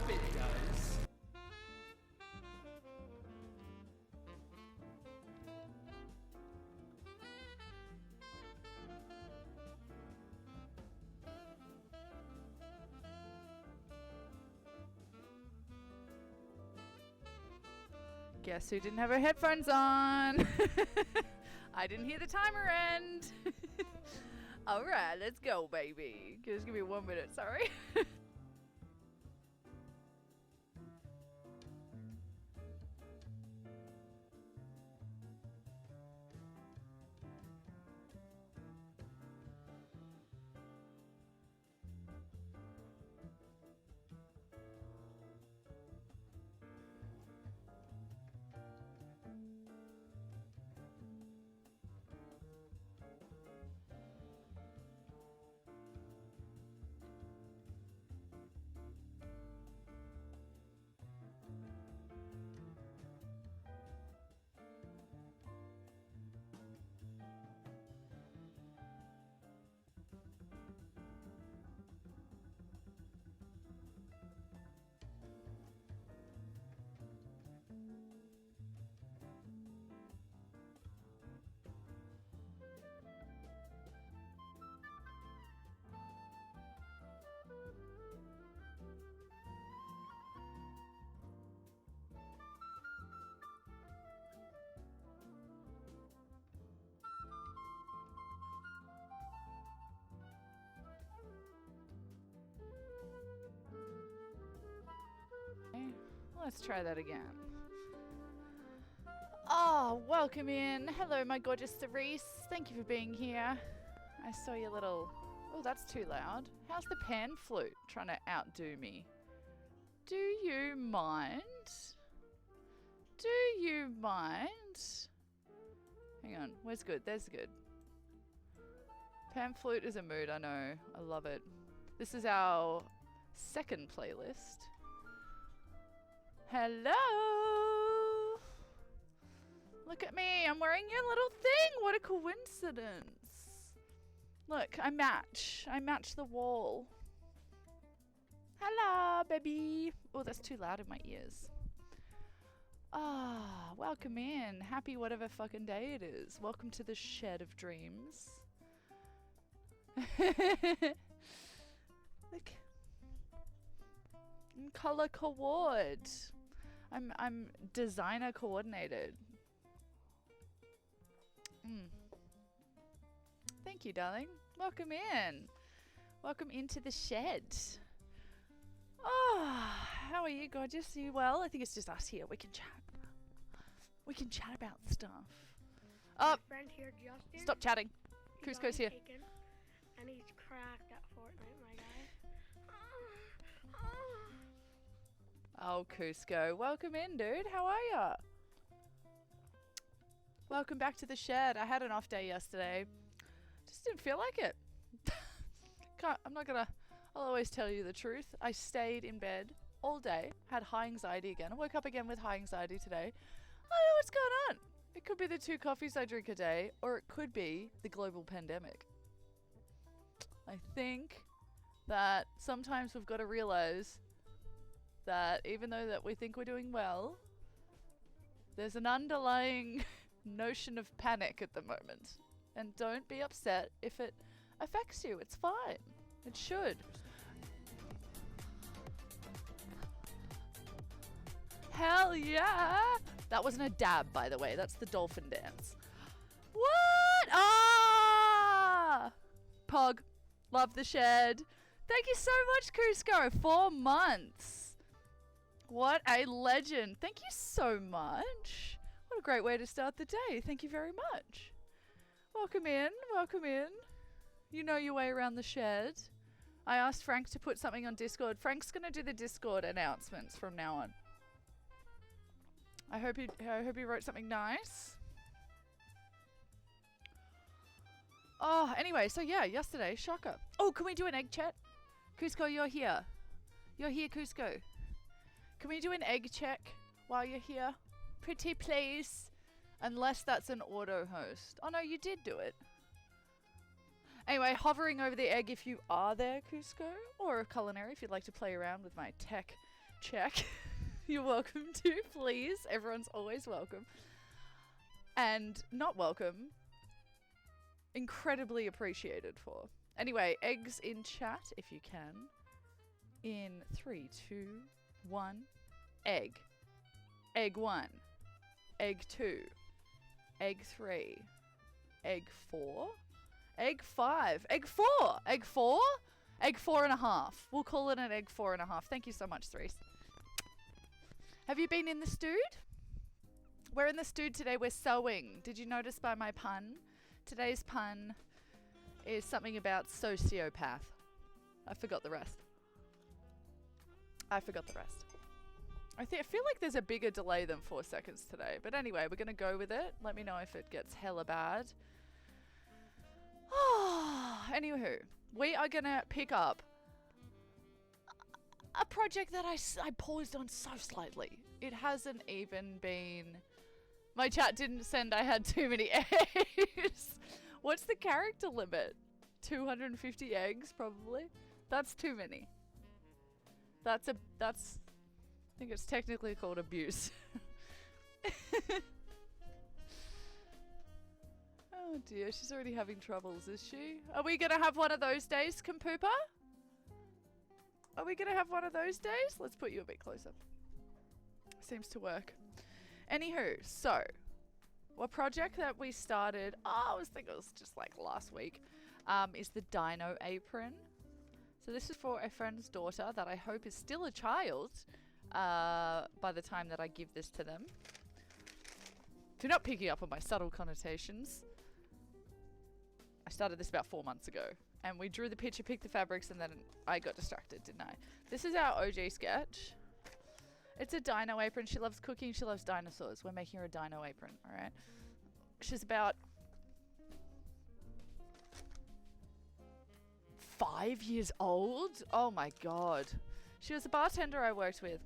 videos. Guess who didn't have her headphones on? I didn't hear the timer end. Alright, let's go, baby. Just give me 1 minute, sorry. Let's try that again. Oh, welcome in. Hello, my gorgeous Therese. Thank you for being here. I saw your little... Oh, that's too loud. How's the pan flute trying to outdo me? Do you mind? Do you mind? Hang on. Where's good? There's good. Pan flute is a mood, I know. I love it. This is our second playlist. Hello! Look at me, I'm wearing your little thing! What a coincidence! Look, I match the wall. Hello, baby! Oh, that's too loud in my ears. Ah, welcome in. Happy whatever fucking day it is. Welcome to the shed of dreams. Look. I'm color coord. I'm designer coordinated. Thank you, darling. Welcome in. Welcome into the shed. Oh, how are you, gorgeous? Are you well? I think it's just us here. We can chat. We can chat about stuff. Oh, friend here, Justin. Stop chatting. Cusco's here. Taken, and he's cracked at Fortnite, my guy. Oh, Cusco. Welcome in, dude. How are ya? Welcome back to the shed. I had an off day yesterday. Just didn't feel like it. I'll always tell you the truth. I stayed in bed all day. Had high anxiety again. I woke up again with high anxiety today. I don't know what's going on. It could be the 2 coffees I drink a day, or it could be the global pandemic. I think that sometimes we've got to realize that even though that we think we're doing well, there's an underlying notion of panic at the moment. And don't be upset if it affects you. It's fine. It should. Hell yeah! That wasn't a dab, by the way. That's the dolphin dance. What? Ah! Pog. Love the shed. Thank you so much, Cusco. 4 months. What a legend. Thank you so much. What a great way to start the day. Thank you very much. Welcome in. Welcome in. You know your way around the shed. I asked Frank to put something on Discord. Frank's going to do the Discord announcements from now on. I hope he wrote something nice. Oh, anyway, so yeah, yesterday, shocker. Oh, can we do an egg chat? Cusco, you're here. You're here, Cusco. Can we do an egg check while you're here? Pretty please. Unless that's an auto host. Oh no, you did do it. Anyway, hovering over the egg if you are there, Cusco. Or Culinary if you'd like to play around with my tech check. You're welcome to, please. Everyone's always welcome. And not welcome, incredibly appreciated for. Anyway, eggs in chat if you can. In 3, 2, 1. Egg. Egg 1. Egg 2. Egg 3. Egg 4. Egg 5. Egg 4. Egg 4. Egg 4.5. We'll call it an egg 4.5. Thank you so much, Threes. Have you been in the stewed? We're in the stewed today. We're sewing. Did you notice by my pun? Today's pun is something about sociopath. I forgot the rest. I feel like there's a bigger delay than 4 seconds today. But anyway, we're going to go with it. Let me know if it gets hella bad. Anywho, we are going to pick up a project that I paused on so slightly. It hasn't even been... My chat didn't send I had too many eggs. What's the character limit? 250 eggs, probably? That's too many. That's I think it's technically called abuse. Oh dear, she's already having troubles, is she? Are we gonna have one of those days, Kampoopa? Are we gonna have one of those days? Let's put you a bit closer. Seems to work. Anywho, so, a project that we started, I think it was just like last week, is the dino apron. So this is for a friend's daughter that I hope is still a child by the time that I give this to them. Do not pick up on my subtle connotations. I started this about 4 months ago. And we drew the picture, picked the fabrics, and then I got distracted, didn't I? This is our OG sketch. It's a dino apron. She loves cooking. She loves dinosaurs. We're making her a dino apron, all right? She's about 5 years old. Oh my god. She was a bartender I worked with.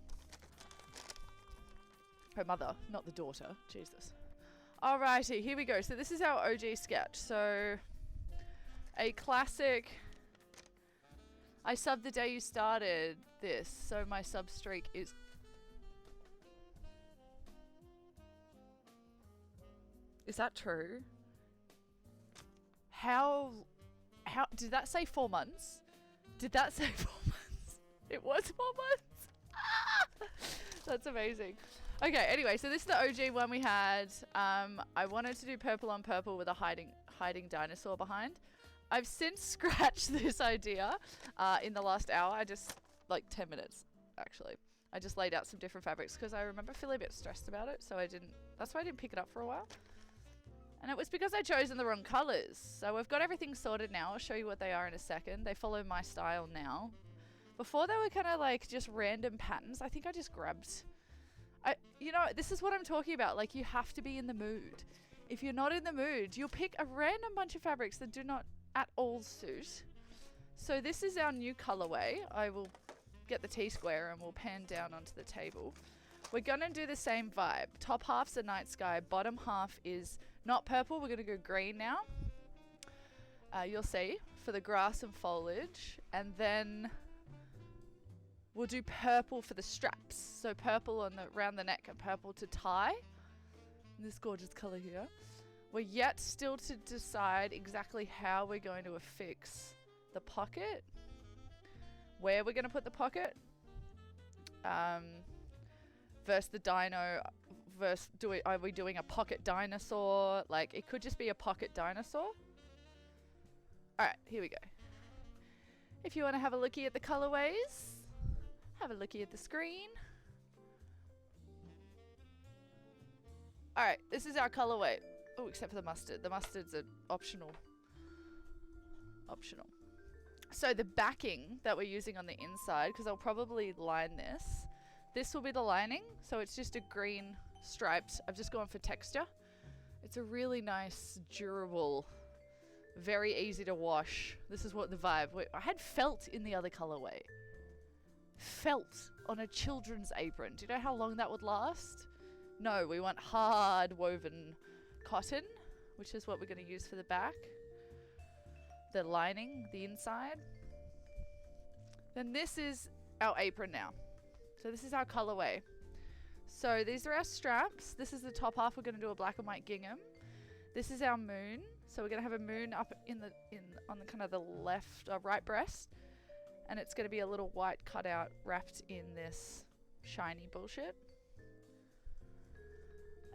Her mother, not the daughter. Jesus. Alrighty, here we go. So this is our OG sketch. So a classic. I subbed the day you started this, so my sub streak is... Is that true? How did that say 4 months? Did that say 4 months? It was 4 months? Ah! That's amazing. Okay, anyway, so this is the OG one we had. I wanted to do purple on purple with a hiding dinosaur behind. I've since scratched this idea in the last hour. I just, like 10 minutes, actually. I just laid out some different fabrics because I remember feeling a bit stressed about it, so that's why I didn't pick it up for a while. And it was because I'd chosen the wrong colours. So we've got everything sorted now. I'll show you what they are in a second. They follow my style now. Before they were kind of like just random patterns. I think I just grabbed... you know, this is what I'm talking about. Like, you have to be in the mood. If you're not in the mood, you'll pick a random bunch of fabrics that do not at all suit. So this is our new colorway. I will get the T-square and we'll pan down onto the table. We're going to do the same vibe. Top half's a night sky. Bottom half is not purple. We're going to go green now. You'll see for the grass and foliage. And then we'll do purple for the straps. So purple on around the neck and purple to tie. This gorgeous color here. We're yet still to decide exactly how we're going to affix the pocket. Where we're going to put the pocket. Versus the dino. Versus are we doing a pocket dinosaur? Like, it could just be a pocket dinosaur. Alright, here we go. If you want to have a lookie at the colorways, have a lookie at the screen. Alright, this is our colorway. Oh, except for the mustard. The mustard's an optional. So the backing that we're using on the inside, because I'll probably line this. This will be the lining, so it's just a green striped. I've just gone for texture. It's a really nice, durable, very easy to wash. This is what the vibe. I had felt in the other colorway. Felt on a children's apron. Do you know how long that would last? No, we want hard woven cotton, which is what we're going to use for the back. The lining, the inside. Then this is our apron now. So this is our colorway. So these are our straps. This is the top half. We're going to do a black and white gingham. This is our moon. So we're going to have a moon up on the kind of the left, right breast. And it's going to be a little white cutout wrapped in this shiny bullshit.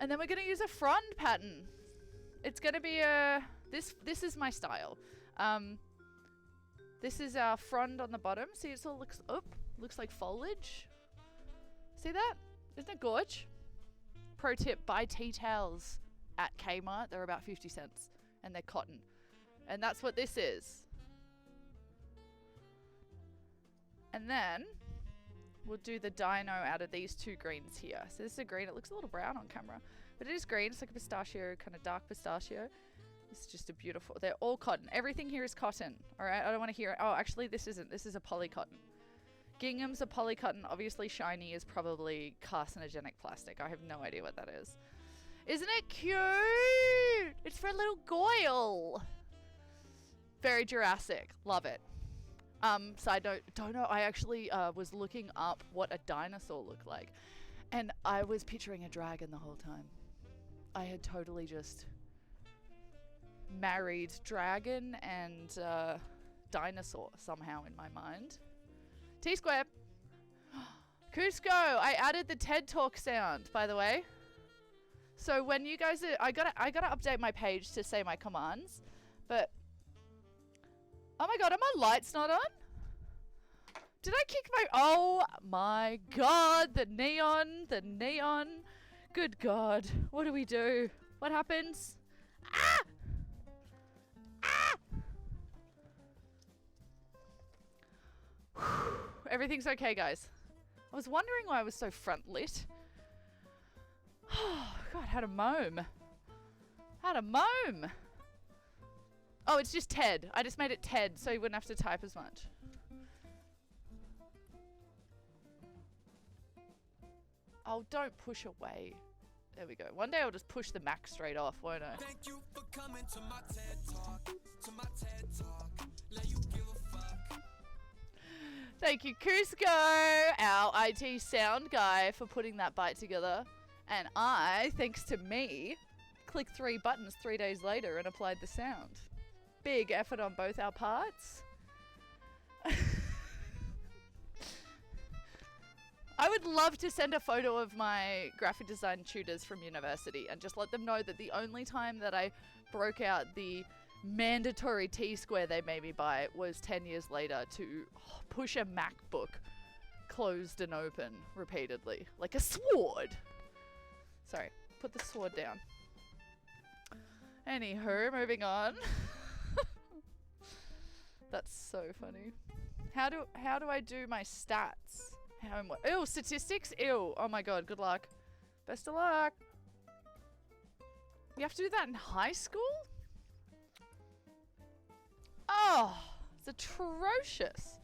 And then we're going to use a frond pattern. It's going to be a... This is my style. This is our frond on the bottom. See, it all looks like foliage. See that? Isn't it gorge? Pro tip, buy tea towels at Kmart. They're about 50 cents. And they're cotton. And that's what this is. And then we'll do the dino out of these two greens here. So this is a green. It looks a little brown on camera. But it is green. It's like a pistachio, kind of dark pistachio. It's just a beautiful... They're all cotton. Everything here is cotton. Alright? I don't want to hear it. Oh, actually, this isn't. This is a polycotton. Gingham's a polycotton. Obviously, shiny is probably carcinogenic plastic. I have no idea what that is. Isn't it cute? It's for a little goyle. Very Jurassic. Love it. Side note, don't know. I actually was looking up what a dinosaur looked like. And I was picturing a dragon the whole time. I had totally just married dragon and dinosaur somehow in my mind. T-square. Cusco. I added the TED Talk sound, by the way. So when you guys are... I gotta update my page to say my commands. But... Oh my god, are my lights not on? Did I kick my... Oh my god, the neon, the neon. Good god, what do we do? What happens? Ah! Ah! Everything's okay, guys. I was wondering why I was so front lit. Oh god, had a moan. Had a moan. Oh, it's just TED. I just made it TED so you wouldn't have to type as much. Oh, don't push away. There we go. One day I'll just push the Mac straight off, won't I? Thank you for coming to my TED Talk. To my TED Talk. Let you give a fuck. Thank you, Cusco, our IT sound guy, for putting that bite together. And I, thanks to me, clicked 3 buttons 3 days later and applied the sound. Big effort on both our parts. I would love to send a photo of my graphic design tutors from university and just let them know that the only time that I broke out the mandatory T-square they made me buy was 10 years later to push a MacBook closed and open repeatedly. Like a sword. Sorry, put the sword down. Anywho, moving on. That's so funny. How do I do my stats? Ew, statistics? Ew. Oh my god, good luck. Best of luck. You have to do that in high school? Oh, it's atrocious.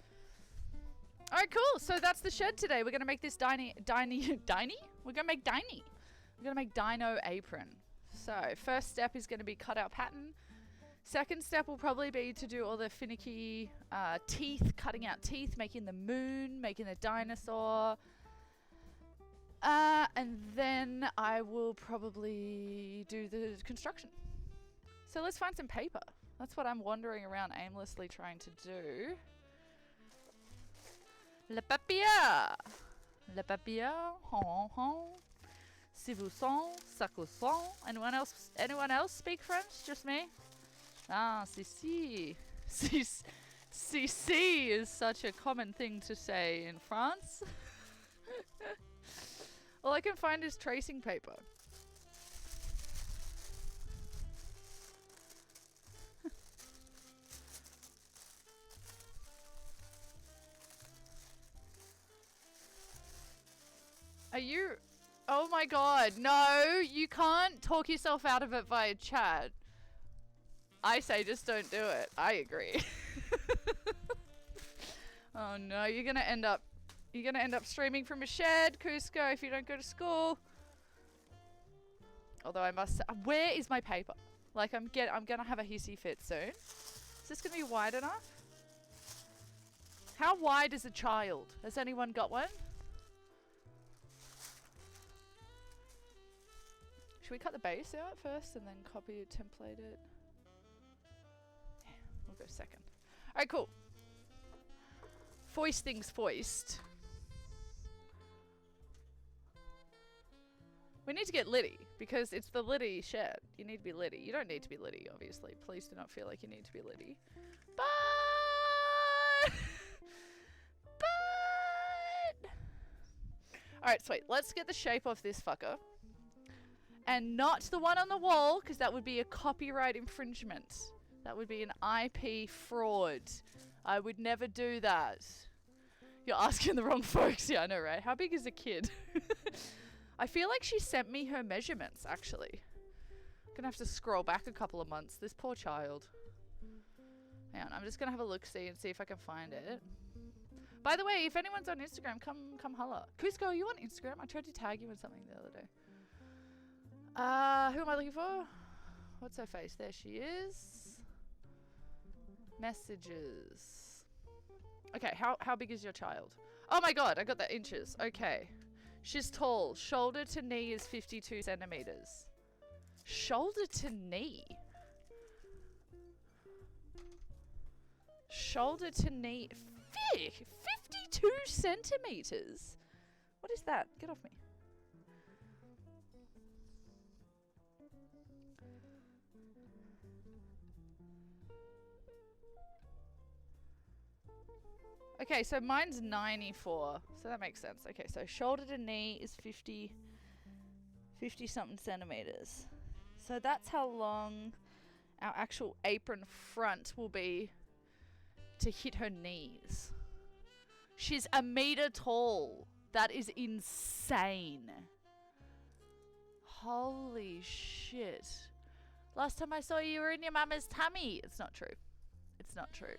Alright, cool. So that's the shed today. We're gonna make this We're gonna make We're gonna make dino apron. So, first step is gonna be cut out pattern. Second step will probably be to do all the finicky teeth, cutting out teeth, making the moon, making the dinosaur. And then I will probably do the construction. So let's find some paper. That's what I'm wandering around aimlessly trying to do. Le papier! Le papier, hon hon. Si vous sent, ça sent. Anyone else speak French? Just me? Ah, si. Si is such a common thing to say in France. All I can find is tracing paper. Are you... Oh my god, no, you can't talk yourself out of it via chat. I say just don't do it. I agree. Oh no, you're gonna end up streaming from a shed, Cusco, if you don't go to school. Although I must say, where is my paper? Like I'm gonna have a hissy fit soon. Is this gonna be wide enough? How wide is a child? Has anyone got one? Should we cut the base out first and then copy it, template it? Yeah, we'll go second. Alright, cool. Foist things foist. We need to get Liddy, because it's the Liddy shed. You need to be Liddy. You don't need to be Liddy, obviously. Please do not feel like you need to be Liddy. But... but... Alright, sweet. Let's get the shape of this fucker. And not the one on the wall, because that would be a copyright infringement. That would be an IP fraud. I would never do that. You're asking the wrong folks. Yeah, I know, right? How big is a kid? I feel like she sent me her measurements, actually. I'm gonna have to scroll back a couple of months. This poor child. Hang on, I'm just gonna have a look-see and see if I can find it. By the way, if anyone's on Instagram, come holla. Cusco, are you on Instagram? I tried to tag you in something the other day. Who am I looking for? What's her face? There she is. Messages. Okay, how big is your child? Oh my god, I got the inches. Okay. She's tall. Shoulder to knee is 52 centimeters. Shoulder to knee? Shoulder to knee. 52 centimeters? What is that? Get off me. Okay, so mine's 94, so that makes sense. Okay, so shoulder to knee is 50 something centimeters. So that's how long our actual apron front will be to hit her knees. She's a meter tall. That is insane. Holy shit. Last time I saw you, you were in your mama's tummy. It's not true. It's not true.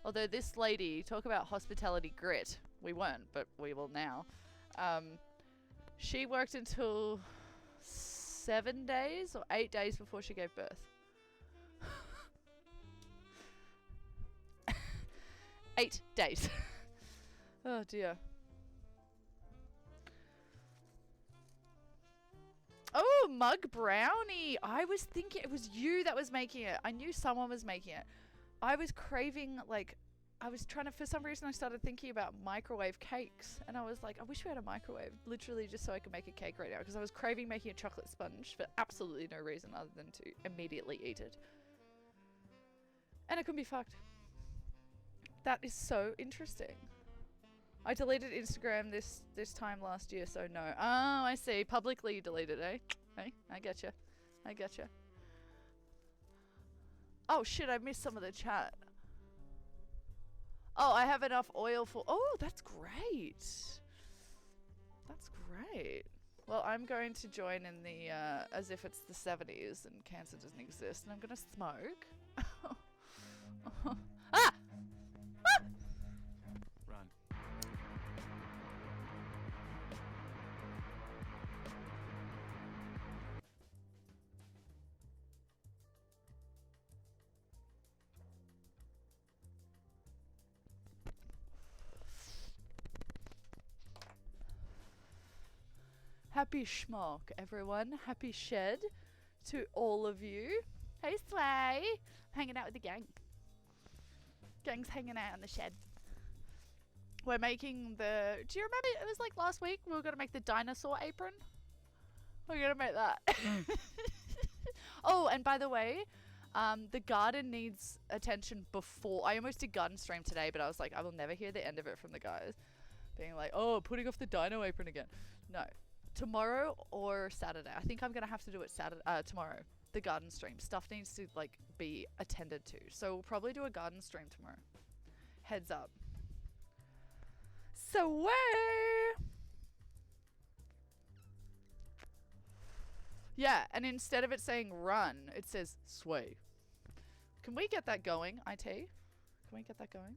Although this lady, talk about hospitality grit. We weren't, but we will now. She worked until 7 days or 8 days before she gave birth. 8 days. Oh dear. Oh, mug brownie. I was thinking it was you that was making it. I knew someone was making it. I was craving, like, I was trying to, for some reason I started thinking about microwave cakes. And I was like, I wish we had a microwave, literally just so I could make a cake right now. Because I was craving making a chocolate sponge for absolutely no reason other than to immediately eat it. And it couldn't be fucked. That is so interesting. I deleted Instagram this time last year, so no. Oh, I see. Publicly you deleted, eh? Hey, I getcha. I getcha. Oh shit, I missed some of the chat. Oh, I have enough oil for... Oh, that's great. That's great. Well, I'm going to join in the, as if it's the 70s and cancer doesn't exist, and I'm going to smoke. Ah! Ah! Run. Happy schmock, everyone. Happy shed to all of you. Hey, Slay. Hanging out with the gang. Gang's hanging out in the shed. We're making the... Do you remember it was like last week we were going to make the dinosaur apron? We're going to make that. Oh, and by the way, the garden needs attention before... I almost did garden stream today, but I was like, I will never hear the end of it from the guys. Being like, oh, putting off the dino apron again. No. Tomorrow or Saturday. I think I'm going to have to do it tomorrow. The garden stream. Stuff needs to, like, be attended to. So we'll probably do a garden stream tomorrow. Heads up. So, yeah, and instead of it saying run, it says sway. Can we get that going, IT? Can we get that going?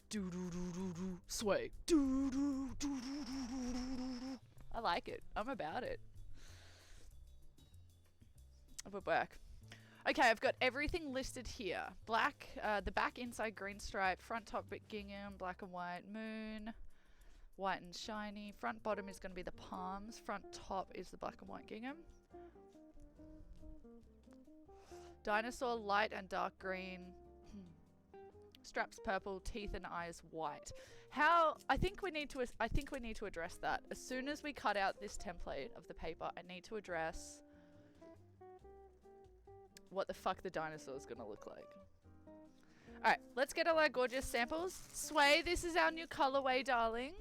Do do do do do sway. Do do do do do do do. I like it. I'm about it. We're back. Okay, I've got everything listed here. Black, the back inside green stripe, front top bit gingham, black and white moon, White and shiny. Front bottom is going to be the palms. Front top is the black and white gingham. Dinosaur, light and dark green. Straps purple, teeth and eyes white. I think we need to address that. As soon as we cut out this template of the paper, I need to address what the fuck the dinosaur is going to look like. Alright, let's get all our gorgeous samples. Sway, this is our new colorway, darling.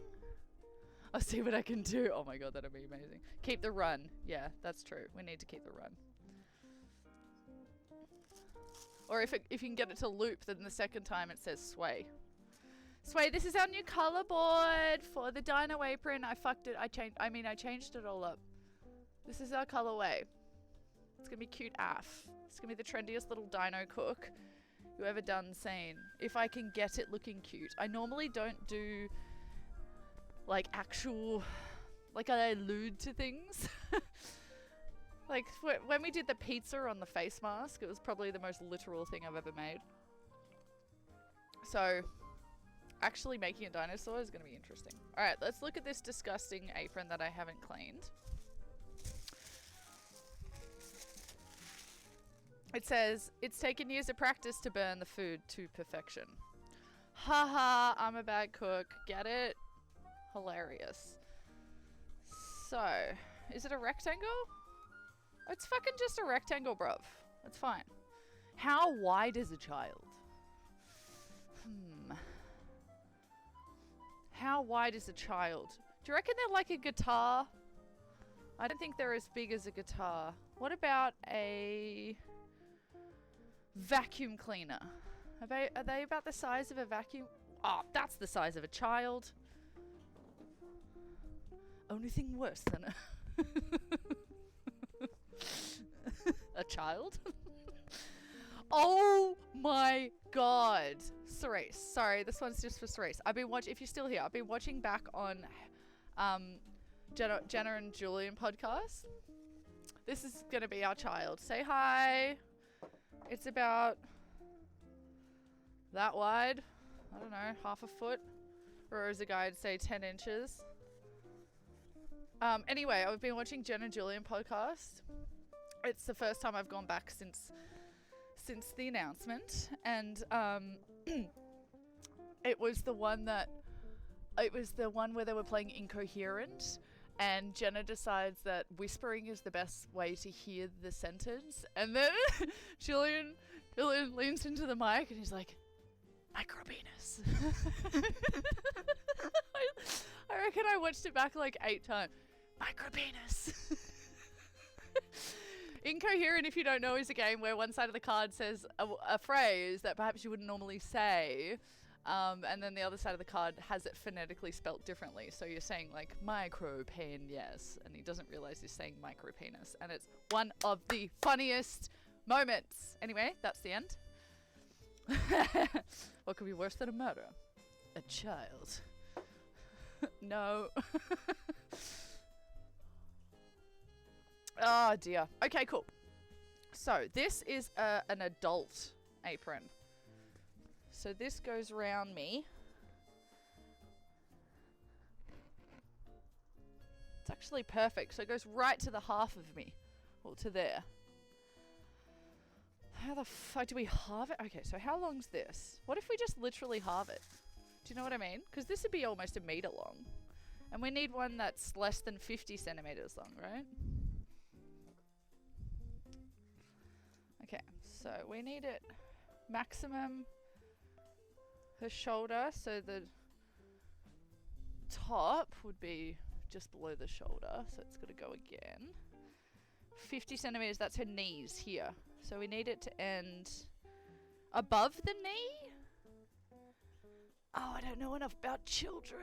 I'll see what I can do. Oh my god, that'd be amazing. Keep the run. Yeah, that's true. We need to keep the run. Or if you can get it to loop, then the second time it says Sway. Sway, this is our new color board for the dino apron. I fucked it. I changed it all up. This is our colorway. It's gonna be cute AF. It's gonna be the trendiest little dino cook you ever done seen. If I can get it looking cute. I normally don't do like actual, like I allude to things. Like when we did the pizza on the face mask, it was probably the most literal thing I've ever made. So actually making a dinosaur is going to be interesting. Alright, let's look at this disgusting apron that I haven't cleaned. It says, it's taken years of practice to burn the food to perfection. Haha, I'm a bad cook. Get it? Hilarious. So, is it a rectangle? It's fucking just a rectangle, bruv. It's fine. How wide is a child? How wide is a child? Do you reckon they're like a guitar? I don't think they're as big as a guitar. What about a vacuum cleaner? Are they about the size of a vacuum? Oh, that's the size of a child. Only thing worse than a child? Oh my god. Cerise. Sorry, this one's just for Cerise. I've been watching, if you're still here, I've been watching back on Jenna and Julian podcast. This is going to be our child. Say hi. It's about that wide. I don't know, half a foot. Or as a guy would say, 10 inches. Anyway, I've been watching Jen and Julian podcast. It's the first time I've gone back since the announcement, and it was the one where they were playing Incoherent, and Jenna decides that whispering is the best way to hear the sentence, and then Julian leans into the mic and he's like, micropenis. I reckon I watched it back like 8 times. Micropenis. Incoherent, if you don't know, is a game where one side of the card says a phrase that perhaps you wouldn't normally say, and then the other side of the card has it phonetically spelt differently. So you're saying like micropen, yes, and he doesn't realize he's saying micropenis, and it's one of the funniest moments. Anyway, that's the end. What could be worse than a murder? A child. No. Oh dear. Okay, cool. So this is an adult apron. So this goes around me. It's actually perfect. So it goes right to the half of me. Or to there. How the fuck do we halve it? Okay, so how long's this? What if we just literally halve it? Do you know what I mean? Because this would be almost a meter long. And we need one that's less than 50 centimeters long, right? Okay, so we need it maximum her shoulder, so the top would be just below the shoulder, so it's got to go again. 50 centimeters, that's her knees here. So we need it to end above the knee? Oh, I don't know enough about children.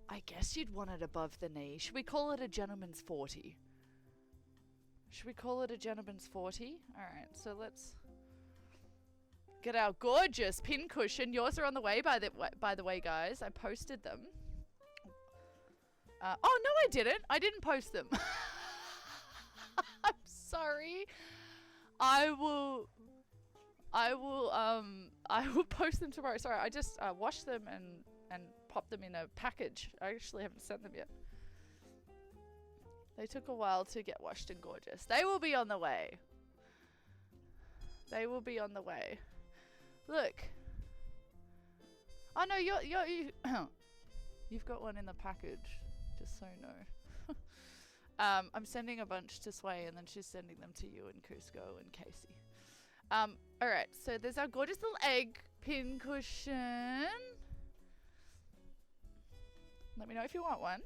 I guess you'd want it above the knee. Should we call it a gentleman's 40? Should we call it a gentleman's 40? Alright, so let's get our gorgeous pin cushion. Yours are on the way, by the way, guys. I posted them. Oh, no, I didn't. I didn't post them. I'm sorry. I will post them tomorrow. Sorry, I just washed them and and pop them in a package. I actually haven't sent them yet. They took a while to get washed and gorgeous. They will be on the way. They will be on the way. Look. Oh no, you you've got one in the package. Just so you know. I'm sending a bunch to Sway, and then she's sending them to you and Cusco and Casey. Alright, so there's our gorgeous little egg pin cushion. Let me know if you want one.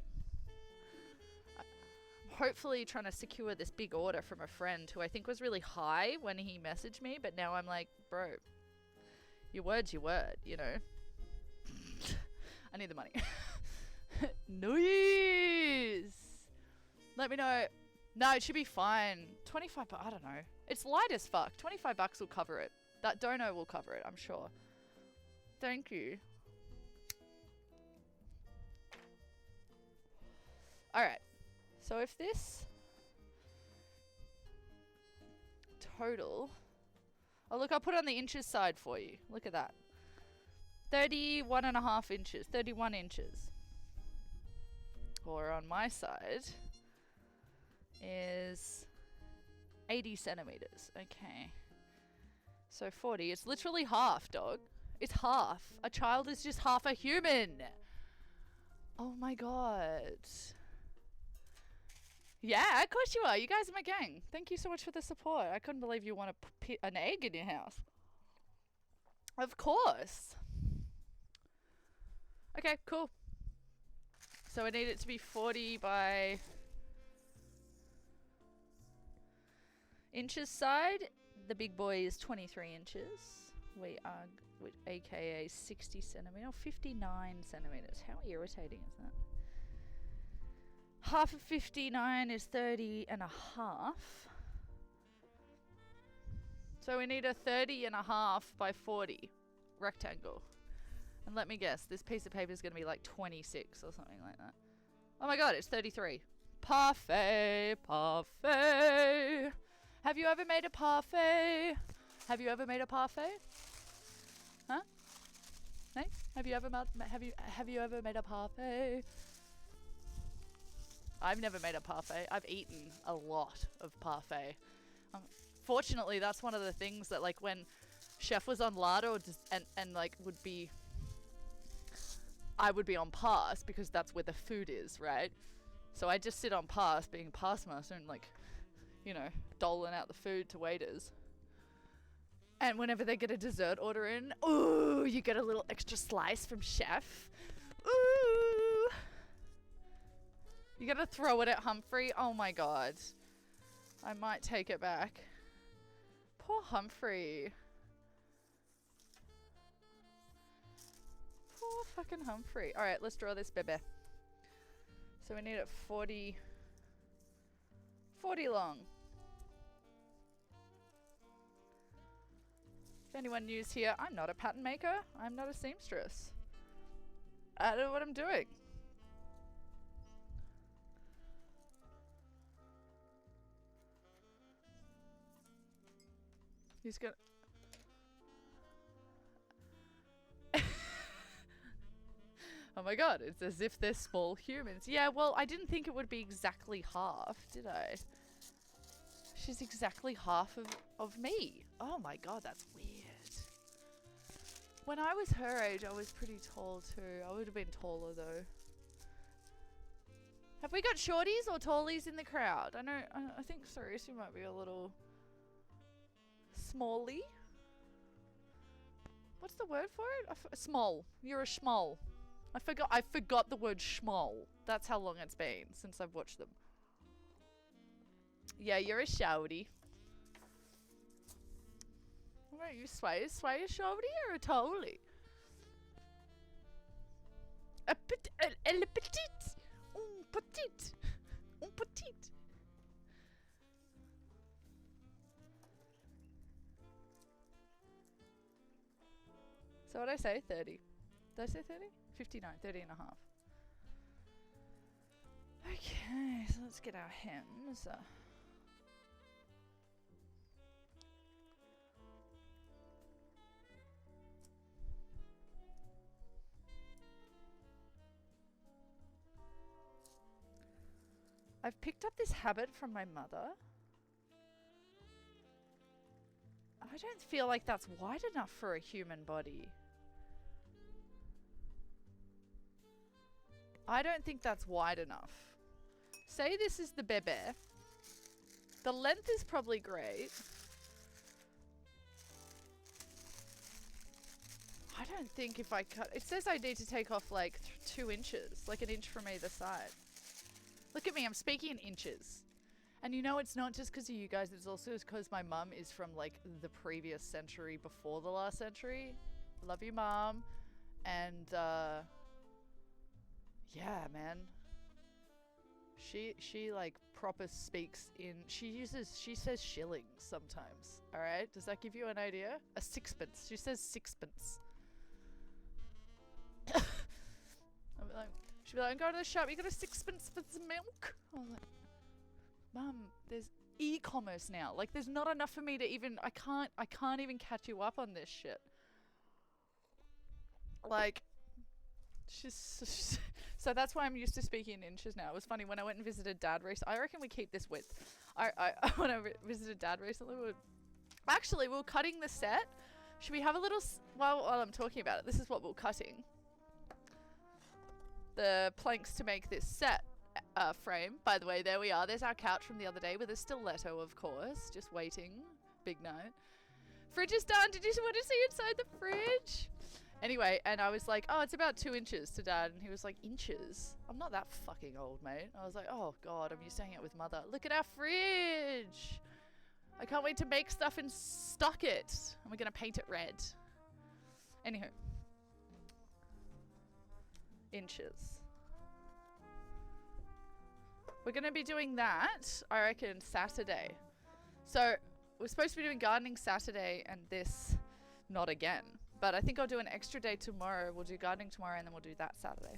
I'm hopefully trying to secure this big order from a friend who I think was really high when he messaged me, but now I'm like, bro, your word's your word, you know? I need the money. Nice! Let me know. No, it should be fine. 25 bucks, I don't know. It's light as fuck. 25 bucks will cover it. That dono will cover it, I'm sure. Thank you. Alright. So if this total... Oh look, I'll put it on the inches side for you. Look at that. 31.5 inches. 31 inches. Or on my side is 80 centimeters. Okay. So 40. It's literally half, dog. It's half. A child is just half a human. Oh my god. Yeah, of course you are. You guys are my gang. Thank you so much for the support. I couldn't believe you want to put an egg in your house. Of course. Okay, cool. So I need it to be 40 by inches side. The big boy is 23 inches. We are, aka 60 centimeters, 59 centimeters. How irritating is that? Half of 59 is 30 and a half. So we need a 30 and a half by 40 rectangle. And let me guess, this piece of paper is going to be like 26 or something like that. Oh my god, it's 33. Parfait, parfait. Have you ever made a parfait? Have you ever made a parfait? Huh? No? Have you ever made a parfait? I've never made a parfait. I've eaten a lot of parfait. Fortunately, that's one of the things that, like, when Chef was on Lardo and like would be, I would be on pass because that's where the food is, right? So I just sit on pass, being pass master and, like, you know, doling out the food to waiters. And whenever they get a dessert order in, ooh, you get a little extra slice from Chef. Ooh. You gotta throw it at Humphrey. Oh my god. I might take it back. Poor Humphrey. Poor fucking Humphrey. Alright, let's draw this baby. So we need it 40 long. If anyone new's here, I'm not a pattern maker. I'm not a seamstress. I don't know what I'm doing. He's gonna... Oh my god, it's as if they're small humans. Yeah, well, I didn't think it would be exactly half, did I? She's exactly half of me. Oh my god, that's weird. When I was her age, I was pretty tall too. I would have been taller though. Have we got shorties or tallies in the crowd? I think Sarisi might be a little... smally? What's the word for it? Small. You're a schmoll. I forgot the word schmoll. That's how long it's been since I've watched them. Yeah, you're a shouty. What about you, Sway? Is Sway a shouty or a tolly? A petite. Un petite. Un petite. So what did I say? 30. Did I say 30? 59. 30 and a half. Okay, so let's get our hems. I've picked up this habit from my mother. I don't feel like that's wide enough for a human body. I don't think that's wide enough. Say this is the bebe. The length is probably great. I don't think if I cut... It says I need to take off like 2 inches. Like an inch from either side. Look at me, I'm speaking in inches. And you know, it's not just because of you guys, it's also because my mum is from like the previous century before the last century. Love you, Mum. And yeah, man. She like proper speaks in, she says shillings sometimes. Alright, does that give you an idea? A sixpence. She says sixpence. She'll be like, I'm going to the shop, you got a sixpence for some milk? I'm like, Mum, there's e-commerce now. Like, there's not enough for me to even, I can't even catch you up on this shit. Like, so that's why I'm used to speaking in inches now. It was funny when I went and visited Dad recently. I reckon we keep this width. When I visited Dad recently, we were cutting the set. Should we have a little, while I'm talking about it, this is what we're cutting. The planks to make this set frame. By the way, there we are. There's our couch from the other day with a stiletto, of course. Just waiting. Big note. Fridge is done. Did you want to see inside the fridge? Anyway, and I was like, oh, it's about 2 inches to Dad. And he was like, inches? I'm not that fucking old, mate. I was like, oh, God, I'm used to hanging out with Mother. Look at our fridge. I can't wait to make stuff and stock it. And we're going to paint it red. Anywho. Inches. We're going to be doing that, I reckon, Saturday. So, we're supposed to be doing gardening Saturday and this not again. But I think I'll do an extra day tomorrow. We'll do gardening tomorrow and then we'll do that Saturday.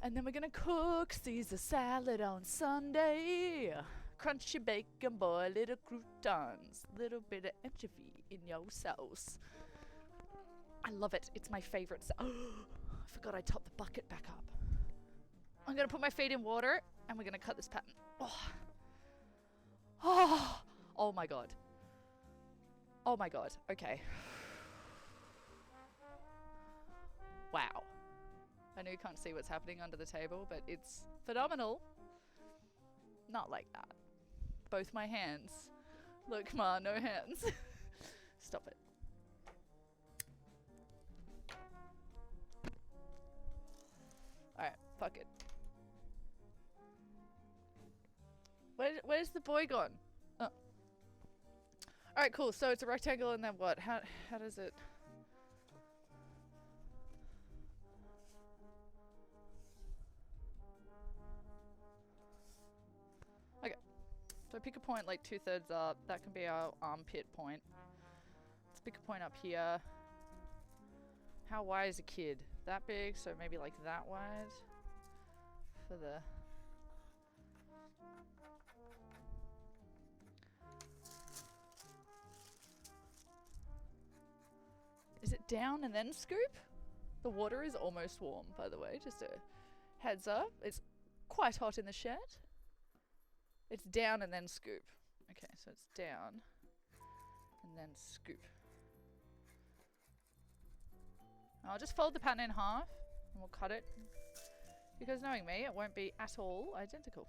And then we're going to cook Caesar salad on Sunday. Crunchy bacon, boy, little croutons. Little bit of anchovy in your sauce. I love it. It's my favorite. I forgot I topped the bucket back up. I'm going to put my feet in water and we're going to cut this pattern. Oh my God. Oh my God. Okay. Wow. I know you can't see what's happening under the table, but it's phenomenal. Not like that. Both my hands. Look, Ma, no hands. Stop it. Alright, fuck it. Where's the boy gone? Oh. Alright, cool. So it's a rectangle and then what? How does it... Okay. So pick a point like 2/3 up. That can be our armpit point. Let's pick a point up here. How wide is a kid? That big, so maybe like that wide. For the... Is it down and then scoop? The water is almost warm, by the way. Just a heads up. It's quite hot in the shed. It's down and then scoop. Okay, so it's down and then scoop. I'll just fold the pattern in half and we'll cut it. Because knowing me, it won't be at all identical.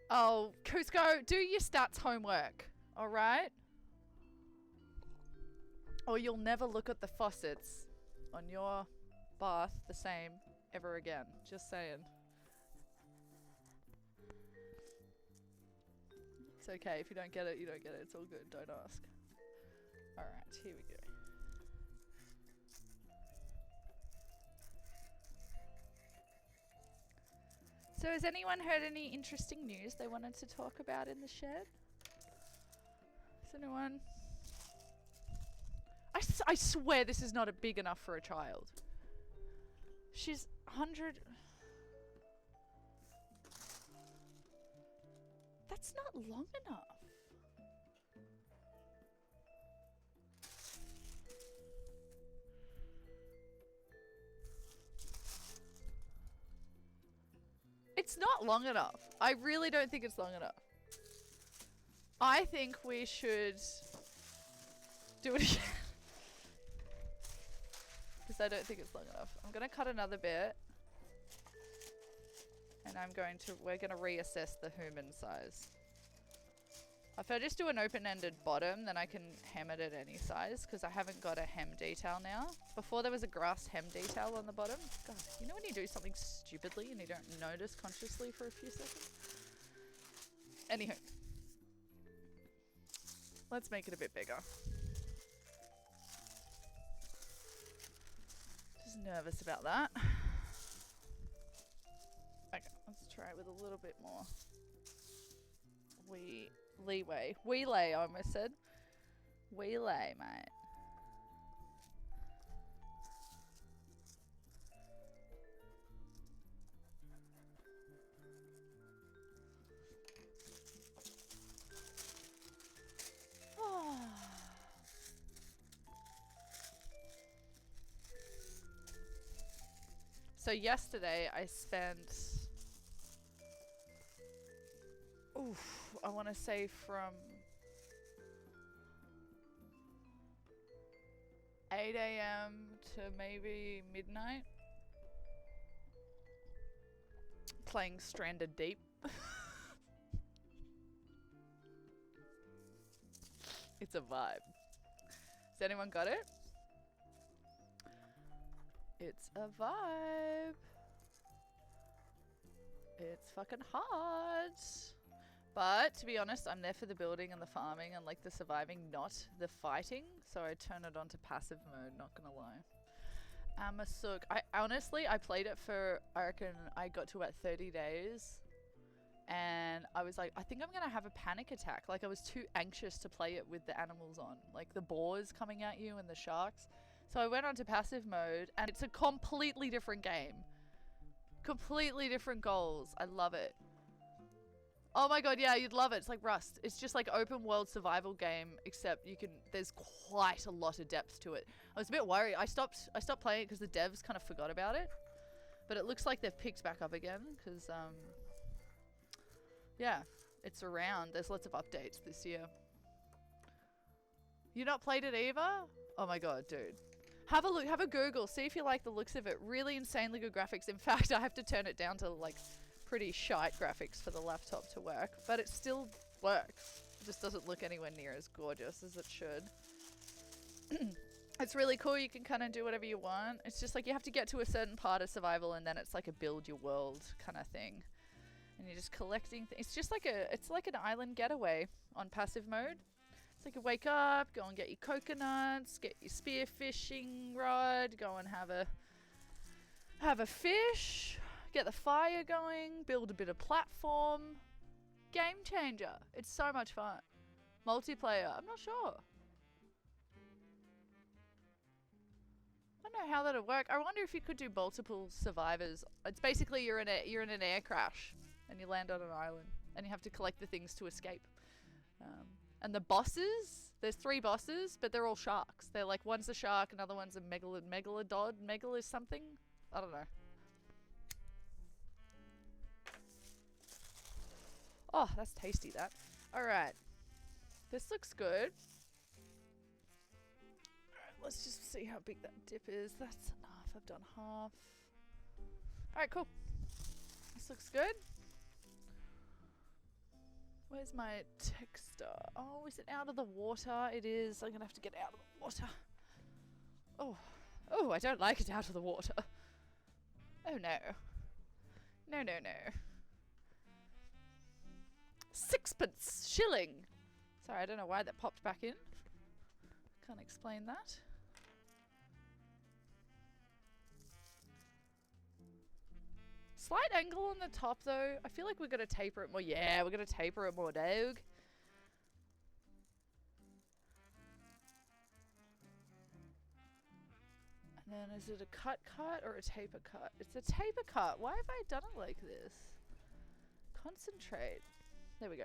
Oh, Cusco, do your stats homework, alright? Or you'll never look at the faucets on your bath the same ever again. Just saying. It's okay, if you don't get it, you don't get it. It's all good, don't ask. Alright, here we go. So has anyone heard any interesting news they wanted to talk about in the shed? Has anyone? I swear this is not big enough for a child. She's 100... That's not long enough. not long enough. I really don't think it's long enough. I think we should do it again. Because I don't think it's long enough. I'm going to cut another bit. And we're going to reassess the human size. If I just do an open-ended bottom, then I can hem it at any size, because I haven't got a hem detail now. Before there was a grass hem detail on the bottom. God, you know when you do something stupidly and you don't notice consciously for a few seconds? Anywho. Let's make it a bit bigger. Just nervous about that. Okay, let's try it with a little bit more leeway. Wheelay, I almost said. Wheelay, mate. So yesterday I spent, I want to say from 8 AM to maybe midnight playing Stranded Deep. It's a vibe. Has anyone got it? It's a vibe. It's fucking hard. But to be honest, I'm there for the building and the farming and like the surviving, not the fighting. So I turn it on to passive mode, not gonna lie. Amasook. I played it for, I reckon I got to about 30 days. And I was like, I think I'm gonna have a panic attack. Like I was too anxious to play it with the animals on. Like the boars coming at you and the sharks. So I went on to passive mode and it's a completely different game. Completely different goals. I love it. Oh my god, yeah, you'd love it. It's like Rust. It's just like open world survival game, except there's quite a lot of depth to it. I was a bit worried. I stopped playing it because the devs kind of forgot about it. But it looks like they've picked back up again because, yeah, it's around. There's lots of updates this year. You not played it either? Oh my god, dude. Have a look, have a Google, see if you like the looks of it. Really insanely good graphics. In fact, I have to turn it down to like pretty shite graphics for the laptop to work, but it still works. It just doesn't look anywhere near as gorgeous as it should. It's really cool. You can kind of do whatever you want. It's just like you have to get to a certain part of survival and then it's like a build your world kind of thing. And you're just collecting things. It's just like it's like an island getaway on passive mode. So you can wake up, go and get your coconuts, get your spear fishing rod, go and have a fish, get the fire going, build a bit of platform. Game changer. It's so much fun. Multiplayer, I'm not sure. I don't know how that'll work. I wonder if you could do multiple survivors. It's basically you're in an air crash and you land on an island and you have to collect the things to escape. And the bosses, there's 3 bosses, but they're all sharks. They're like, one's a shark, another one's a megalodon. Megal is something? I don't know. Oh, that's tasty, that. Alright. This looks good. Alright, let's just see how big that dip is. That's enough. I've done half. Alright, cool. This looks good. Where's my texture? Oh, is it out of the water? It is. I'm gonna have to get out of the water. Oh. Oh, I don't like it out of the water. Oh no. No, no, no. 6pence shilling. Sorry, I don't know why that popped back in. Can't explain that. Slight angle on the top though. I feel like we're gonna taper it more. Yeah, we're gonna taper it more, dog. And then is it a cut or a taper cut? It's a taper cut. Why have I done it like this? Concentrate. There we go.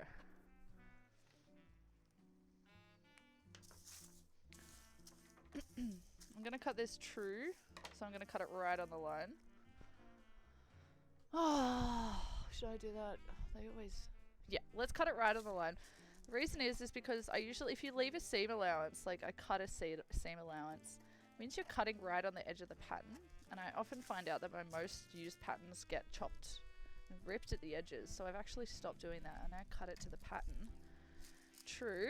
I'm gonna cut this true, so I'm gonna cut it right on the line. Oh, should I do that? They always... Yeah, let's cut it right on the line. The reason is because I usually, if you leave a seam allowance, like I cut a seam allowance, it means you're cutting right on the edge of the pattern. And I often find out that my most used patterns get chopped and ripped at the edges. So I've actually stopped doing that and I cut it to the pattern. True.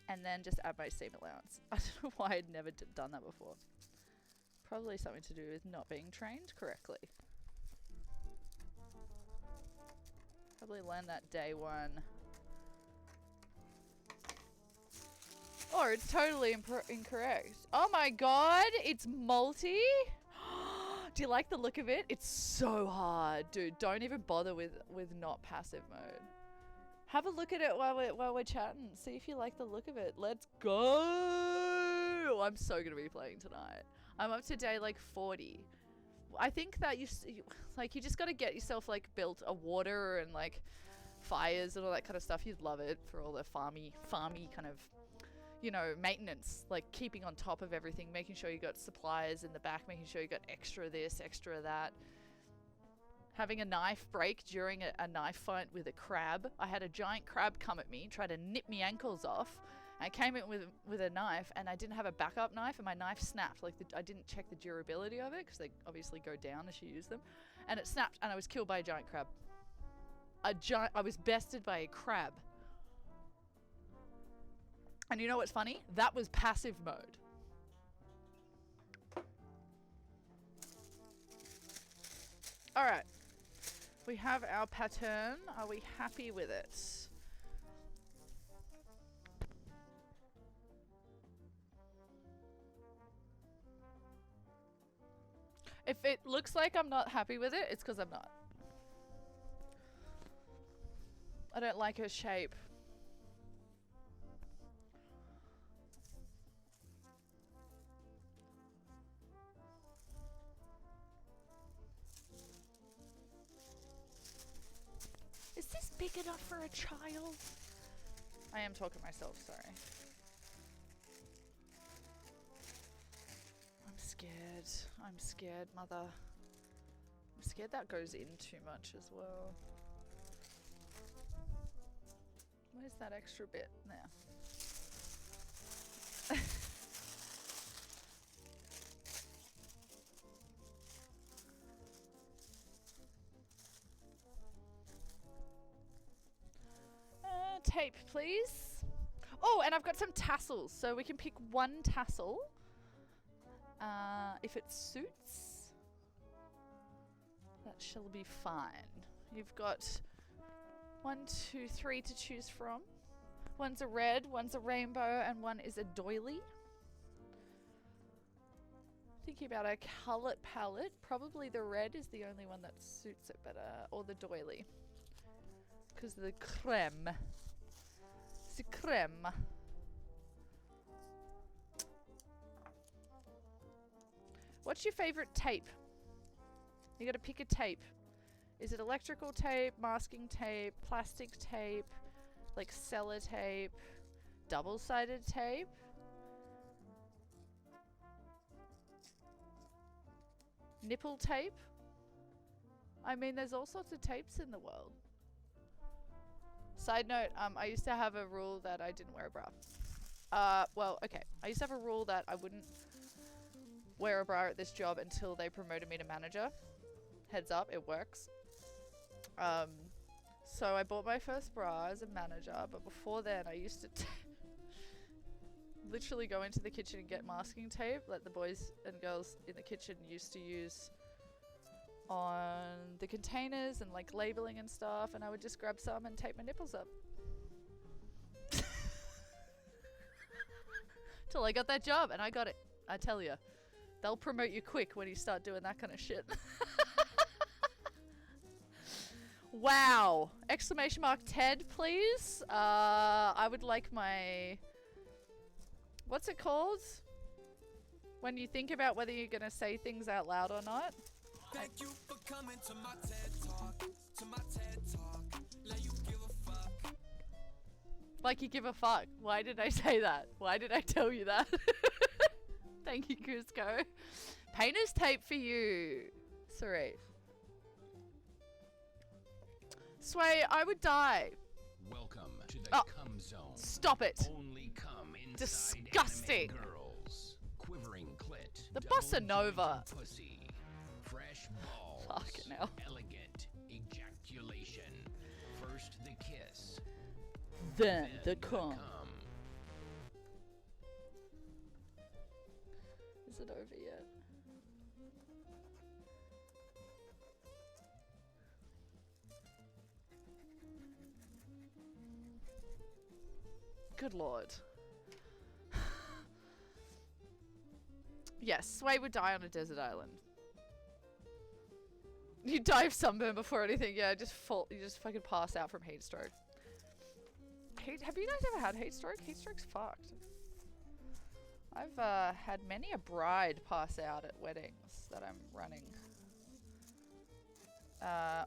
And then just add my seam allowance. I don't know why I'd never done that before. Probably something to do with not being trained correctly. Probably learned that day one. Or it's totally incorrect. Oh my god, it's multi? Do you like the look of it? It's so hard. Dude, don't even bother with not passive mode. Have a look at it while we're chatting. See if you like the look of it. Let's go! I'm so gonna be playing tonight. I'm up to day like 40. I think that you just gotta get yourself like built a water and like fires and all that kind of stuff. You'd love it for all the farmy kind of, you know, maintenance, like keeping on top of everything, making sure you got supplies in the back, making sure you got extra this, extra that. Having a knife break during a knife fight with a crab. I had a giant crab come at me, try to nip me ankles off. I came in with a knife and I didn't have a backup knife and my knife snapped. Like I didn't check the durability of it because they obviously go down as you use them. And it snapped and I was killed by a giant crab. I was bested by a crab. And you know what's funny? That was passive mode. All right. We have our pattern. Are we happy with it? If it looks like I'm not happy with it, it's because I'm not. I don't like her shape. Is this big enough for a child? I am talking to myself, sorry. I'm scared. I'm scared, mother. I'm scared that goes in too much as well. Where's that extra bit? There. Tape, please. Oh, and I've got some tassels, so we can pick one tassel if it suits. That shall be fine. You've got 1, 2, 3 to choose from. One's a red, one's a rainbow, and one is a doily. Thinking about a colour palette, probably the red is the only one that suits it better, or the doily. Because the creme. The creme. What's your favourite tape? You gotta pick a tape. Is it electrical tape, masking tape, plastic tape, like sellotape, double-sided tape? Nipple tape? I mean, there's all sorts of tapes in the world. Side note, I used to have a rule that I didn't wear a bra. Well, okay. I used to have a rule that I wouldn't wear a bra at this job until they promoted me to manager. Heads up, it works. So I bought my first bra as a manager, but before then I used to literally go into the kitchen and get masking tape like the boys and girls in the kitchen used to use on the containers and like labeling and stuff, and I would just grab some and tape my nipples up. Till I got that job, and I got it. I tell you, they'll promote you quick when you start doing that kind of shit. Wow! Exclamation mark Ted, please. I would like my... What's it called? When you think about whether you're gonna say things out loud or not. Thank you for coming to my TED Talk. To my TED Talk. Let you give a fuck. Like you give a fuck. Why did I say that? Why did I tell you that? Thank you, Cusco. Painter's tape for you. Sorry. Sway, I would die. Welcome to the Oh. cum zone. Stop it. Only cum inside Disgusting. anime girls. Quivering clit. The double bossa nova. jointed Pussy. Fresh balls. Fucking hell. Elegant ejaculation. First the kiss. Then the Then cum. Is it over yet? Good lord. Yes, Sway would die on a desert island. You die of sunburn before anything, yeah, just fall, you just fucking pass out from heat stroke. Have you guys ever had heat stroke? Heat stroke's fucked. I've had many a bride pass out at weddings that I'm running.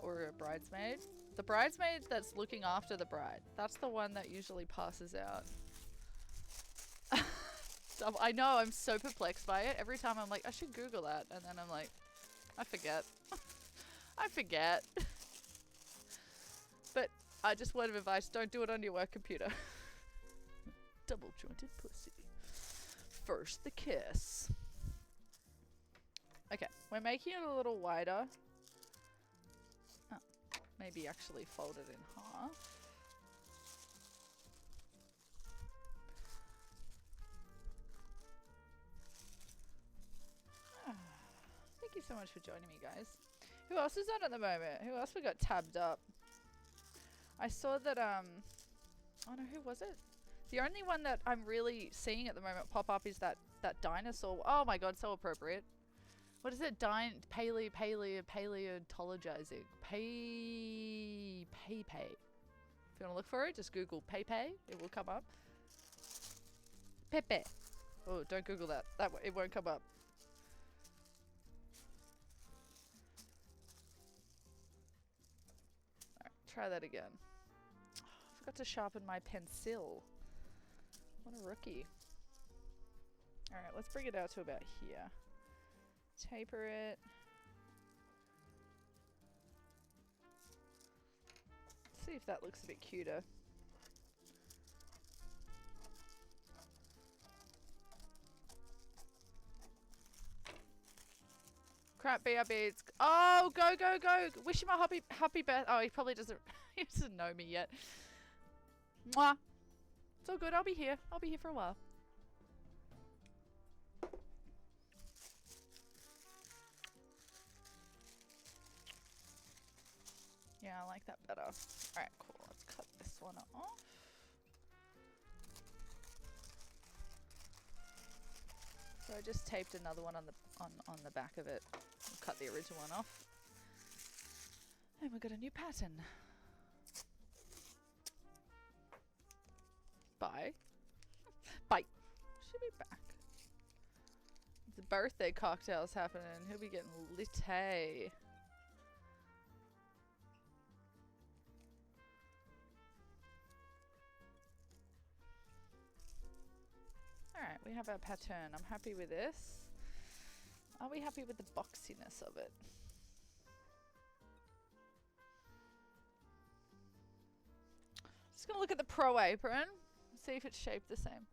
Or a bridesmaid. The bridesmaid that's looking after the bride. That's the one that usually passes out. So I know, I'm so perplexed by it. Every time I'm like, I should Google that. And then I'm like, I forget. I forget. But just word of advice, don't do it on your work computer. Double jointed pussy. First the kiss. Okay, we're making it a little wider. Oh, maybe actually fold it in half. Thank you so much for joining me, guys. Who else is on at the moment? Who else we got tabbed up? I saw that, oh no, who was it? The only one that I'm really seeing at the moment pop up is that dinosaur. Oh my god, so appropriate. What is it? Paleontologizing. Pepe. If you want to look for it, just Google Pepe. It will come up. Pepe. Oh, don't Google that. It won't come up. Alright, try that again. Oh, I forgot to sharpen my pencil. What a rookie. Alright, let's bring it out to about here. Taper it. See if that looks a bit cuter. Crap, BRB. Oh, go, go, go. Wish him a happy birthday. Oh, he probably doesn't, he doesn't know me yet. Mwah. It's all good. I'll be here. I'll be here for a while. Yeah, I like that better. Alright, cool. Let's cut this one off. So I just taped another one on the back of it. We'll cut the original one off. And we've got a new pattern. Bye. Bye. She'll be back. The birthday cocktail's happening. He'll be getting lit. Alright, we have our pattern. I'm happy with this. Are we happy with the boxiness of it? Just gonna look at the pro apron. See if it's shaped the same.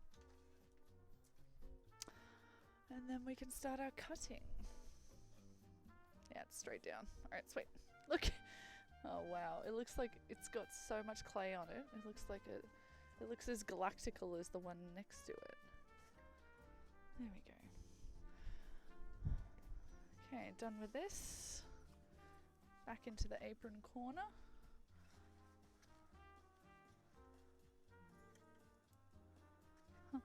And then we can start our cutting. Yeah, it's straight down. Alright, sweet. Look. Oh wow, it looks like it's got so much clay on it. It looks like it looks as galactical as the one next to it. There we go. Okay, done with this. Back into the apron corner. Huh.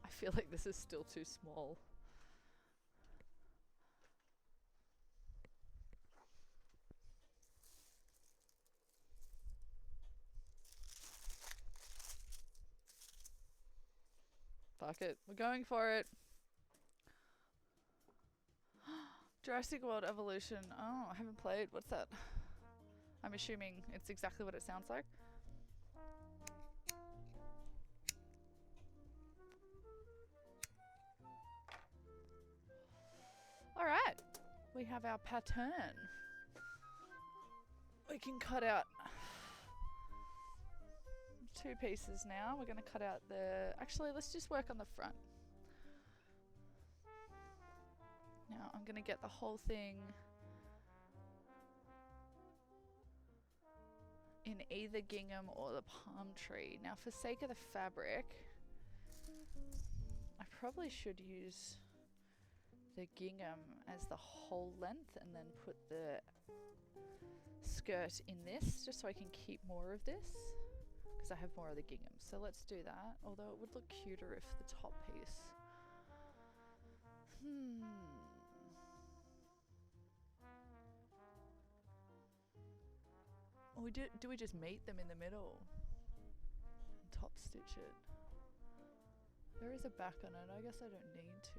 I feel like this is still too small. Fuck it. We're going for it. Jurassic World Evolution. Oh, I haven't played. What's that? I'm assuming it's exactly what it sounds like. Alright. we have our pattern. We can cut out 2 pieces now. We're going to cut out the... Actually, let's just work on the front. Now I'm going to get the whole thing in either gingham or the palm tree. Now for sake of the fabric, I probably should use the gingham as the whole length and then put the skirt in this, just so I can keep more of this, because I have more of the gingham. So let's do that, although it would look cuter if the top piece... Or do we just meet them in the middle and top stitch it? There is a back on it, I guess I don't need to.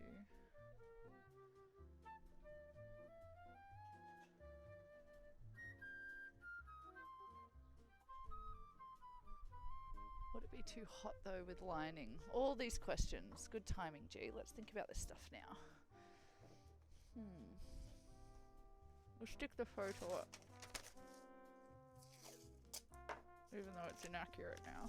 Would it be too hot though with lining? All these questions. Good timing, G. Let's think about this stuff now. We'll stick the photo up, even though it's inaccurate now.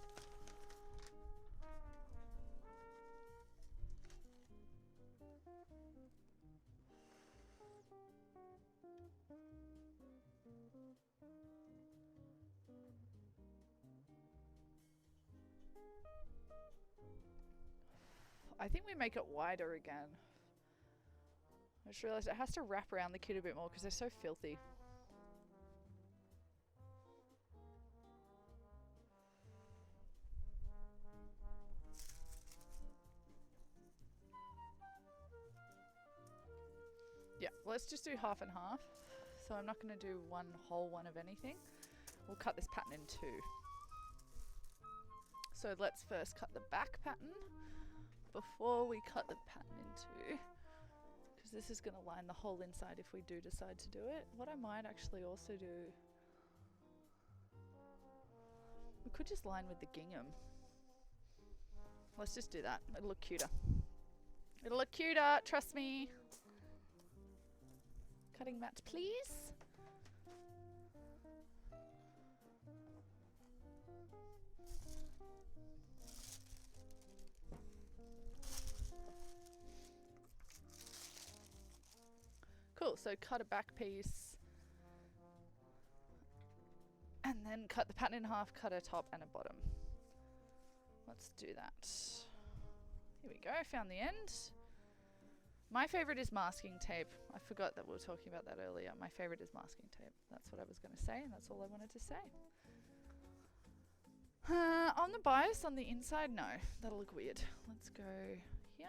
I think we make it wider again. I just realised it has to wrap around the kid a bit more because they're so filthy. Yeah, let's just do half and half. So I'm not going to do one whole one of anything. We'll cut this pattern in 2. So let's first cut the back pattern before we cut the pattern in 2. Because this is going to line the whole inside if we do decide to do it. What I might actually also do... We could just line with the gingham. Let's just do that. It'll look cuter. It'll look cuter, trust me. Cutting mat, please. Cool, so cut a back piece and then cut the pattern in half, cut a top and a bottom. Let's do that. Here we go, found the end. My favourite is masking tape. I forgot that we were talking about that earlier. My favourite is masking tape. That's what I was going to say, and that's all I wanted to say. On the bias, on the inside, no. That'll look weird. Let's go here.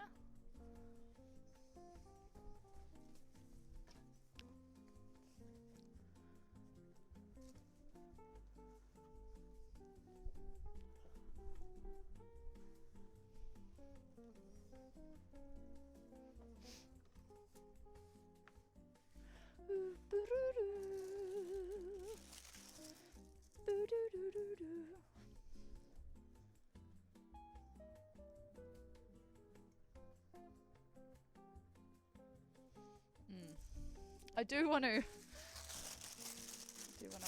I do want to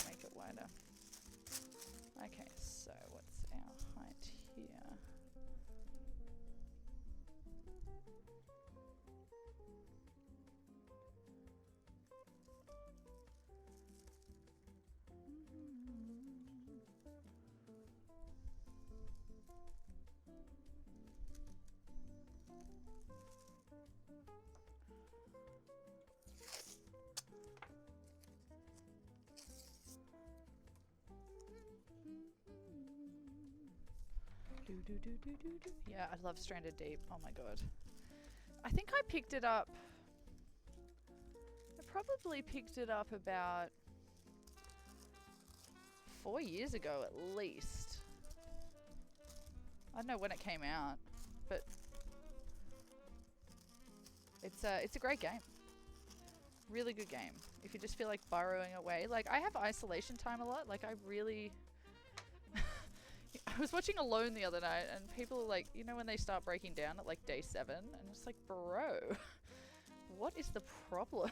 make it wider. Okay, so what's our height here? Yeah, I love Stranded Deep. Oh my god. I think I picked it up. I probably picked it up about 4 years ago at least. I don't know when it came out, but it's a great game. Really good game. If you just feel like burrowing away. Like, I have isolation time a lot. Like, I really... I was watching Alone the other night, and people are like, you know, when they start breaking down at like day 7, and it's like, bro, what is the problem?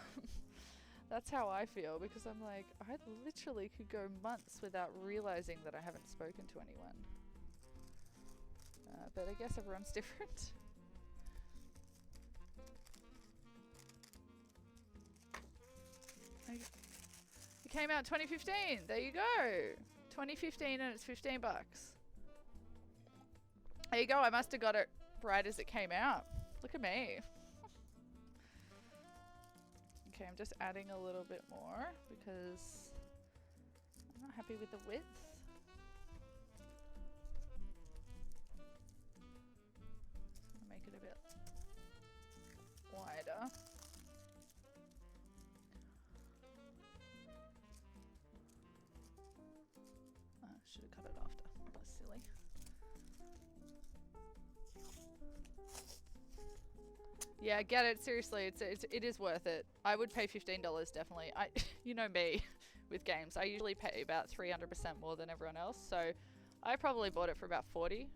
That's how I feel, because I'm like, I literally could go months without realizing that I haven't spoken to anyone. But I guess everyone's different. It came out 2015. There you go. 2015 and it's $15. There you go. I must have got it right as it came out. Look at me. Okay, I'm just adding a little bit more because I'm not happy with the width. Just gonna make it a bit wider. Should have cut it after. That was silly. Yeah, get it. Seriously, it is worth it. I would pay $15 definitely. You know me with games. I usually pay about 300% more than everyone else, so I probably bought it for about 40.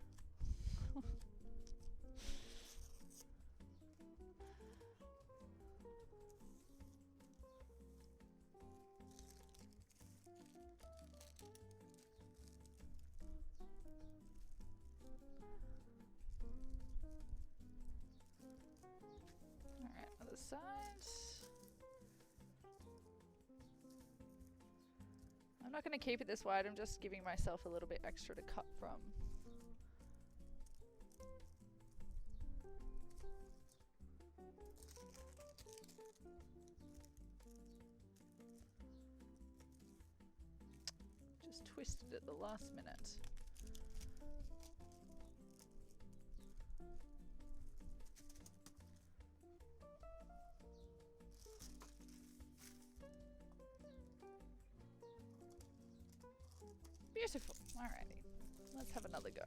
Side. I'm not going to keep it this wide, I'm just giving myself a little bit extra to cut from. Just twisted at the last minute. Beautiful. Alrighty. Let's have another go.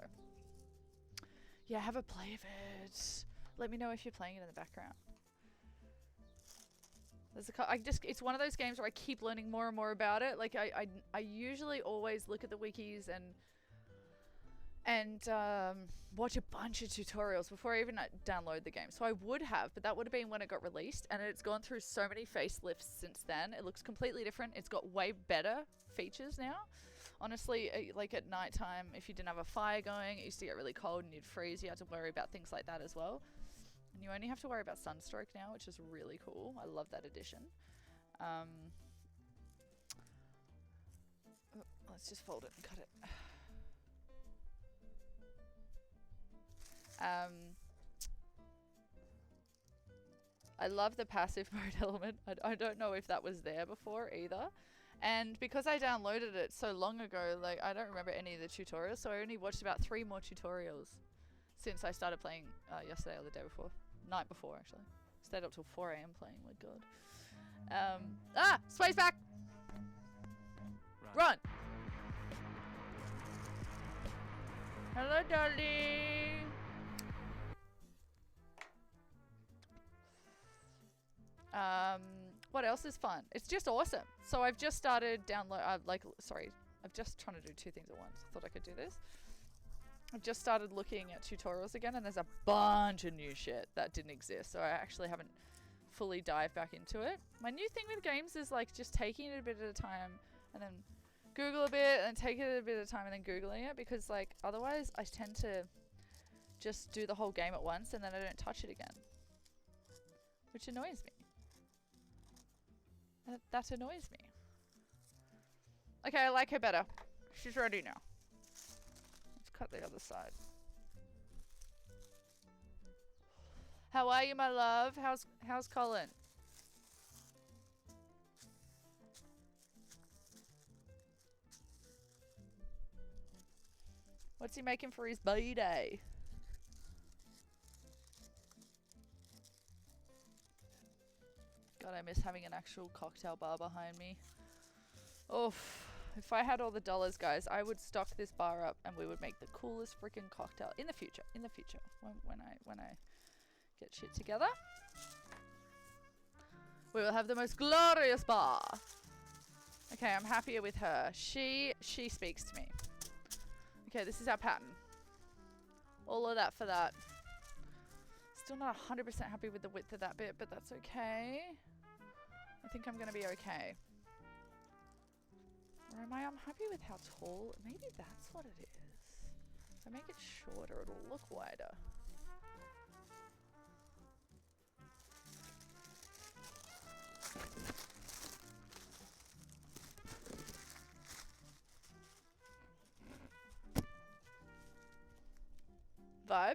Yeah, have a play of it. Let me know if you're playing it in the background. There's it's one of those games where I keep learning more and more about it. Like I usually always look at the wikis and watch a bunch of tutorials before I even download the game. So I would have, but that would have been when it got released, and it's gone through so many facelifts since then. It looks completely different. It's got way better features now. Honestly, like at nighttime, if you didn't have a fire going, it used to get really cold and you'd freeze. You had to worry about things like that as well. And you only have to worry about sunstroke now, which is really cool. I love that addition. Let's just fold it and cut it. I love the passive mode element. I don't know if that was there before either. And because I downloaded it so long ago, like I don't remember any of the tutorials, so I only watched about 3 more tutorials since I started playing yesterday or the day before. Night before, actually. Stayed up till 4 AM playing, my god. Space back! Run! Hello, darling! What else is fun? It's just awesome. So I've just started I'm just trying to do 2 things at once. I thought I could do this. I've just started looking at tutorials again, and there's a bunch of new shit that didn't exist. So I actually haven't fully dived back into it. My new thing with games is like just taking it a bit at a time and then Google a bit and take it a bit at a time and then Googling it, because like otherwise I tend to just do the whole game at once and then I don't touch it again, which annoys me. That annoys me. Okay, I like her better. She's ready now. Let's cut the other side. How are you, my love? How's Colin? What's he making for his birthday? God, I miss having an actual cocktail bar behind me. Oh, if I had all the dollars, guys, I would stock this bar up and we would make the coolest freaking cocktail in the future. In the future, when I get shit together, we will have the most glorious bar. Okay, I'm happier with her. She speaks to me. Okay, this is our pattern. All of that for that. Still not 100% happy with the width of that bit, but that's okay. I think I'm gonna be okay. Or am I unhappy with how tall? Maybe that's what it is. If I make it shorter, it'll look wider. Vibe?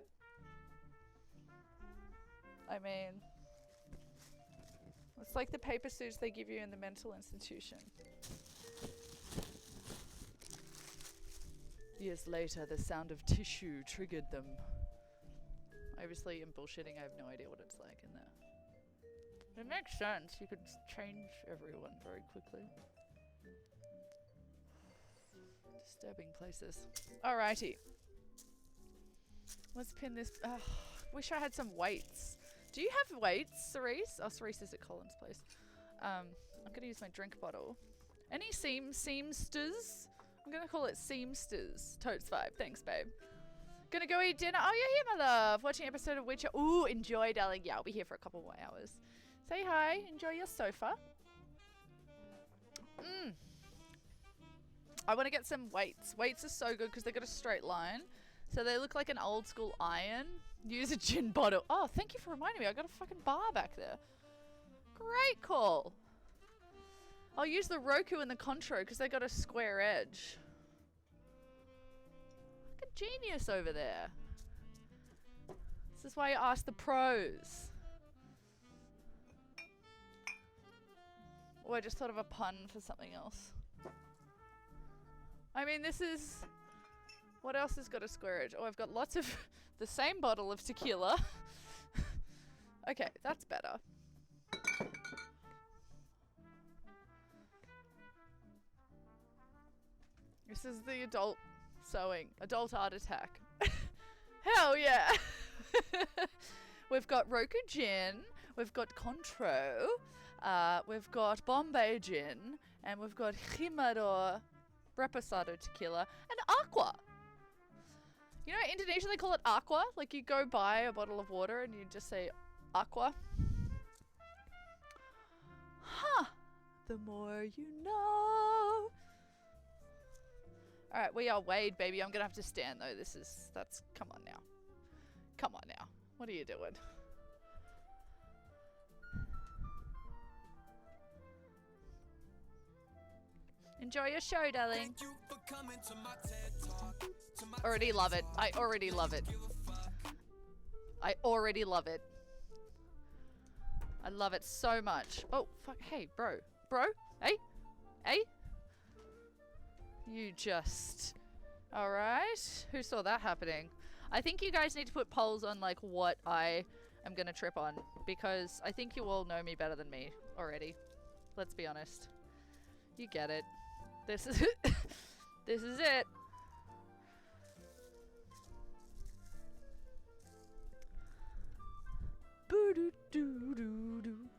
I mean, it's like the paper suits they give you in the mental institution. Years later, the sound of tissue triggered them. I obviously am bullshitting. I have no idea what it's like in there. It makes sense. You could change everyone very quickly. Disturbing places. Alrighty. Let's pin this. Wish I had some weights. Do you have weights, Cerise? Oh, Cerise is at Colin's place. I'm gonna use my drink bottle. Any seamsters? I'm gonna call it seamsters. Totes vibe. Thanks, babe. Gonna go eat dinner. Oh, you're here, my love. Watching an episode of Witcher. Ooh, enjoy, darling. Yeah, I'll be here for a couple more hours. Say hi. Enjoy your sofa. I want to get some weights. Weights are so good because they got a straight line. So they look like an old school iron. Use a gin bottle. Oh, thank you for reminding me. I got a fucking bar back there. Great call. I'll use the Roku and the Contro because they got a square edge. Like a genius over there. This is why you ask the pros. Oh, I just thought of a pun for something else. I mean, this is... What else has got a square edge? Oh, I've got lots of the same bottle of tequila. Okay, that's better. This is the adult sewing. Adult art attack. Hell yeah! We've got Roku Gin. We've got Contro. We've got Bombay Gin. And we've got Jimador Reposado Tequila. And Aqua. You know, in Indonesia they call it aqua. Like you go buy a bottle of water and you just say aqua. Huh. The more you know. Alright, we are weighed, baby. I'm gonna have to stand though. Come on now. Come on now. What are you doing? Enjoy your show, darling. Thank you for coming to my TED Talk. Already love it. I already love it. I already love it. I love it so much. Oh, fuck. Hey, bro. Bro? Hey? Hey? You just... Alright. Who saw that happening? I think you guys need to put polls on, like, what I am gonna trip on. Because I think you all know me better than me already. Let's be honest. You get it. This is it. This is it. Boo-doo-doo-doo-doo.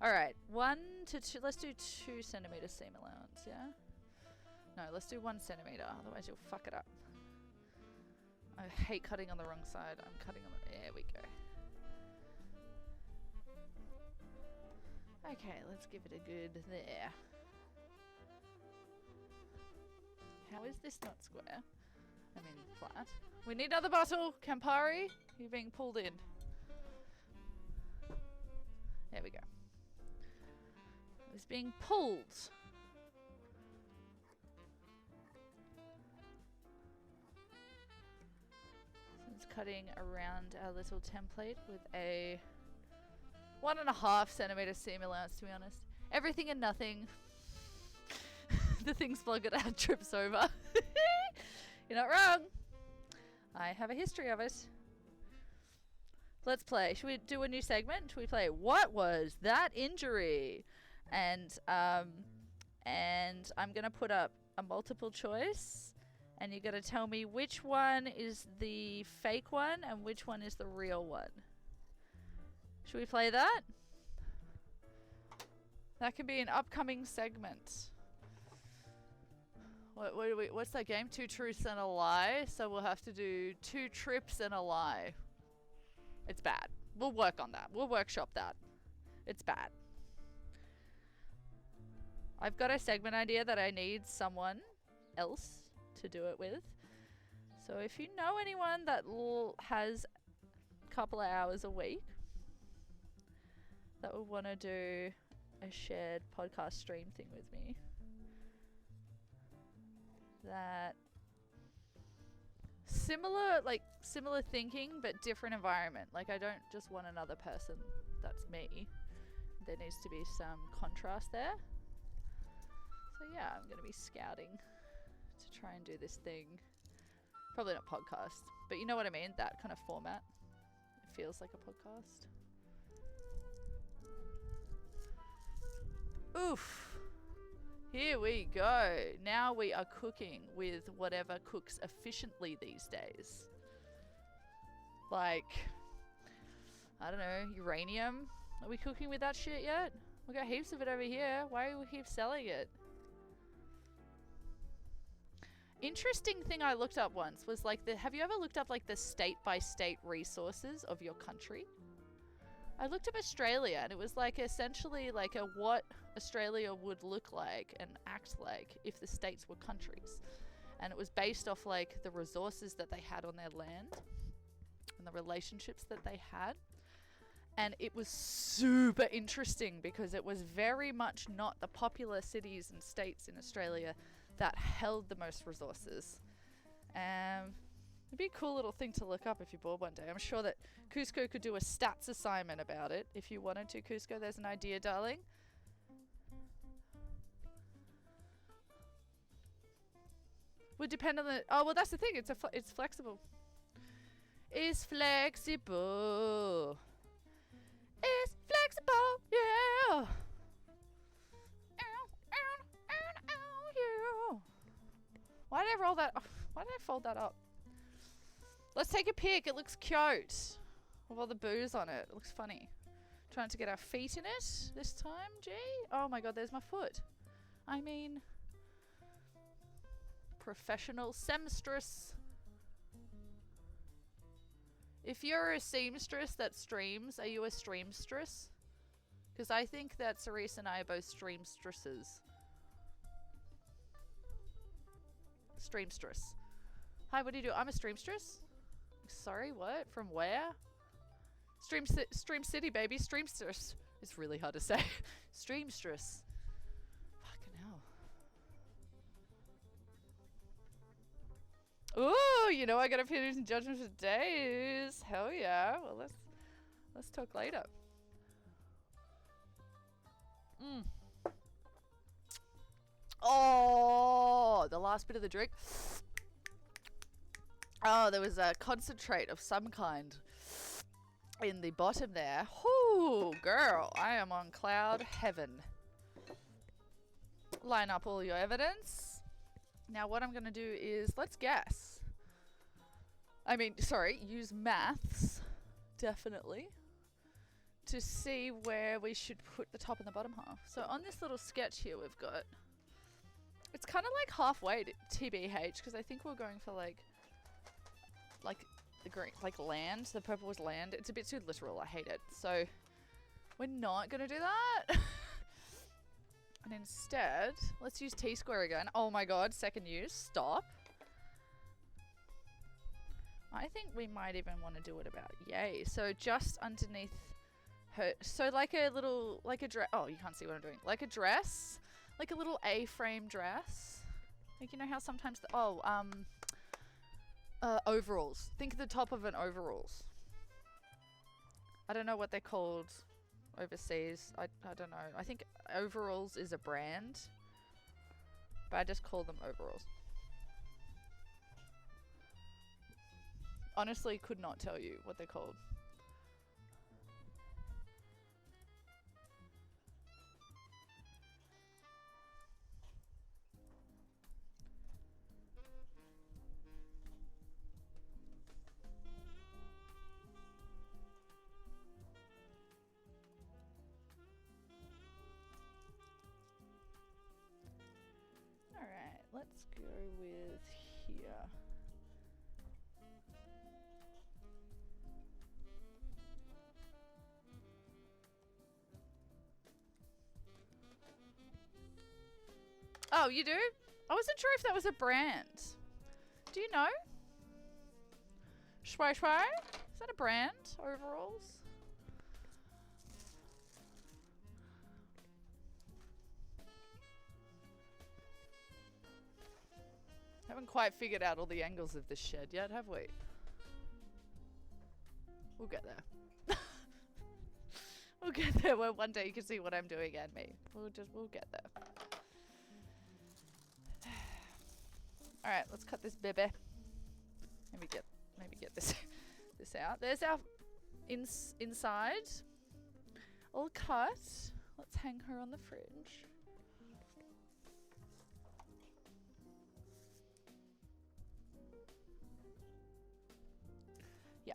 Alright, 1 to 2. Let's do 2 centimeter seam allowance, yeah? No, let's do 1 centimeter, otherwise you'll fuck it up. I hate cutting on the wrong side. I'm cutting on the... There we go. Okay, let's give it a good there. How is this not square? I mean, flat. We need another bottle! Campari, you're being pulled in. There we go. It's being pulled. So it's cutting around our little template with a 1.5 centimeter seam allowance, to be honest. Everything and nothing. The things Flugget had trips over. You're not wrong. I have a history of it. Let's play. Should we do a new segment? Should we play What Was That Injury? And I'm gonna put up a multiple choice, and you're gonna tell me which one is the fake one and which one is the real one. Should we play that? That can be an upcoming segment. What's that game? 2 truths and a lie. So we'll have to do 2 trips and a lie. It's bad. We'll work on that. We'll workshop that. It's bad. I've got a segment idea that I need someone else to do it with. So if you know anyone that has a couple of hours a week that would want to do a shared podcast stream thing with me, that similar thinking but different environment. Like, I don't just want another person that's me. There needs to be some contrast there. So yeah, I'm going to be scouting to try and do this thing. Probably not podcast, but you know what I mean? That kind of format. It feels like a podcast. Oof. Here we go. Now we are cooking with whatever cooks efficiently these days. Like, I don't know, uranium? Are we cooking with that shit yet? We got heaps of it over here. Why do we keep selling it? Interesting thing I looked up once was like have you ever looked up like the state by state resources of your country? I looked up Australia and it was like essentially like a what Australia would look like and act like if the states were countries. And it was based off like the resources that they had on their land and the relationships that they had. And it was super interesting because it was very much not the popular cities and states in Australia that held the most resources. It'd be a cool little thing to look up if you're bored one day. I'm sure that Cusco could do a stats assignment about it if you wanted to. Cusco, there's an idea, darling. Would depend on the... Oh, well, that's the thing. It's flexible. It's flexible. It's flexible, yeah. Yeah. Why did I roll that? Why did I fold that up? Let's take a pic. It looks cute. With all the booze on it. It looks funny. Trying to get our feet in it this time, G. Oh my god, there's my foot. I mean, professional seamstress. If you're a seamstress that streams, are you a streamstress? Because I think that Cerise and I are both streamstresses. Streamstress. Hi, what do you do? I'm a streamstress? Sorry, what? From where? Stream City, baby. Streamstress. It's really hard to say. Streamstress. Fucking hell. Ooh, you know I got opinions and judgments for days. Hell yeah. Well, let's talk later. Oh, the last bit of the drink. Oh, there was a concentrate of some kind in the bottom there. Whoo, girl, I am on cloud heaven. Line up all your evidence. Now what I'm going to do is, let's guess. I mean, sorry, use maths, definitely, to see where we should put the top and the bottom half. So on this little sketch here we've got, it's kind of like halfway to TBH, because I think we're going for like the green, like land. The purple was land. It's a bit too literal. I hate it. So we're not going to do that. And instead, let's use T-square again. Oh my god, second use. Stop. I think we might even want to do it about yay. So just underneath her. So like a little, like a dress. Oh, you can't see what I'm doing. Like a dress. Like a little A-frame dress. Like, you know how sometimes overalls. Think of the top of an overalls. I don't know what they're called overseas. I don't know. I think overalls is a brand, but I just call them overalls. Honestly, could not tell you what they're called. Let's go with here. Oh, you do? I wasn't sure if that was a brand. Do you know? Shwai Shwai? Is that a brand? Overalls? Haven't quite figured out all the angles of this shed yet, have we? We'll get there. We'll get there where one day you can see what I'm doing and me. We'll get there. Alright, let's cut this baby. Maybe get this this out. There's our inside. All cut. Let's hang her on the fridge. Yeah.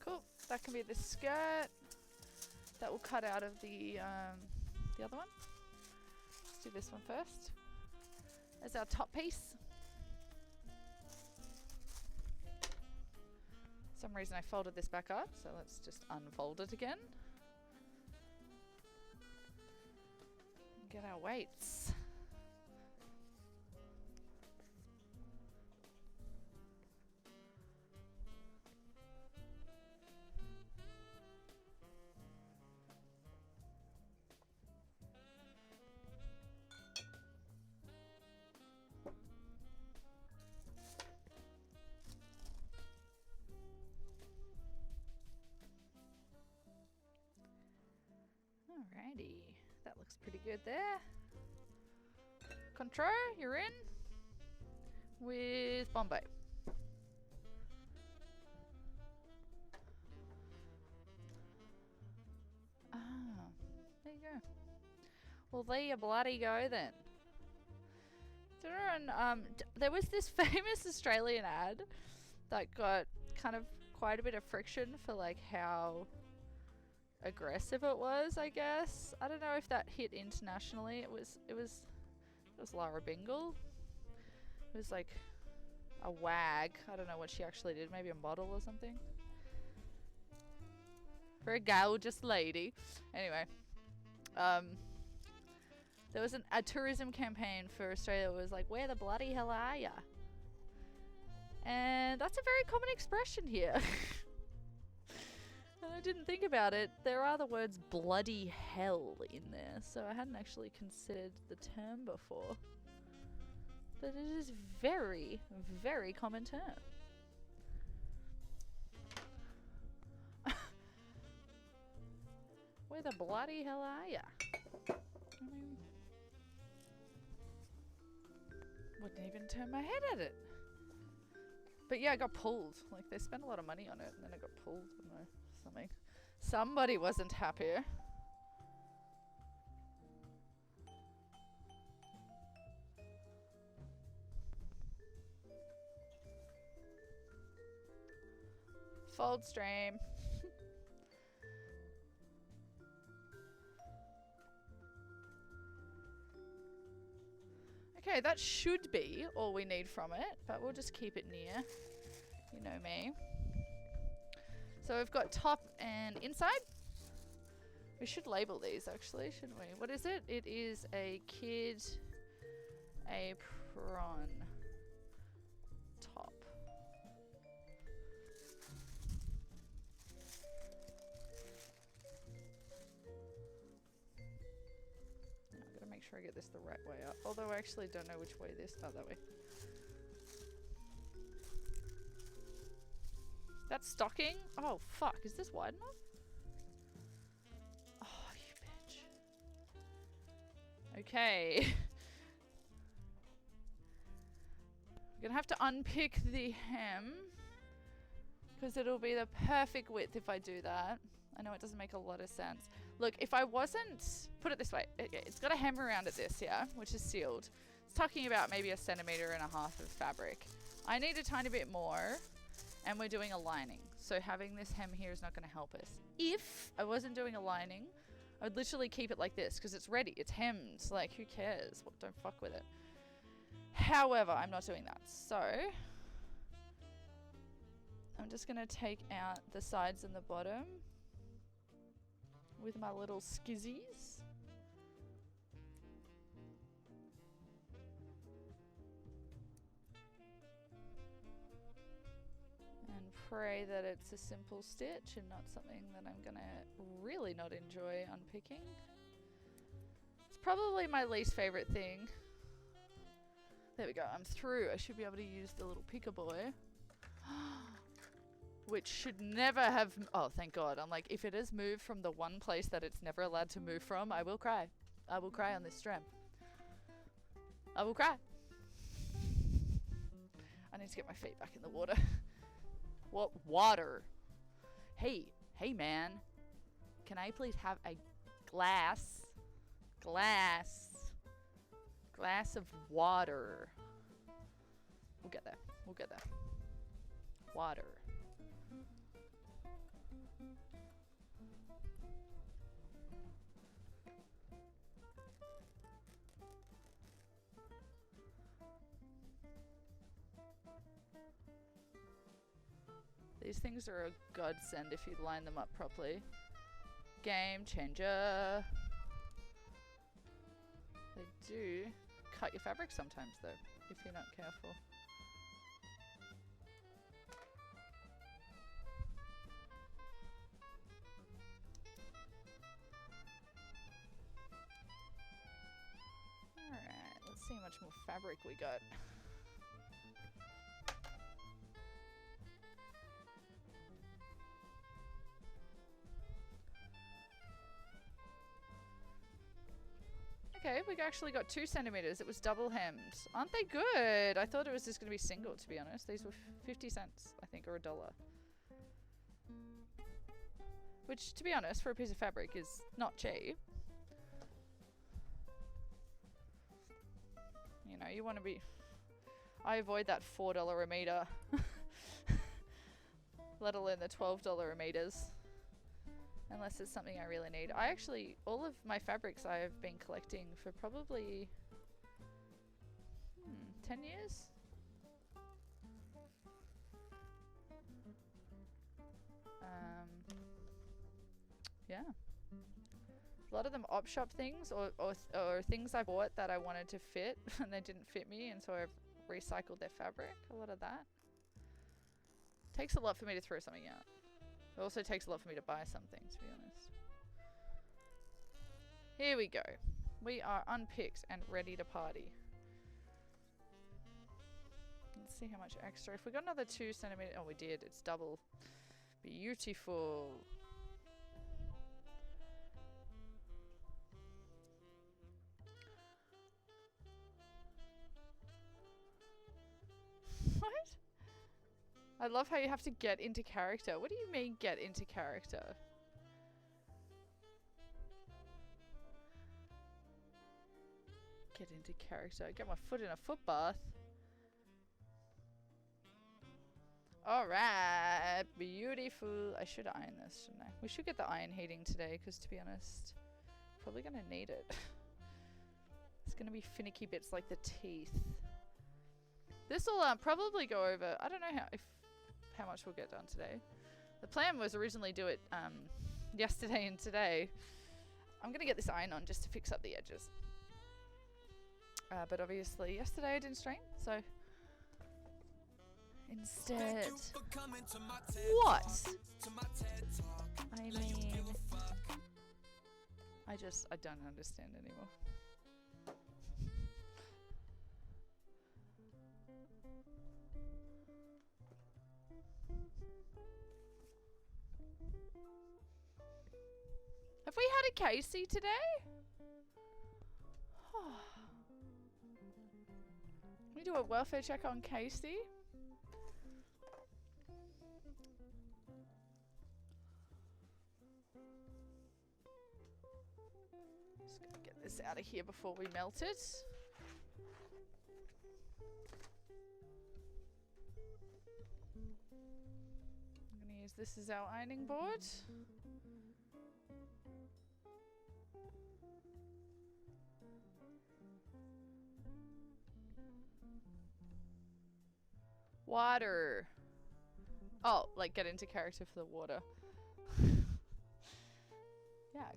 Cool. That can be the skirt. That will cut out of the other one. Let's do this one first. There's our top piece. For some reason I folded this back up, so let's just unfold it again. Get our weights. Alrighty, that looks pretty good there. Contro, you're in with Bombay. Ah, there you go. Well, there you bloody go then. There was this famous Australian ad that got kind of quite a bit of friction for like how aggressive it was, I guess. I don't know if that hit internationally. It was Lara Bingle. It was like a wag. I don't know what she actually did. Maybe a model or something. Very gorgeous lady. Anyway, there was a tourism campaign for Australia. It was like, where the bloody hell are ya? And that's a very common expression here. And I didn't think about it. There are the words bloody hell in there, so I hadn't actually considered the term before. But it is very, very common term. Where the bloody hell are ya? I mean, wouldn't even turn my head at it. But yeah, I got pulled. Like, they spent a lot of money on it, and then I got pulled. Something. Somebody wasn't happy. Fold stream. Okay, that should be all we need from it, but we'll just keep it near. You know me. So we've got top and inside. We should label these actually, shouldn't we? What is it? It is a kid apron top. Now I've got to make sure I get this the right way up. Although I actually don't know which way this. Oh, that way. That's stocking? Oh, fuck. Is this wide enough? Oh, you bitch. Okay. I'm gonna have to unpick the hem, because it'll be the perfect width if I do that. I know it doesn't make a lot of sense. Look, if I wasn't... Put it this way. It's got a hem around it, this, yeah? Which is sealed. It's tucking about maybe 1.5 centimeters of fabric. I need a tiny bit more. And we're doing a lining. So having this hem here is not going to help us. If I wasn't doing a lining, I'd literally keep it like this because it's ready. It's hemmed. Like, who cares? What, don't fuck with it. However, I'm not doing that. So, I'm just going to take out the sides and the bottom with my little skizzies. And pray that it's a simple stitch and not something that I'm gonna really not enjoy unpicking. It's probably my least favorite thing. There we go, I'm through. I should be able to use the little picker boy. Which should never have, oh thank God. I'm like, if it has moved from the one place that it's never allowed to move from, I will cry. I will cry on this stream. I will cry. I need to get my feet back in the water. What? Water? Hey man. Can I please have a glass of water? We'll get there. We'll get there. Water. These things are a godsend if you line them up properly. Game changer. They do cut your fabric sometimes though, if you're not careful. Alright, let's see how much more fabric we got. Okay, we actually got 2 centimeters. It was double hemmed. Aren't they good? I thought it was just going to be single, to be honest. These were 50 cents, I think, or $1. Which, to be honest, for a piece of fabric is not cheap. You know, you want to be... I avoid that $4 a meter. Let alone the $12 a meters. Unless it's something I really need. I actually, all of my fabrics I have been collecting for probably 10 years? Yeah. A lot of them op shop things or things I bought that I wanted to fit and they didn't fit me, and so I've recycled their fabric. A lot of that. Takes a lot for me to throw something out. It also takes a lot for me to buy something, to be honest. Here we go. We are unpicked and ready to party. Let's see how much extra. If we got another 2 centimeters, oh we did, it's double. Beautiful. What? I love how you have to get into character. What do you mean get into character? Get into character. Get my foot in a foot bath. Alright. Beautiful. I should iron this, shouldn't I? We should get the iron heating today because, to be honest, probably going to need it. It's going to be finicky bits like the teeth. This will probably go over... I don't know how much we'll get done today. The plan was originally do it yesterday and today. I'm going to get this iron on just to fix up the edges. But obviously yesterday I didn't strain, so instead... What? I mean... I don't understand anymore. Have we had a Casey today? Can we do a welfare check on Casey? Just gonna get this out of here before we melt it. I'm gonna use this as our ironing board. Water. Oh, like get into character for the water. Yeah,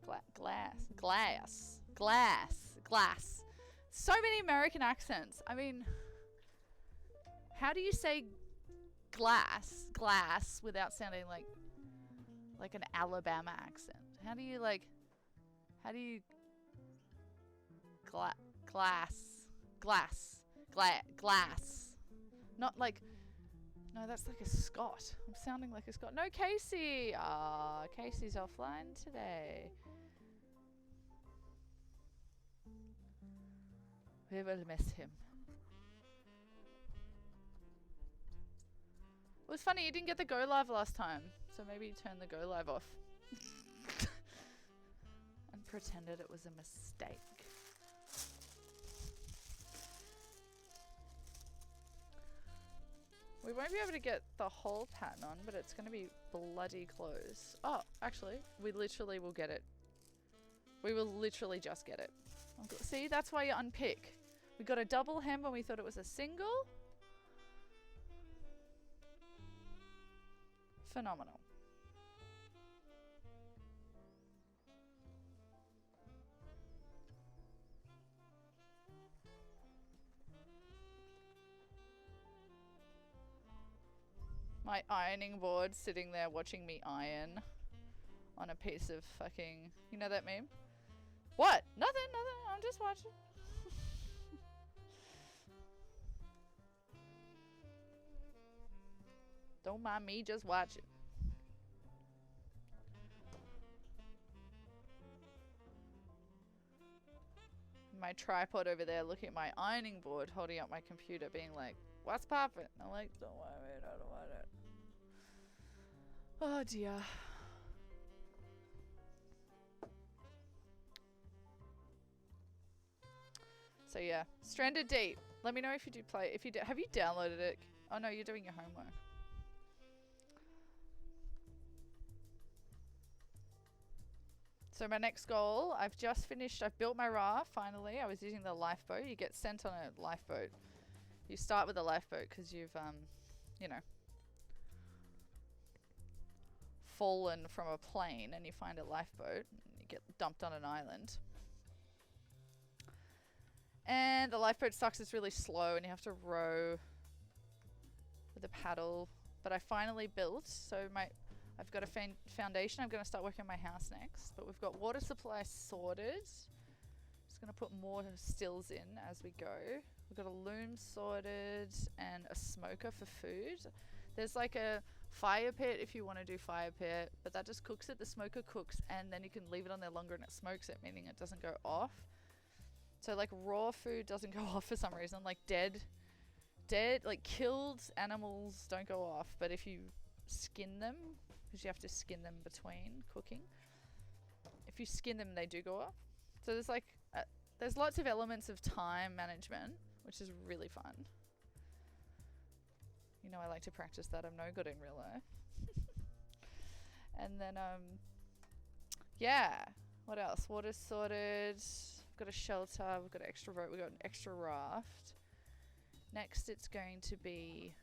glass. So many American accents. I mean, how do you say glass without sounding like an Alabama accent? How do you glass? Not like, no, that's like a Scot. I'm sounding like a Scot. No, Casey. Casey's offline today. We will miss him. It was funny, you didn't get the go live last time, so maybe you turned the go live off. And pretended it was a mistake. We won't be able to get the whole pattern on, but it's going to be bloody close. Oh, actually, we literally will get it. We will literally just get it. See, that's why you unpick. We got a double hem when we thought it was a single. Phenomenal. My ironing board sitting there watching me iron on a piece of fucking... You know that meme? What? Nothing. I'm just watching. Don't mind me, just watching. My tripod over there looking at my ironing board, holding up my computer, being like, what's poppin'? I'm like, don't worry, I don't want it. Oh dear. So yeah, Stranded Deep. Let me know if you do play. If you do, have you downloaded it? Oh no, you're doing your homework. So my next goal, I've just finished. I've built my raft finally. I was using the lifeboat. You get sent on a lifeboat. You start with a lifeboat because you've, you know, fallen from a plane, and you find a lifeboat. And you get dumped on an island. And the lifeboat sucks. It's really slow, and you have to row with a paddle. But I finally built, so I've got a foundation. I'm going to start working on my house next. But we've got water supply sorted. Just going to put more stills in as we go. We've got a loom sorted and a smoker for food. There's like a fire pit if you want to do fire pit, but that just cooks it. The smoker cooks, and then you can leave it on there longer and it smokes it, meaning it doesn't go off. So like raw food doesn't go off for some reason. Like dead, like killed animals don't go off, but if you skin them, because you have to skin them between cooking, if you skin them, they do go off. So there's like, there's lots of elements of time management, which is really fun. You know, I like to practice that. I'm no good in real life. And then, yeah, what else? Water's sorted. We've got a shelter. We've got an extra boat. We've got an extra raft. Next, it's going to be,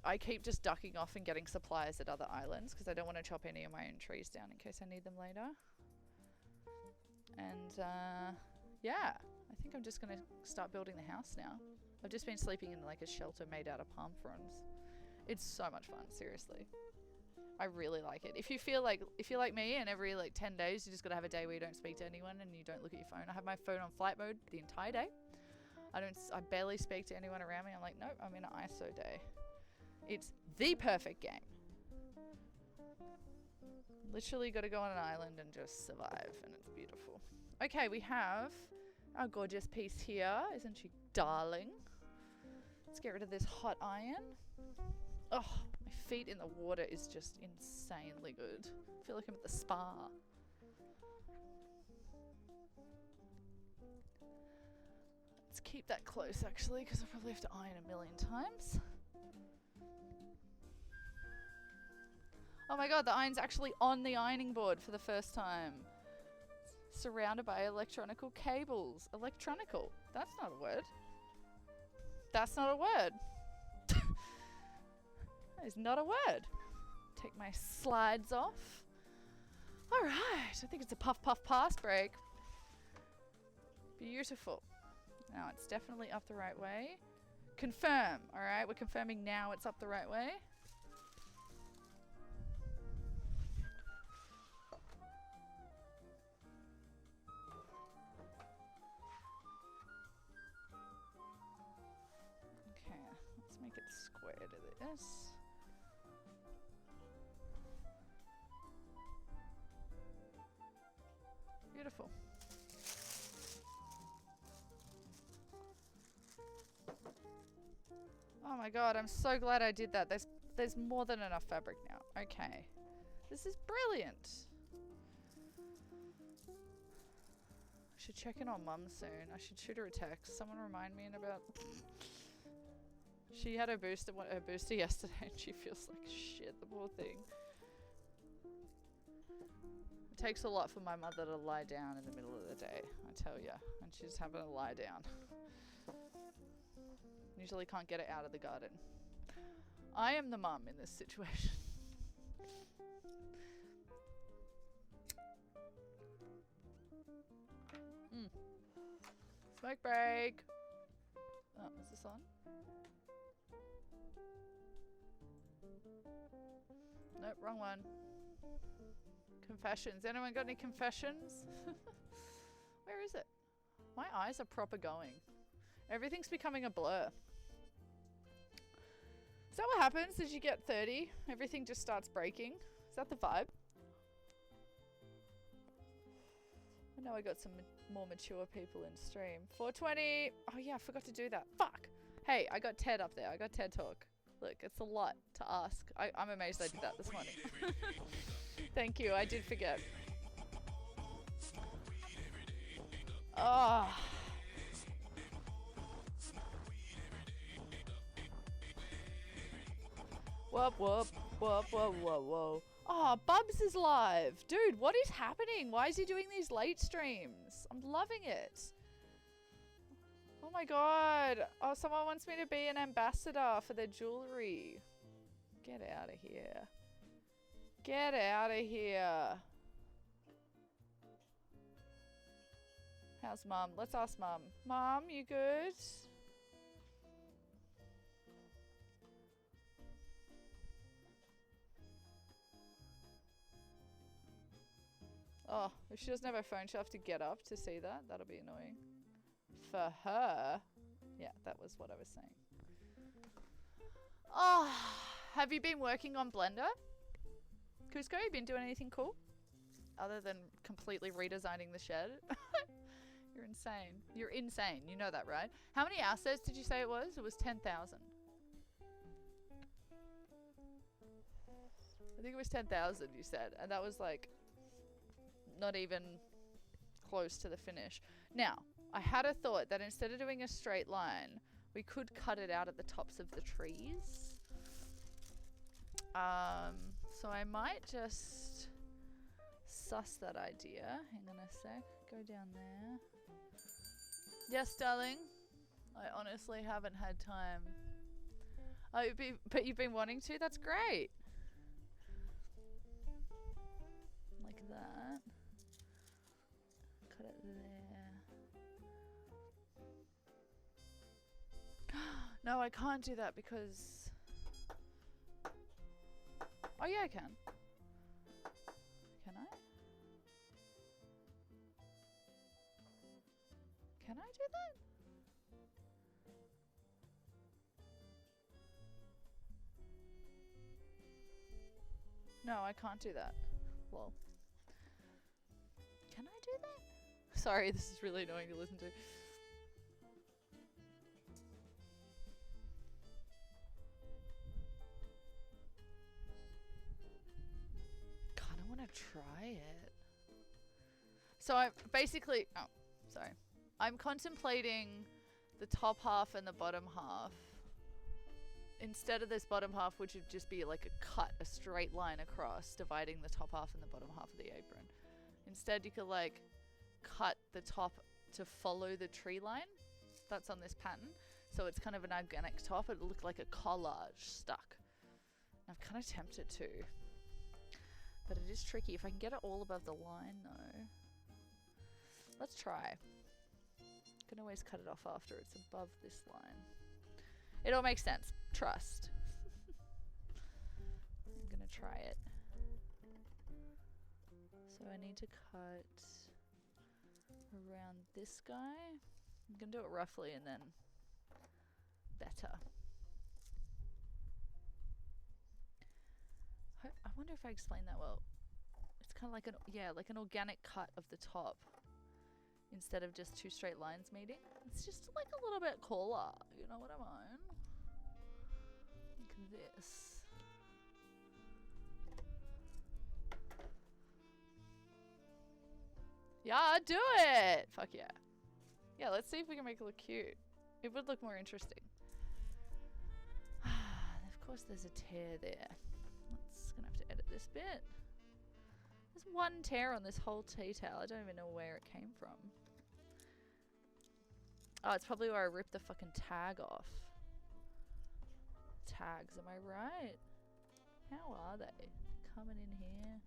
I keep just ducking off and getting supplies at other islands because I don't want to chop any of my own trees down in case I need them later. And yeah, I think I'm just going to start building the house now. I've just been sleeping in like a shelter made out of palm fronds. It's so much fun, seriously. I really like it. If you're like me, and every like 10 days you just gotta have a day where you don't speak to anyone and you don't look at your phone. I have my phone on flight mode the entire day. I barely speak to anyone around me. I'm like, nope, I'm in an ISO day. It's the perfect game. Literally got to go on an island and just survive, and it's beautiful. Okay, we have our gorgeous piece here. Isn't she darling? Let's get rid of this hot iron. Oh, my feet in the water is just insanely good. I feel like I'm at the spa. Let's keep that close actually, because I'll probably have to iron a million times. Oh my god, the iron's actually on the ironing board for the first time. Surrounded by electronical cables. Electronical. That's not a word. That's not a word. That is not a word. Take my slides off. Alright, I think it's a puff puff pass break. Beautiful. Now it's definitely up the right way. Confirm. Alright, we're confirming now it's up the right way. Okay, let's make it square to this. Beautiful. Oh my god, I'm so glad I did that. There's more than enough fabric now. Okay. This is brilliant. I should check in on Mum soon. I should shoot her a text. Someone remind me in about... She had her booster yesterday and she feels like shit, the poor thing. It takes a lot for my mother to lie down in the middle of the day, I tell ya. And she's having to lie down. Usually can't get it out of the garden. I am the mum in this situation. Smoke break. Oh, is this on? Nope, wrong one. Confessions. Anyone got any confessions? Where is it? My eyes are proper going. Everything's becoming a blur. Is that what happens as you get 30? Everything just starts breaking? Is that the vibe? I know I got some more mature people in stream. 420! Oh yeah, I forgot to do that. Fuck! Hey, I got TED up there. I got TED Talk. Look, it's a lot to ask. I'm amazed I did that this morning. Thank you, I did forget. Oh. Whoop, whoop, whoop, whoa, whoa, whoa. Oh, Bubs is live. Dude, what is happening? Why is he doing these late streams? I'm loving it. Oh my god. Oh, someone wants me to be an ambassador for their jewelry. Get out of here. Get out of here. How's Mum? Let's ask Mum. Mum, you good? Oh, if she doesn't have her phone, she'll have to get up to see that. That'll be annoying. For her. Yeah, that was what I was saying. Oh, have you been working on Blender? Cusco, you been doing anything cool? Other than completely redesigning the shed? You're insane. You're insane. You know that, right? How many assets did you say it was? It was 10,000. I think it was 10,000 you said. And that was like not even close to the finish. Now, I had a thought that instead of doing a straight line, we could cut it out at the tops of the trees. So I might just suss that idea. Hang on a sec. Go down there. Yes, darling. I honestly haven't had time. Oh, but you've been wanting to? That's great. Like that. Cut it there. No, I can't do that because... Oh yeah, I can. Can I? Can I do that? No, I can't do that. Lol. Can I do that? Sorry, this is really annoying to listen to. God, I want to try it. So I'm basically... Oh, sorry. I'm contemplating the top half and the bottom half. Instead of this bottom half, which would just be like a straight line across, dividing the top half and the bottom half of the apron. Instead, you could like cut the top to follow the tree line that's on this pattern. So it's kind of an organic top. It looked like a collage stuck. I'm kind of tempted to. But it is tricky. If I can get it all above the line though. Let's try. Can always cut it off after it's above this line. It all makes sense. Trust. I'm gonna try it. So I need to cut around this guy. I'm gonna do it roughly and then better. I wonder if I explained that well. It's kind of like like an organic cut of the top instead of just two straight lines meeting. It's just like a little bit cooler, you know what I mean? Like this. Yeah, do it! Fuck yeah. Yeah, let's see if we can make it look cute. It would look more interesting. Of course there's a tear there. Let's gonna have to edit this bit. There's one tear on this whole tea towel. I don't even know where it came from. Oh, it's probably where I ripped the fucking tag off. Tags, am I right? How are they? Coming in here.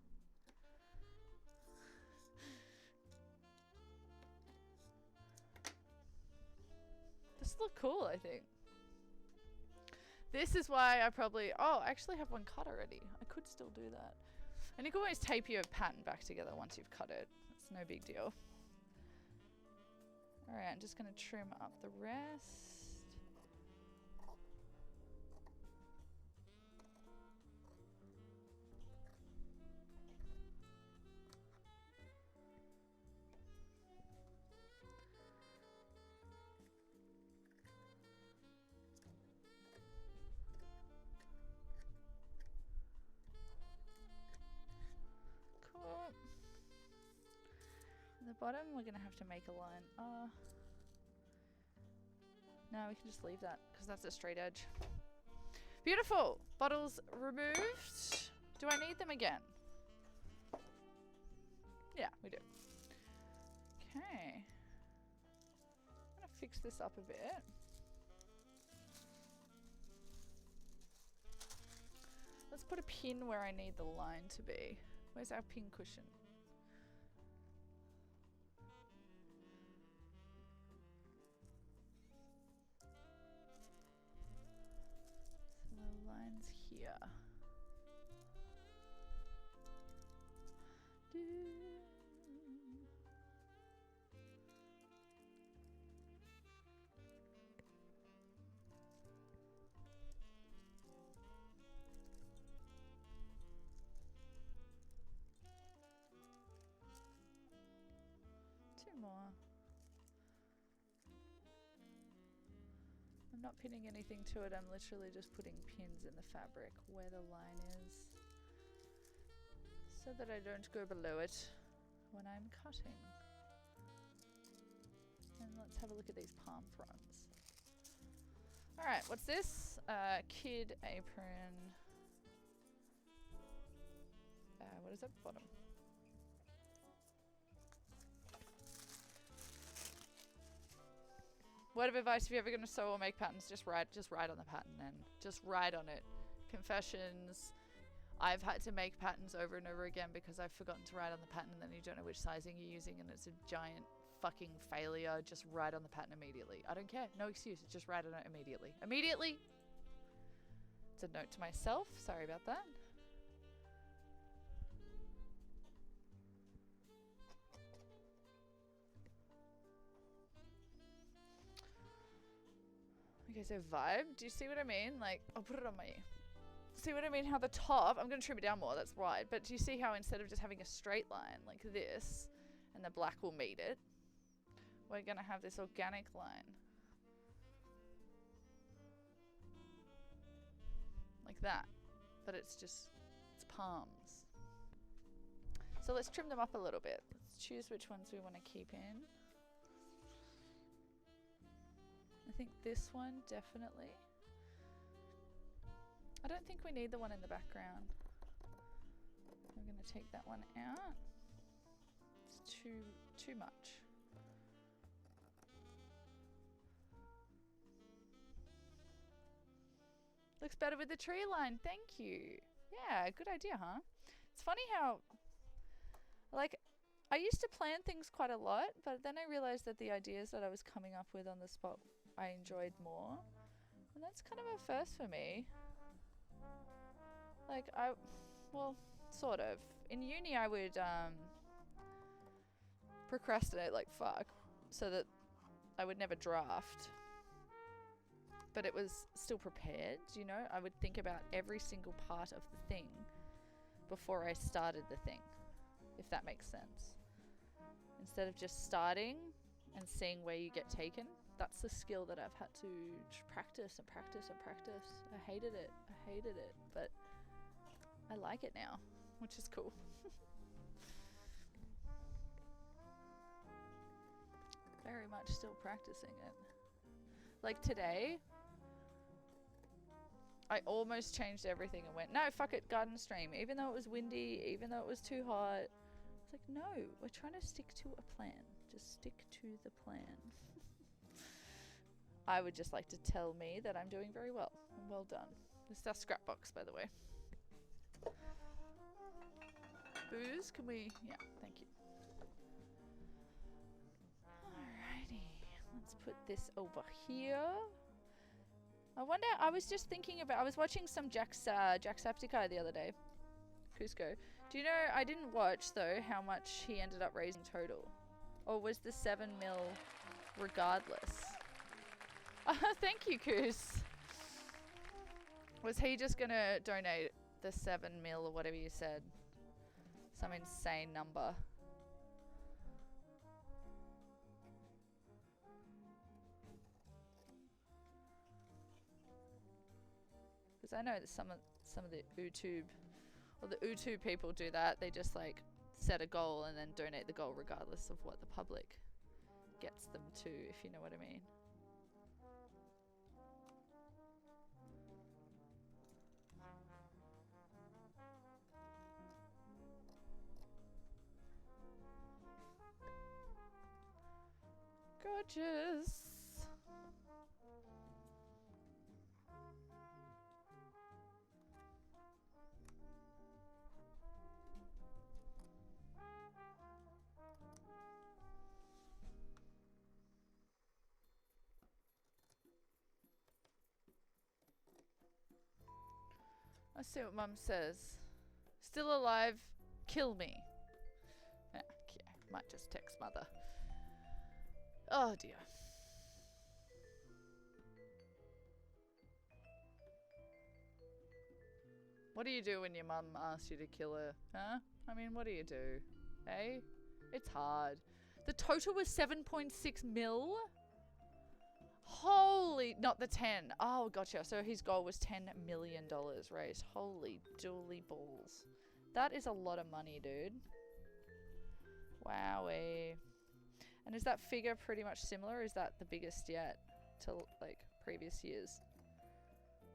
This look cool, I think. This is why I probably... Oh, I actually have one cut already. I could still do that. And you can always tape your pattern back together once you've cut it. It's no big deal. Alright, I'm just going to trim up the rest. Cool. In the bottom, we're going to have to make a line. No, we can just leave that because that's a straight edge. Beautiful. Bottles removed. Do I need them again? Yeah, we do. Okay. I'm going to fix this up a bit. Let's put a pin where I need the line to be. Where's our pin cushion? So the line's here. Two more. I'm not pinning anything to it, I'm literally just putting pins in the fabric where the line is so that I don't go below it when I'm cutting. And let's have a look at these palm fronds. Alright, what's this? Kid apron. What is that? Bottom. Word of advice, if you're ever going to sew or make patterns, just write on the pattern then. Just write on it. Confessions. I've had to make patterns over and over again because I've forgotten to write on the pattern and then you don't know which sizing you're using and it's a giant fucking failure. Just write on the pattern immediately. I don't care. No excuse. Just write on it immediately. Immediately! It's a note to myself. Sorry about that. Okay, so vibe. Do you see what I mean? Like, I'll put it on my... See what I mean? How the top... I'm going to trim it down more, that's wide. But do you see how instead of just having a straight line like this, and the black will meet it, we're going to have this organic line. Like that. But it's just... It's palms. So let's trim them up a little bit. Let's choose which ones we want to keep in. I think this one, definitely. I don't think we need the one in the background. We're going to take that one out. It's too much. Looks better with the tree line. Thank you. Yeah, good idea, huh? It's funny how, like, I used to plan things quite a lot, but then I realized that the ideas that I was coming up with on the spot I enjoyed more. And that's kind of a first for me. Like, well, sort of. In uni, I would procrastinate like fuck so that I would never draft. But it was still prepared, you know? I would think about every single part of the thing before I started the thing, if that makes sense. Instead of just starting and seeing where you get taken. That's the skill that I've had to practice and practice and practice. I hated it. I hated it. But I like it now, which is cool. Very much still practicing it. Like today, I almost changed everything and went, no, fuck it, garden stream. Even though it was windy, even though it was too hot. It's like, no, we're trying to stick to a plan. Just stick to the plan. I would just like to tell me that I'm doing very well. Well done. This is our scrap box, by the way. Booze, can we? Yeah, thank you. Alrighty, let's put this over here. I wonder, I was just thinking about, I was watching some Jacksepticeye the other day. Cusco. Do you know, I didn't watch though how much he ended up raising total. Or was the 7 mil regardless? Thank you, Coos. Was he just gonna donate the 7 mil or whatever you said? Some insane number. Because I know that some of the YouTube or the YouTube people do that. They just like set a goal and then donate the goal regardless of what the public gets them to, if you know what I mean. Gorgeous. I see what Mum says. Still alive, kill me. Yeah, might just text Mother. Oh dear. What do you do when your mum asks you to kill her? Huh? I mean, what do you do? Eh? It's hard. The total was 7.6 mil? Holy, not the 10. Oh, gotcha. So his goal was $10 million raised. Holy dooly balls. That is a lot of money, dude. Wowee. And is that figure pretty much similar? Is that the biggest yet to like previous years?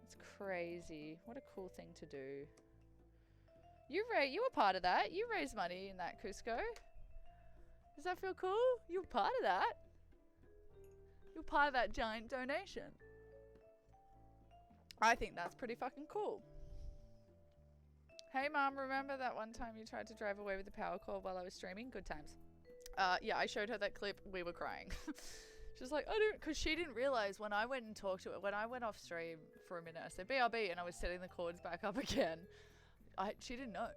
It's crazy. What a cool thing to do. You were part of that. You raised money in that, Cusco. Does that feel cool? You were part of that. You're part of that giant donation. I think that's pretty fucking cool. Hey Mom, remember that one time you tried to drive away with the power cord while I was streaming? Good times. Yeah, I showed her that clip. We were crying. She was like, I don't, because she didn't realize when I went and talked to her, when I went off stream for a minute, I said BRB and I was setting the cords back up again. She didn't know.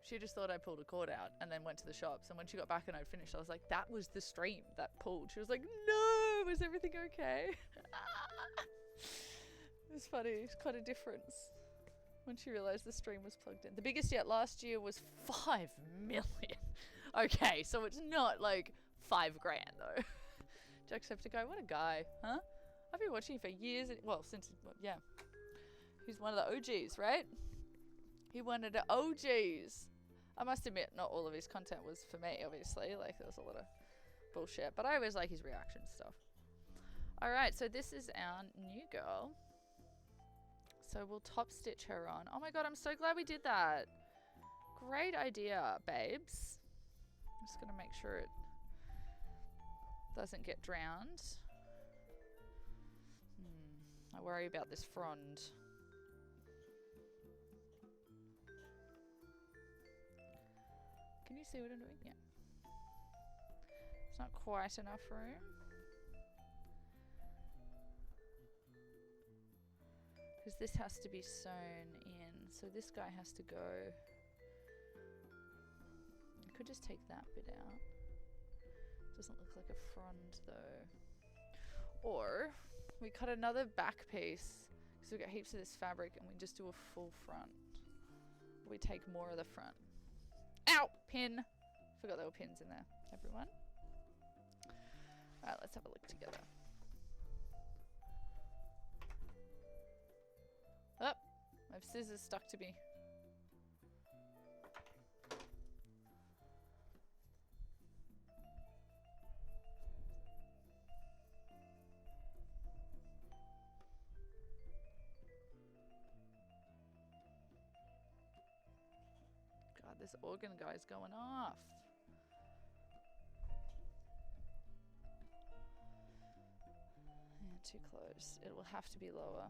She just thought I pulled a cord out and then went to the shops. And when she got back and I'd finished, I was like, that was the stream that pulled. She was like, no, was everything okay? It was funny. It's quite a difference when she realized the stream was plugged in. The biggest yet last year was 5 million. Okay, so it's not like 5 grand though. Jacksepticeye, what a guy, huh? I've been watching for years. Well, since, yeah. He's one of the OGs, right? He one of the OGs. I must admit, not all of his content was for me, obviously. Like, there was a lot of bullshit. But I always like his reaction stuff. Alright, so this is our new girl. So we'll top stitch her on. Oh my god, I'm so glad we did that. Great idea, babes. I'm just going to make sure it doesn't get drowned. I worry about this frond. Can you see what I'm doing? Yeah. It's not quite enough room. Because this has to be sewn in. So this guy has to go. I could just take that bit out. Doesn't look like a front though. Or we cut another back piece because we've got heaps of this fabric and we just do a full front. We take more of the front. Ow! Pin! Forgot there were pins in there, everyone. Alright, let's have a look together. Oh! My scissors stuck to me. God, this organ guy's going off. Yeah, too close. It will have to be lower.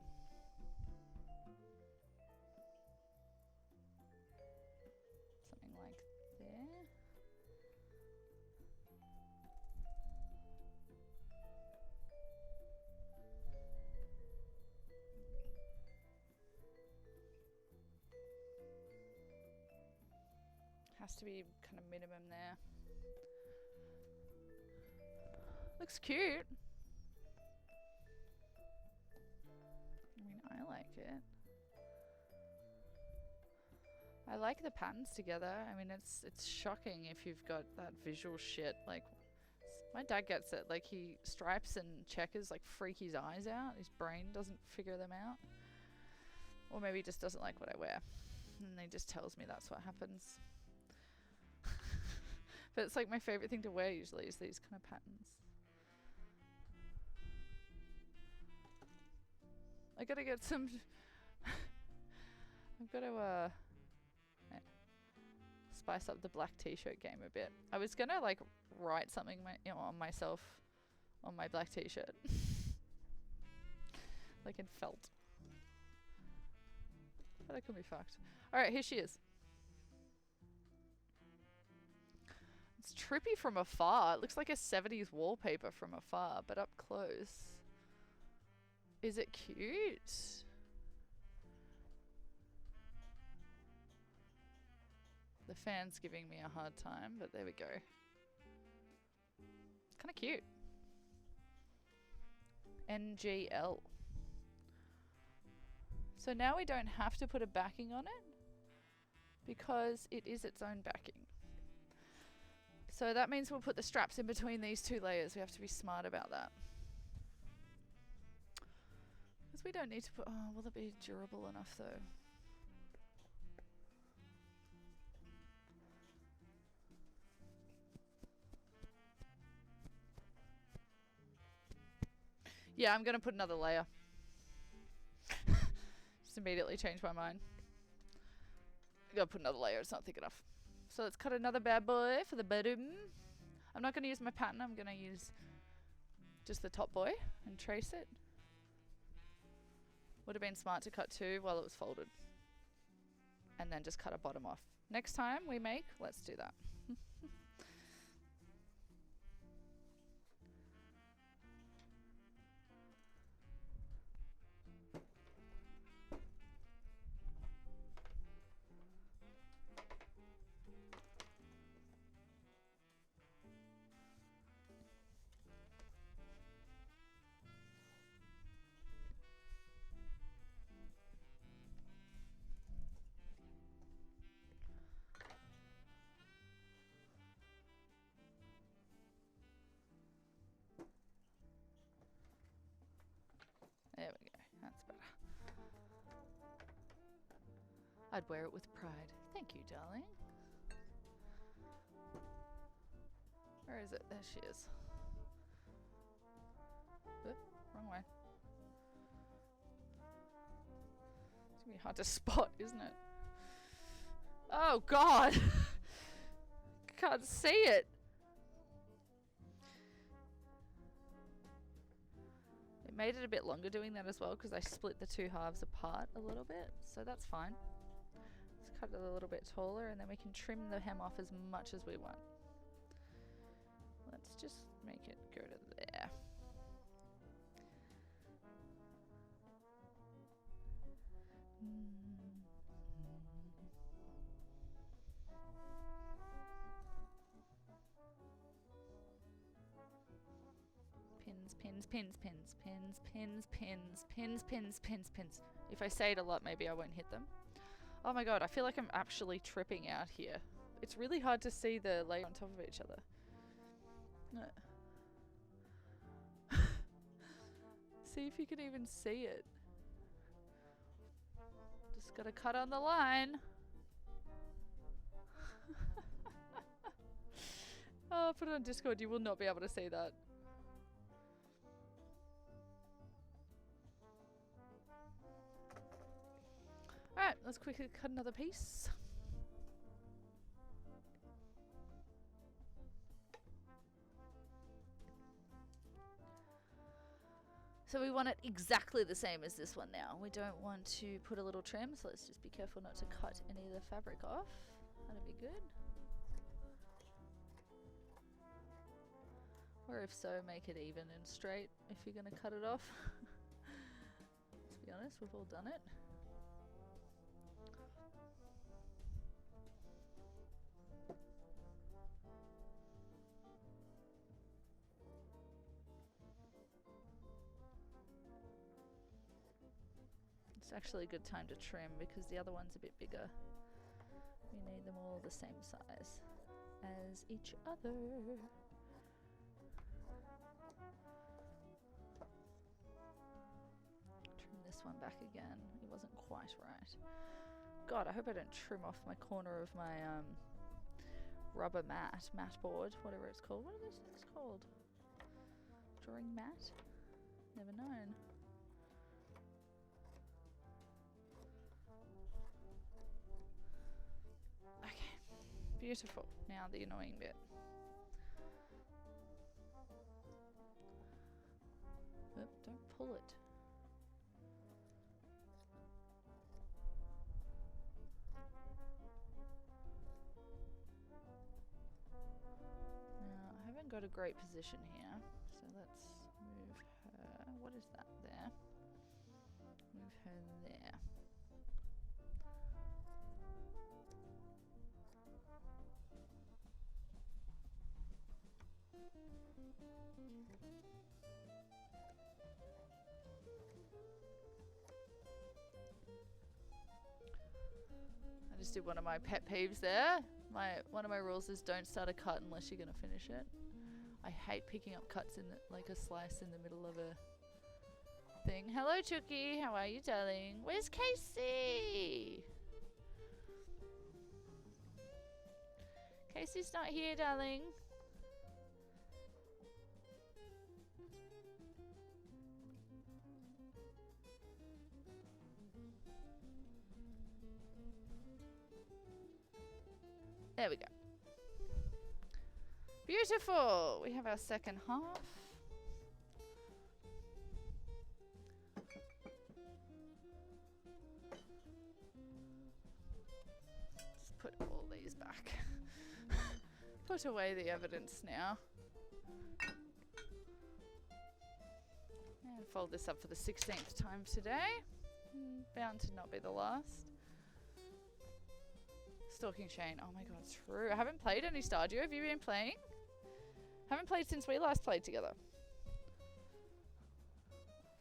Something like there. Has to be kind of minimum there. Looks cute. I mean, I like it. I like the patterns together. I mean, it's shocking if you've got that visual shit. Like, my dad gets it. Like, he stripes and checkers, like, freak his eyes out. His brain doesn't figure them out. Or maybe he just doesn't like what I wear. And he just tells me that's what happens. But it's like my favorite thing to wear usually is these kind of patterns. I gotta get some... I've got to spice up the black t-shirt game a bit. I was gonna like write something on myself on my black t-shirt. Like in felt. But I could be fucked. Alright, here she is. It's trippy from afar. It looks like a 70s wallpaper from afar, but up close. Is it cute? The fan's giving me a hard time, but there we go. It's kind of cute. NGL. So now we don't have to put a backing on it because it is its own backing. So that means we'll put the straps in between these two layers. We have to be smart about that. Because we don't need to put... Oh, will it be durable enough though? Yeah, I'm going to put another layer. Just immediately changed my mind. I'm going to put another layer. It's not thick enough. So let's cut another bad boy for the bottom. I'm not going to use my pattern. I'm going to use just the top boy and trace it. Would have been smart to cut two while it was folded. And then just cut a bottom off. Next time we make, let's do that. There we go. That's better. I'd wear it with pride. Thank you, darling. Where is it? There she is. Oop, wrong way. It's gonna be hard to spot, isn't it? Oh God! Can't see it. Made it a bit longer doing that as well because I split the two halves apart a little bit, so that's fine. Let's cut it a little bit taller, and then we can trim the hem off as much as we want. Let's just make it go to there. Pins, pins, pins, pins, pins, pins, pins, pins, pins, pins. If I say it a lot, maybe I won't hit them. Oh my god, I feel like I'm actually tripping out here. It's really hard to see the layer on top of each other. See if you can even see it. Just gotta cut on the line. Oh, put it on Discord, you will not be able to see that. Alright, let's quickly cut another piece. So we want it exactly the same as this one now. We don't want to put a little trim, so let's just be careful not to cut any of the fabric off. That'd be good. Or if so, make it even and straight if you're going to cut it off. Let's be honest, we've all done it. It's actually a good time to trim because the other one's a bit bigger. We need them all the same size as each other. Trim this one back again. It wasn't quite right. God, I hope I don't trim off my corner of my rubber mat board, whatever it's called. What are those things called? Drawing mat? Never known. Beautiful. Now the annoying bit. Oop, don't pull it. Now, I haven't got a great position here, so let's move her. What is that there? Move her there. I just did one of my pet peeves there. One of my rules is don't start a cut unless you're gonna finish it. I hate picking up cuts in like a slice in the middle of a thing. Hello, Chucky. How are you, darling? Where's Casey? Casey's not here, darling. There we go. Beautiful. We have our second half. Just put all these back. Put away the evidence now. And fold this up for the 16th time today. Bound to not be the last. Stalking Shane. Oh my god, true. I haven't played any Stardew. Have you been playing? Haven't played since we last played together.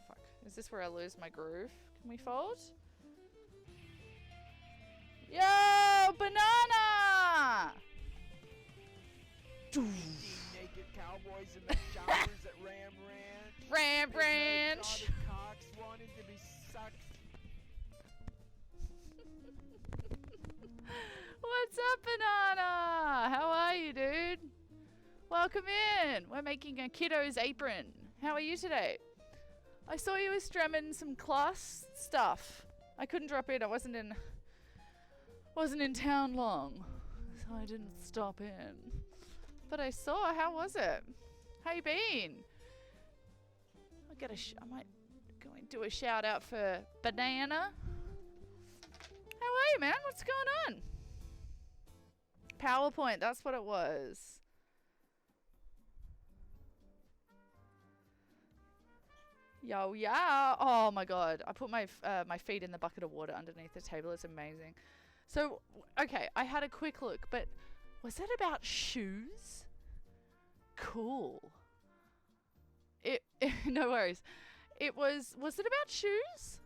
Fuck. Is this where I lose my groove? Can we fold? Yo, banana! Naked cowboys in the showers at Ram Ranch. Ram Ranch! Cocks wanting to be sucked. What's up, Banana? How are you, dude? Welcome in. We're making a kiddo's apron. How are you today? I saw you were streaming some class stuff. I couldn't drop in. I wasn't in town long, so I didn't stop in. But I saw. How was it? How you been? I might go and do a shout out for Banana. How are you, man? What's going on? PowerPoint, that's what it was. Yo, yeah. Oh my god. I put my my feet in the bucket of water underneath the table. It's amazing. So, okay, I had a quick look, but was it about shoes? Cool. No worries. Was it about shoes?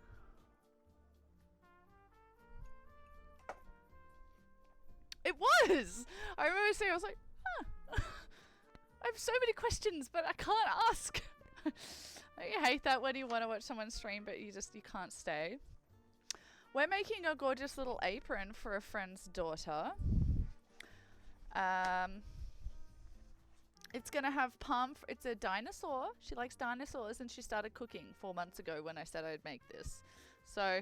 It was! I remember saying, I was like, huh. I have so many questions, but I can't ask. I hate that when you want to watch someone stream, but you can't stay. We're making a gorgeous little apron for a friend's daughter. It's gonna have it's a dinosaur. She likes dinosaurs, and she started cooking 4 months ago when I said I'd make this. So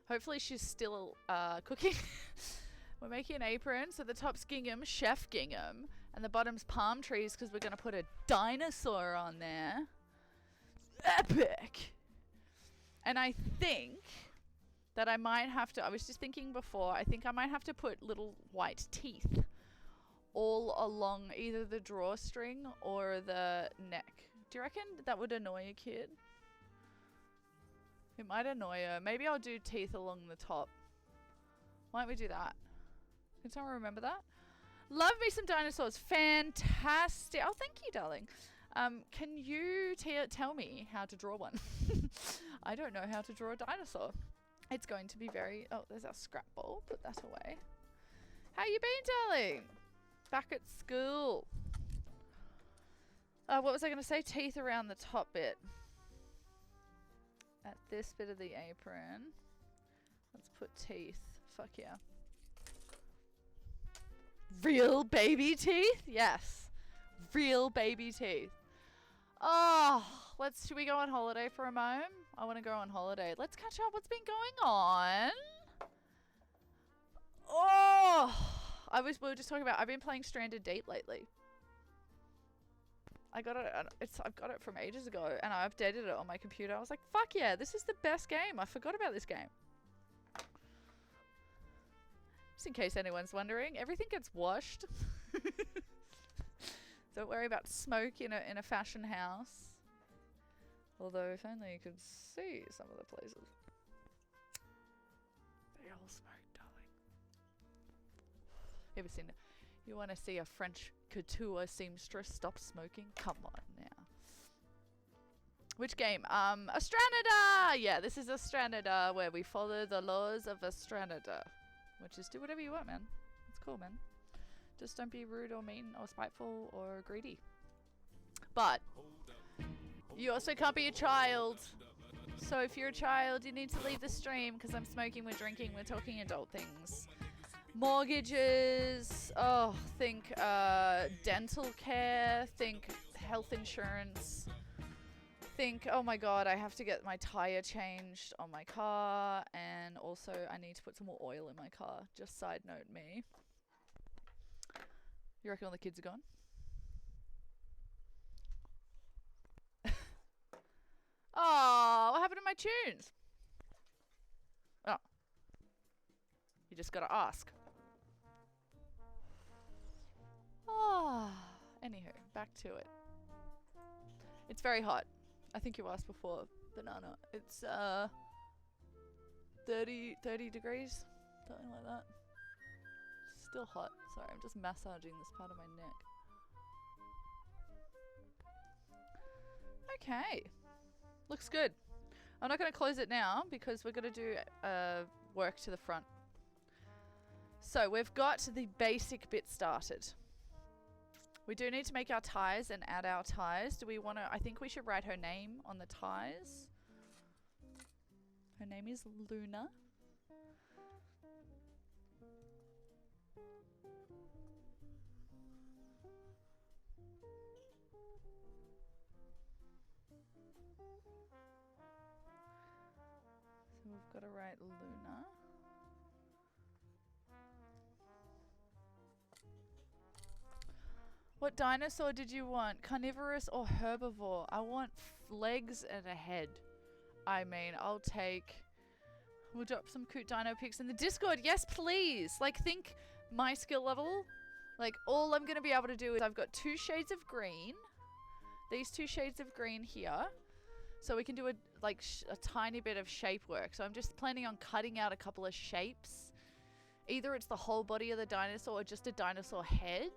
hopefully she's still cooking. We're making an apron, so the top's gingham, chef gingham, and the bottom's palm trees because we're gonna put a dinosaur on there. Epic! And I think that I might have to, I was just thinking before, I think I might have to put little white teeth all along either the drawstring or the neck. Do you reckon that would annoy a kid? It might annoy her. Maybe I'll do teeth along the top. Why don't we do that? Can someone remember that? Love me some dinosaurs. Fantastic. Oh, thank you, darling. Can you tell me how to draw one? I don't know how to draw a dinosaur. It's going to be very... Oh, there's our scrap bowl. Put that away. How you been, darling? Back at school. What was I going to say? Teeth around the top bit. At this bit of the apron. Let's put teeth. Fuck yeah. Real baby teeth? Yes. Real baby teeth. Oh, should we go on holiday for a moment? I want to go on holiday. Let's catch up. What's been going on? Oh, we were just talking about, I've been playing Stranded Deep lately. I got it, I've got it from ages ago, and I updated it on my computer. I was like, fuck yeah, this is the best game. I forgot about this game. Just in case anyone's wondering, everything gets washed. Don't worry about smoke in a fashion house. Although, if only you could see some of the places. They all smoke, darling. You ever seen it? You want to see a French couture seamstress stop smoking? Come on now. Which game? Astranida! Yeah, this is Astranida, where we follow the laws of Astranida. Which is do whatever you want, man. It's cool, man. Just don't be rude or mean or spiteful or greedy. But you also can't be a child. So if you're a child, you need to leave the stream because I'm smoking, we're drinking, we're talking adult things. Mortgages, oh, think dental care, think health insurance, think, oh my god, I have to get my tire changed on my car, and also I need to put some more oil in my car. Just side note me. You reckon all the kids are gone? Oh, what happened to my tunes? Oh. You just gotta ask. Oh. Anywho, back to it. It's very hot. I think you asked before, banana. It's 30 degrees, something like that. Still hot. Sorry, I'm just massaging this part of my neck. Okay. Looks good. I'm not going to close it now because we're going to do work to the front. So we've got the basic bit started. We do need to make our ties and add our ties. Do we want to... I think we should write her name on the ties. Her name is Luna. So we've got to write Luna. What dinosaur did you want? Carnivorous or herbivore? I want legs and a head. I mean, I'll take We'll drop some cute dino pics in the Discord. Yes, please. Like, think my skill level. Like, all I'm going to be able to do is I've got 2 shades of green. These 2 shades of green here. So we can do a tiny bit of shape work. So I'm just planning on cutting out a couple of shapes. Either it's the whole body of the dinosaur or just a dinosaur head.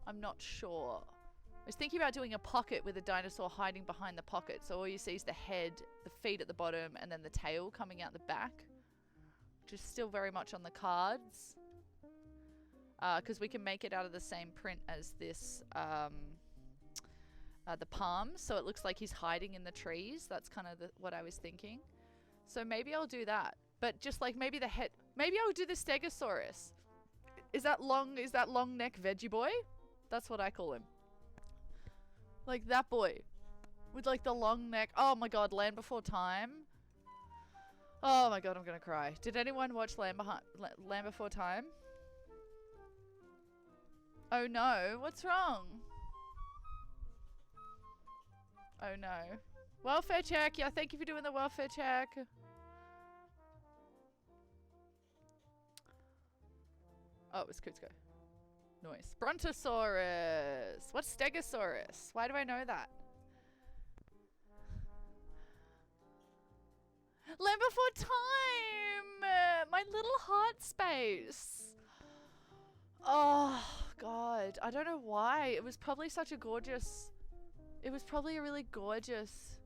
I'm not sure. I was thinking about doing a pocket with a dinosaur hiding behind the pocket. So all you see is the head, the feet at the bottom, and then the tail coming out the back. Which is still very much on the cards. Because we can make it out of the same print as this, the palms. So it looks like he's hiding in the trees. That's kind of what I was thinking. So maybe I'll do that. But just like maybe the head. Maybe I'll do the Stegosaurus. Is that long neck veggie boy? That's what I call him. Like that boy. With like the long neck. Oh my god, Land Before Time. Oh my god, I'm gonna cry. Did anyone watch Land Before Time? Oh no, what's wrong? Oh no. Welfare check. Yeah, thank you for doing the welfare check. Oh, it was Kutsko. Nice. Brontosaurus. What's Stegosaurus? Why do I know that? Land Before Time! My little heart space. Oh, God. I don't know why. It was probably such a gorgeous... It was probably a really gorgeous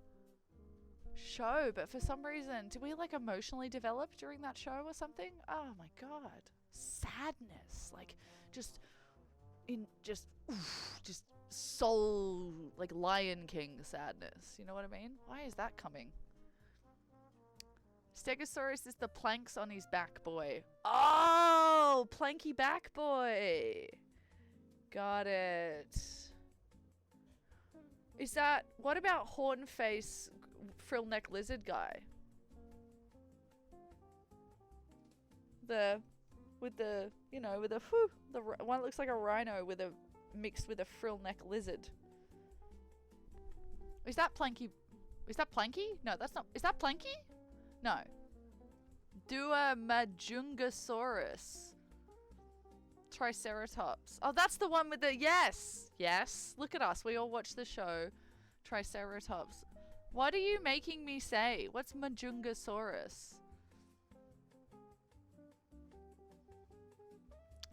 show, but for some reason, did we like emotionally develop during that show or something? Oh my god. Sadness. Like, just soul, like Lion King sadness. You know what I mean? Why is that coming? Stegosaurus is the planks on his back boy. Oh, planky back boy. Got it. Is that... What about horn face frill neck lizard guy? With the, you know, with the one that looks like a rhino with a mixed with a frill neck lizard. Is that Planky? Is that Planky? No, that's not. Is that Planky? No. Majungasaurus. Triceratops. Oh, that's the one with the... Yes! Yes. Look at us. We all watch the show. Triceratops. What are you making me say? What's Majungasaurus?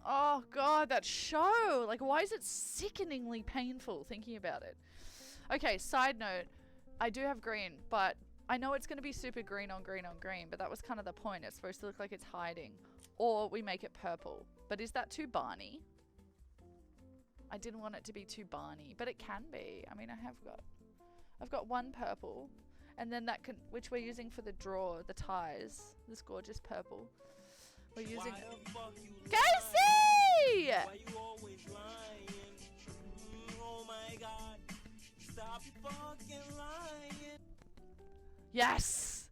Oh, God, that show. Like, why is it sickeningly painful thinking about it? Okay, side note. I do have green, but I know it's going to be super green on green on green, but that was kind of the point. It's supposed to look like it's hiding. Or we make it purple. But is that too Barney? I didn't want it to be too Barney, but it can be. I mean, I've got one purple, and then that can, which we're using for the drawer, the ties. This gorgeous purple. We're using Casey! Why you always lying? Oh my god. Stop fucking lying. Yes!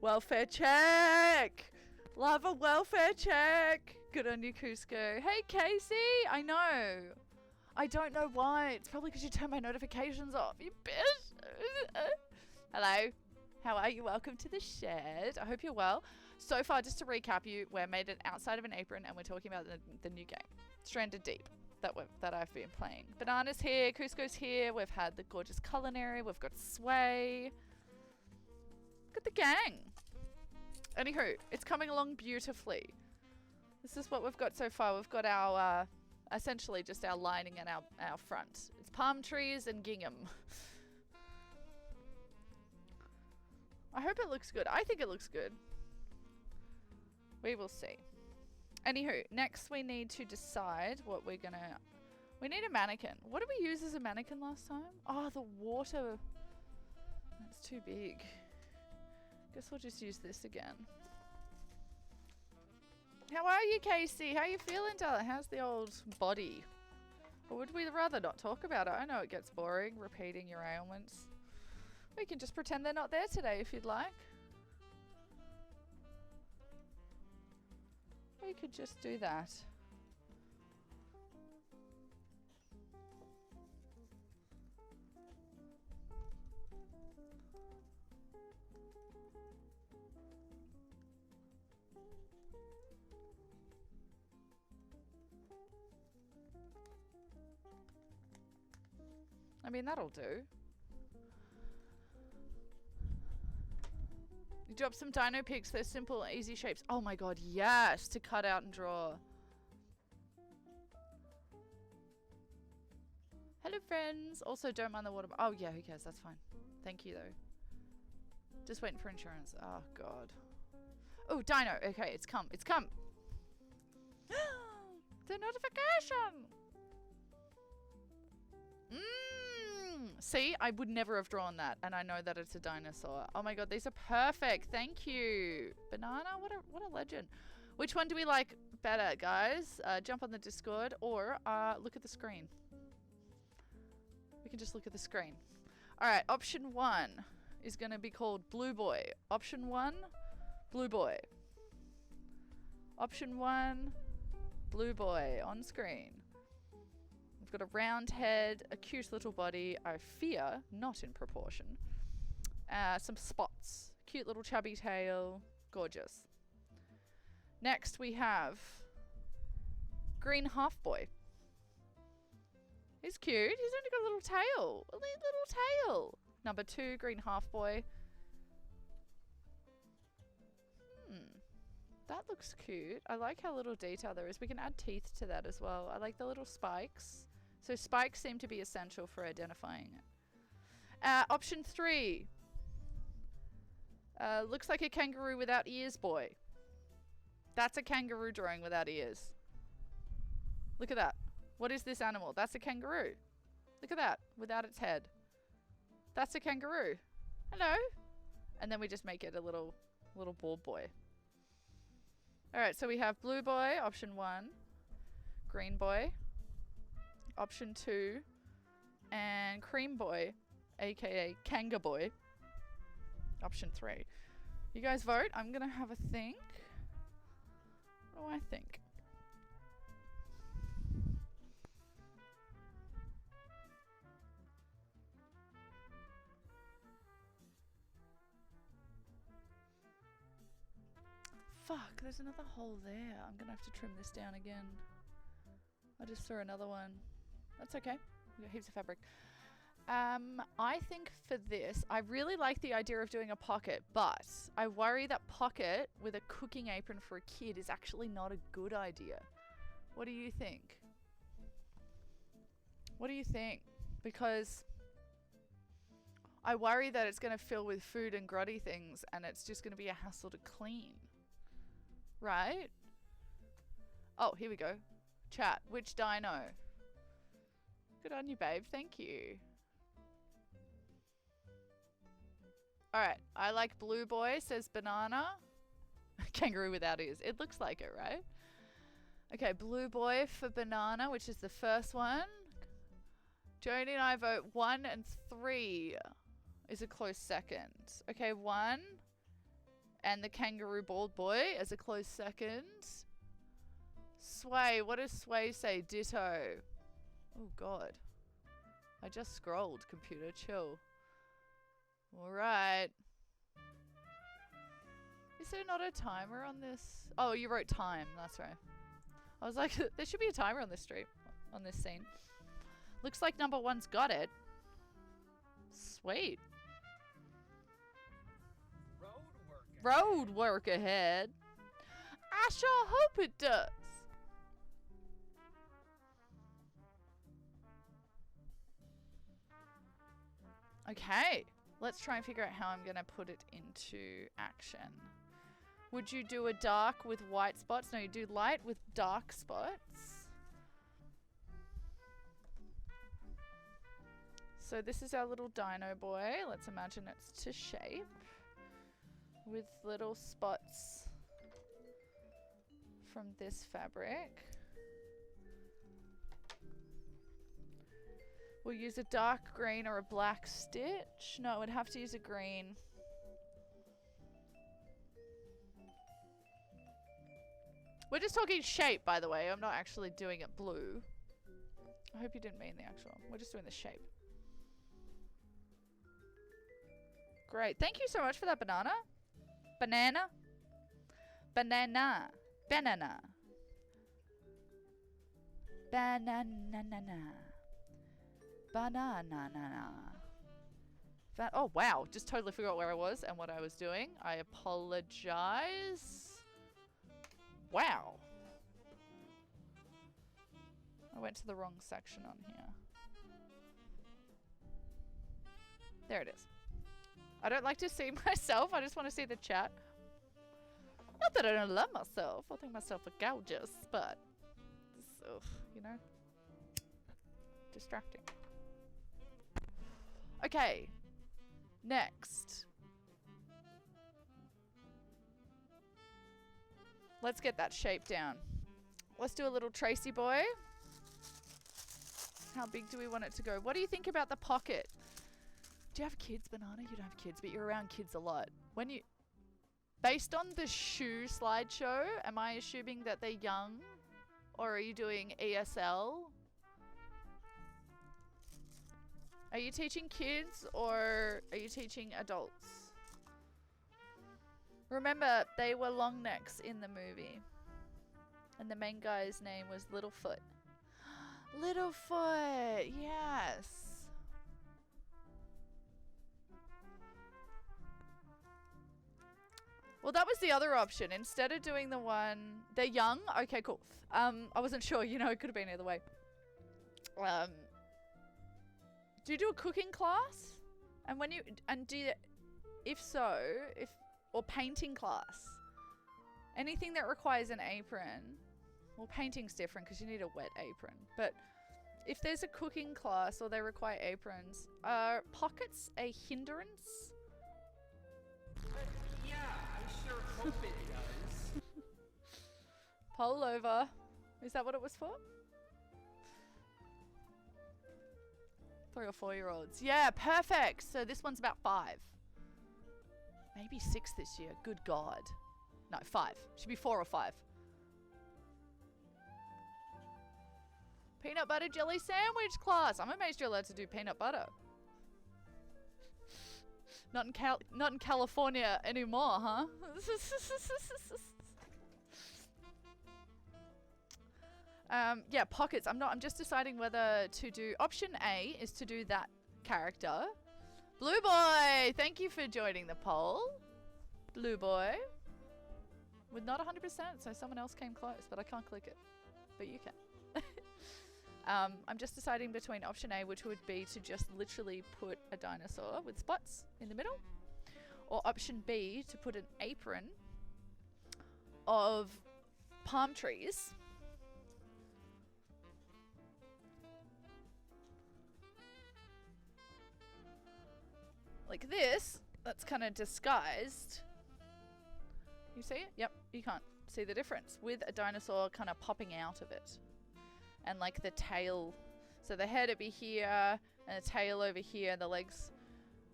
Welfare check! Love a welfare check! Good on you, Cusco. Hey, Casey! I know. I don't know why. It's probably because you turned my notifications off, you bitch! Hello. How are you? Welcome to the shed. I hope you're well. So far, just to recap you, we're made it outside of an apron and we're talking about the new game, Stranded Deep, that I've been playing. Banana's here, Cusco's here, we've had the gorgeous culinary, we've got Sway. Look at the gang. Anywho, it's coming along beautifully. This is what we've got so far. We've got our, essentially just our lining and our front. It's palm trees and gingham. I hope it looks good. I think it looks good. We will see. Anywho, next we need to decide what we're gonna... We need a mannequin. What did we use as a mannequin last time? Oh, the water. That's too big. Guess we'll just use this again. How are you, Casey? How you feeling, darling? How's the old body? Or would we rather not talk about it? I know it gets boring, repeating your ailments. We can just pretend they're not there today if you'd like. We could just do that. I mean, that'll do. You drop some dino pics. They're simple, easy shapes. Oh my god, yes! To cut out and draw. Hello, friends. Also, don't mind the water. Oh, yeah, who cares? That's fine. Thank you, though. Just waiting for insurance. Oh, God. Oh, dino. Okay, it's come. It's come. The notification. See, I would never have drawn that, and I know that it's a dinosaur. Oh my god, these are perfect. Thank you. Banana, what a legend. Which one do we like better, guys? Jump on the Discord or look at the screen. We can just look at the screen. All right, option 1 is going to be called Blue Boy. Option 1, Blue Boy. Option 1, Blue Boy on screen. We've got a round head, a cute little body. I fear not in proportion. Some spots. Cute little chubby tail. Gorgeous. Next we have green half boy. He's cute. He's only got a little tail. A little tail. Number 2, green half boy. That looks cute. I like how little detail there is. We can add teeth to that as well. I like the little spikes. So spikes seem to be essential for identifying it. Option 3. Looks like a kangaroo without ears boy. That's a kangaroo drawing without ears. Look at that. What is this animal? That's a kangaroo. Look at that. Without its head. That's a kangaroo. Hello. And then we just make it a little bald boy. Alright, so we have blue boy, option 1. Green boy, option 2. And cream boy, aka kanga boy, option 3. You guys vote. I'm gonna have a think. What do I think? Fuck, there's another hole there. I'm gonna have to trim this down again. I just saw another one. That's okay. We've got heaps of fabric. I think for this, I really like the idea of doing a pocket, but I worry that pocket with a cooking apron for a kid is actually not a good idea. What do you think? What do you think? Because I worry that it's going to fill with food and grotty things and it's just going to be a hassle to clean. Right? Oh, here we go. Chat. Which dino? Good on you, babe. Thank you. Alright. I like blue boy, says banana. Kangaroo without ears. It looks like it, right? Okay, blue boy for banana, which is the first one. Jodie and I vote 1 and 3 is a close second. Okay, 1. And the kangaroo bald boy as a close second. Sway. What does Sway say? Ditto. Oh, God. I just scrolled, computer. Chill. Alright. Is there not a timer on this? Oh, you wrote time. That's right. I was like, there should be a timer on this stream. On this scene. Looks like number 1's got it. Sweet. Road work ahead. I sure hope it does. Okay, let's try and figure out how I'm going to put it into action. Would you do a dark with white spots? No, you do light with dark spots. So this is our little dino boy. Let's imagine it's to shape. With little spots from this fabric. We'll use a dark green or a black stitch. No, it would have to use a green. We're just talking shape, by the way. I'm not actually doing it blue. I hope you didn't mean the actual. We're just doing the shape. Great. Thank you so much for that, banana. Banana. Banana. Banana. Banana. Banana. Oh, wow. Just totally forgot where I was and what I was doing. I apologize. Wow. I went to the wrong section on here. There it is. I don't like to see myself. I just want to see the chat. Not that I don't love myself. I think myself are gorgeous, but ugh, you know, distracting. Okay, next. Let's get that shape down. Let's do a little Tracy boy. How big do we want it to go? What do you think about the pocket? Do you have kids, Banana? You don't have kids, but you're around kids a lot. When you, based on the shoe slideshow, am I assuming that they're young? Or are you doing ESL? Are you teaching kids or are you teaching adults? Remember, they were long necks in the movie. And the main guy's name was Littlefoot. Littlefoot, yes. Well, that was the other option. Instead of doing the one, they're young. Okay, cool. I wasn't sure. You know, it could have been either way. Do you do a cooking class? And when you if so, or painting class, anything that requires an apron. Well, painting's different because you need a wet apron. But if there's a cooking class or they require aprons, are pockets a hindrance? Yeah, I sure hope it does. Poll over. Is that what it was for? 3 or 4-year-olds. Yeah, perfect. So this one's about 5. Maybe 6 this year. Good God. No, 5. Should be 4 or 5. Peanut butter jelly sandwich class. I'm amazed you're allowed to do peanut butter. Not in California anymore, huh? Yeah, pockets. I'm just deciding whether to do option A is to do that character. Blue boy, thank you for joining the poll. Blue boy. With not 100%, so someone else came close, but I can't click it. But you can. I'm just deciding between option A, which would be to just literally put a dinosaur with spots in the middle, or option B, to put an apron of palm trees like this, that's kind of disguised. You see it? Yep, you can't see the difference, with a dinosaur kind of popping out of it. And like the tail, so the head would be here and the tail over here and the legs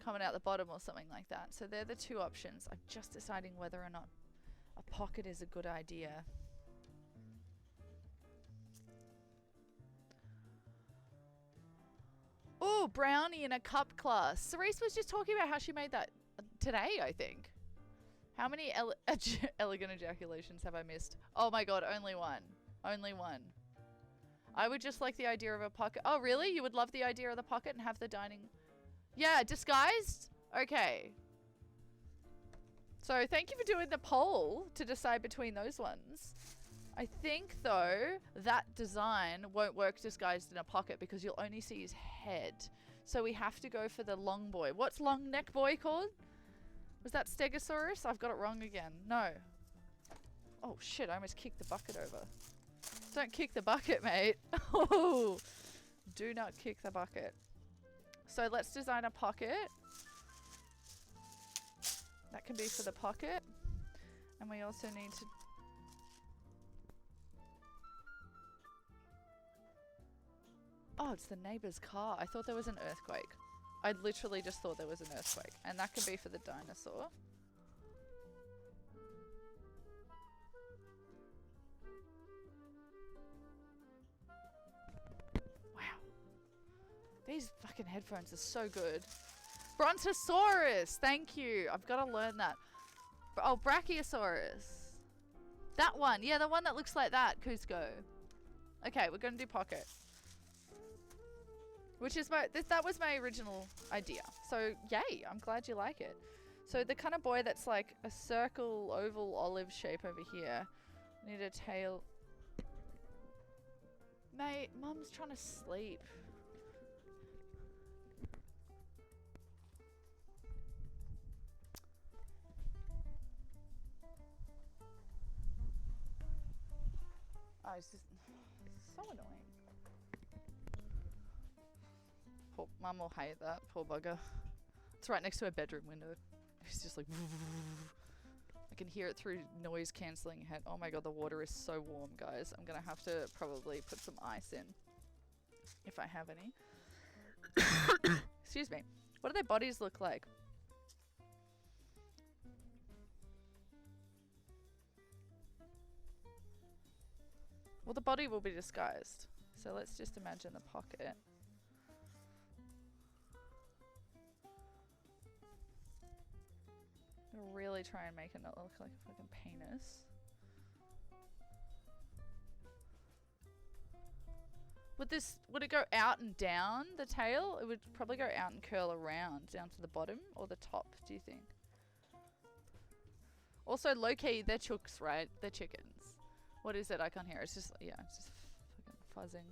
coming out the bottom or something like that. So they're the 2 options. I'm just deciding whether or not a pocket is a good idea. Oh, brownie in a cup class. Cerise was just talking about how she made that today, I think. How many elegant ejaculations have I missed? Oh my God, only one. Only one. I would just like the idea of a pocket. Oh, really? You would love the idea of the pocket and have the dining... Yeah, disguised? Okay. So thank you for doing the poll to decide between those ones. I think, though, that design won't work disguised in a pocket because you'll only see his head. So we have to go for the long boy. What's long neck boy called? Was that Stegosaurus? I've got it wrong again. No. Oh, shit. I almost kicked the bucket over. Don't kick the bucket, mate. Oh, do not kick the bucket. So let's design a pocket. That can be for the pocket. And we also need to... Oh, it's the neighbor's car. I thought there was an earthquake. I literally just thought there was an earthquake. And that can be for the dinosaur. These fucking headphones are so good. Brontosaurus! Thank you. I've got to learn that. Oh, Brachiosaurus. That one. Yeah, the one that looks like that, Cusco. Okay, we're going to do pocket. Which is that was my original idea. So yay, I'm glad you like it. So the kind of boy that's like a circle, oval, olive shape over here. Need a tail. Mate, Mum's trying to sleep. Oh, it's just so annoying. Poor Mum will hate that, poor bugger. It's right next to her bedroom window. He's just like I can hear it through noise cancelling head. Oh my god, the water is so warm, guys. I'm gonna have to probably put some ice in. If I have any. Excuse me. What do their bodies look like? Well, the body will be disguised. So let's just imagine the pocket. I'll really try and make it not look like a fucking penis. Would it go out and down the tail? It would probably go out and curl around down to the bottom or the top, do you think? Also, low-key, they're chooks, right? They're chickens. What is it? I can't hear. It's just, yeah, it's just fucking fuzzing.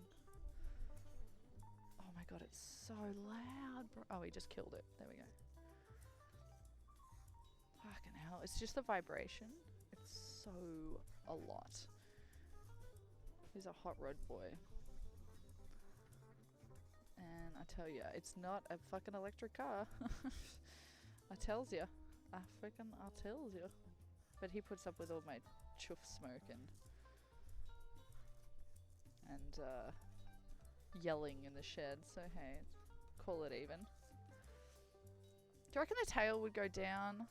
Oh my god, it's so loud, bro. Oh, he just killed it. There we go. Fucking hell. It's just the vibration. It's so a lot. He's a hot rod boy. And I tell ya, it's not a fucking electric car. I tells ya. I tells ya. But he puts up with all my chuff smoke and yelling in the shed. So hey, call it even. Do you reckon the tail would go down?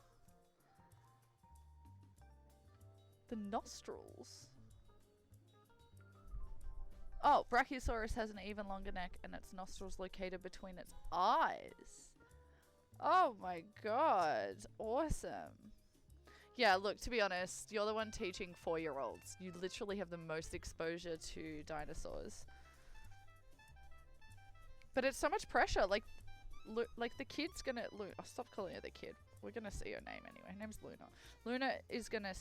The nostrils. Oh, Brachiosaurus has an even longer neck and its nostrils located between its eyes. Oh my god. Awesome. Yeah, look, to be honest, you're the one teaching 4-year-olds. You literally have the most exposure to dinosaurs. But it's so much pressure. Like the kid's gonna... Oh, stop calling her the kid. We're gonna see her name anyway. Her name's Luna. Luna is gonna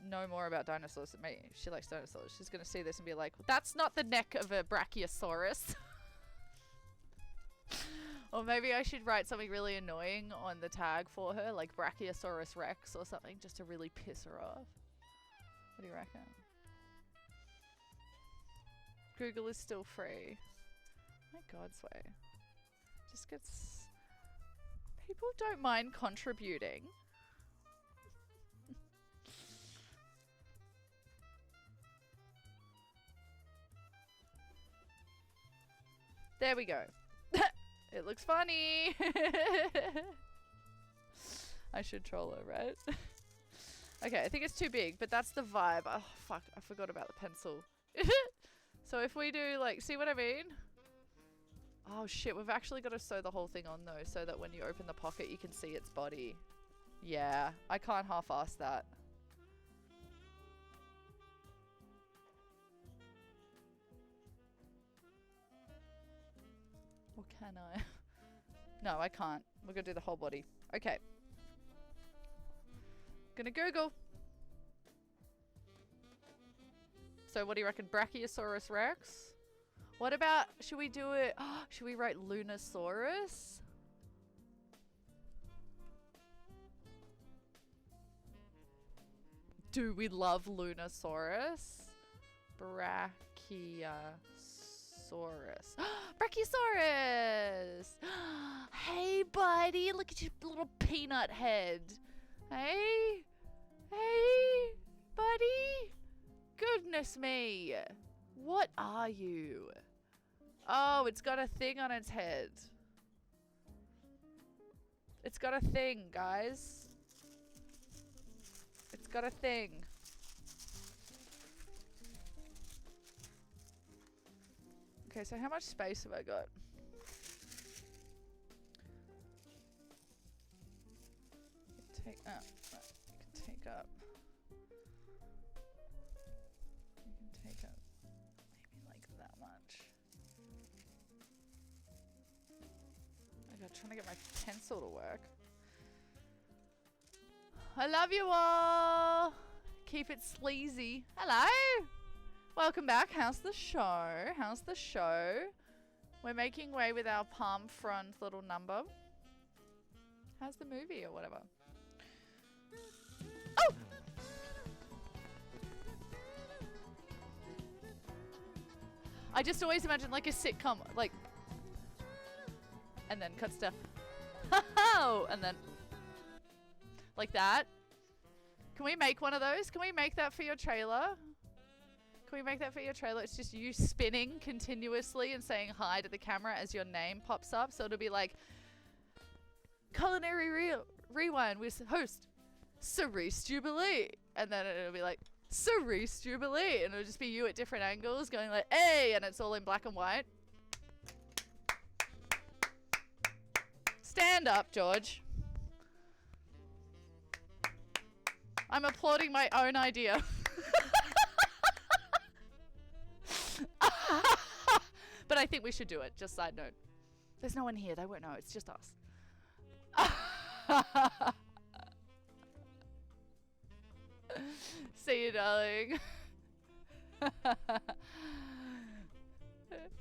know more about dinosaurs than me. She likes dinosaurs. She's gonna see this and be like, that's not the neck of a Brachiosaurus. Or maybe I should write something really annoying on the tag for her, like Brachiosaurus Rex or something, just to really piss her off. What do you reckon? Google is still free. My god, Sway. Just gets... People don't mind contributing. There we go. It looks funny. I should troll her, right? Okay, I think it's too big, but that's the vibe. Oh, fuck. I forgot about the pencil. So if we do, like, see what I mean? Oh, shit. We've actually got to sew the whole thing on, though, so that when you open the pocket, you can see its body. Yeah, I can't half-ass that. Or can I? No, I can't. We're gonna do the whole body. Okay. Gonna Google. So what do you reckon? Brachiosaurus Rex? What about, should we do it? Should we write Lunosaurus? Do we love Lunosaurus? Brachiosaurus. Brachiosaurus! Hey, buddy, look at your little peanut head. Hey? Hey, buddy? Goodness me. What are you? Oh, it's got a thing on its head. It's got a thing, guys. It's got a thing. Okay, so how much space have I got? Take up. You can take up. You can take up maybe like that much. my god, trying to get my pencil to work. I love you all. Keep it sleazy. Hello. Welcome back. How's the show? How's the show? We're making way with our palm front little number. How's the movie or whatever? Oh! I just always imagine like a sitcom, like, and then cuts to, oh, and then like that. Can we make one of those? Can we make that for your trailer? Can we make that for your trailer? It's just you spinning continuously and saying hi to the camera as your name pops up. So it'll be like, Culinary Rewind with host, Cerise Jubilee. And then it'll be like, Cerise Jubilee. And it'll just be you at different angles going like, hey, and it's all in black and white. Stand up, George. I'm applauding my own idea. But I think we should do it, just side note. There's no one here, they won't know, it's just us. See you, darling.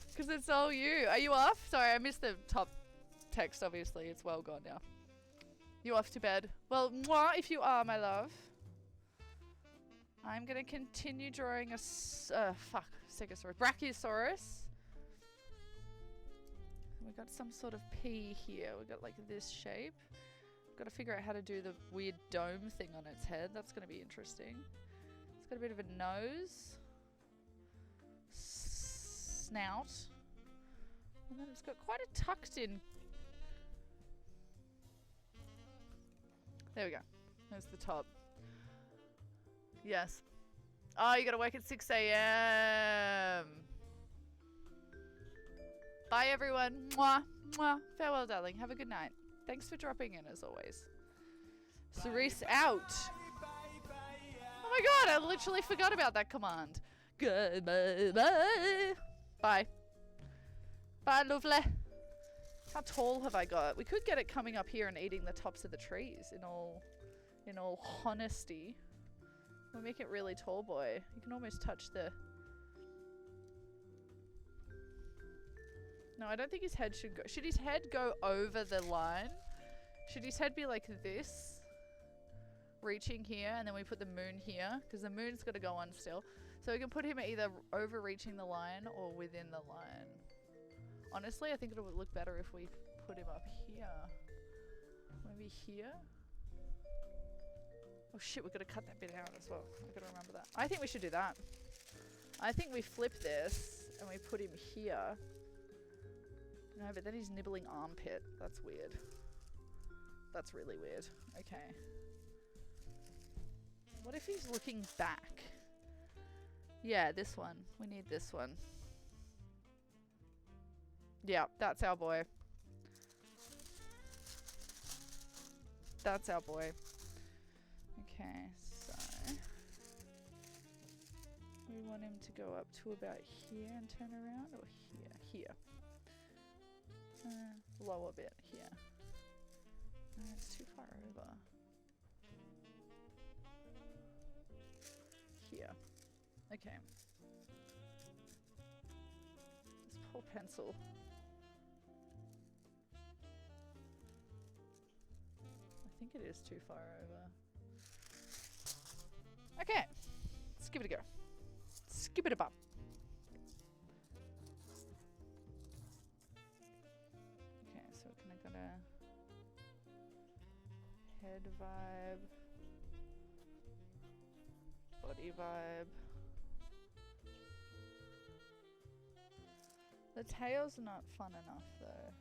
Because it's all you. Are you off? Sorry, I missed the top text, obviously. It's well gone now. You off to bed? Well, mwah, if you are, my love. I'm going to continue drawing a... Stegosaurus. Brachiosaurus. We've got some sort of P here. We've got like this shape. Got to figure out how to do the weird dome thing on its head. That's going to be interesting. It's got a bit of a nose. Snout. And then it's got quite a tucked in... There we go. There's the top. Yes. Oh, you gotta work at 6 a.m. Bye, everyone. Mwah. Mwah. Farewell, darling. Have a good night. Thanks for dropping in, as always. Cerise out. Oh my god, I literally forgot about that command. Goodbye. Bye. Bye. Bye, lovely. How tall have I got? We could get it coming up here and eating the tops of the trees, in all honesty. We'll make it really tall, boy. You can almost touch the... No, I don't think his head should go... Should his head go over the line? Should his head be like this? Reaching here, and then we put the moon here, because the moon's got to go on still. So we can put him either overreaching the line or within the line. Honestly, I think it would look better if we put him up here. Maybe here? Oh shit, we've got to cut that bit out as well. I've got to remember that. I think we should do that. I think we flip this and we put him here. No, but then he's nibbling armpit. That's weird. That's really weird. Okay. What if he's looking back? Yeah, this one. We need this one. Yeah, that's our boy. That's our boy. Okay, so we want him to go up to about here and turn around, or here? Here. Lower bit here. No, it's too far over. Here. Okay. This poor pencil. I think it is too far over. Okay. Let's give it a go. Skip it a bop. Okay, so kind of got a head vibe, body vibe. The tail's not fun enough though.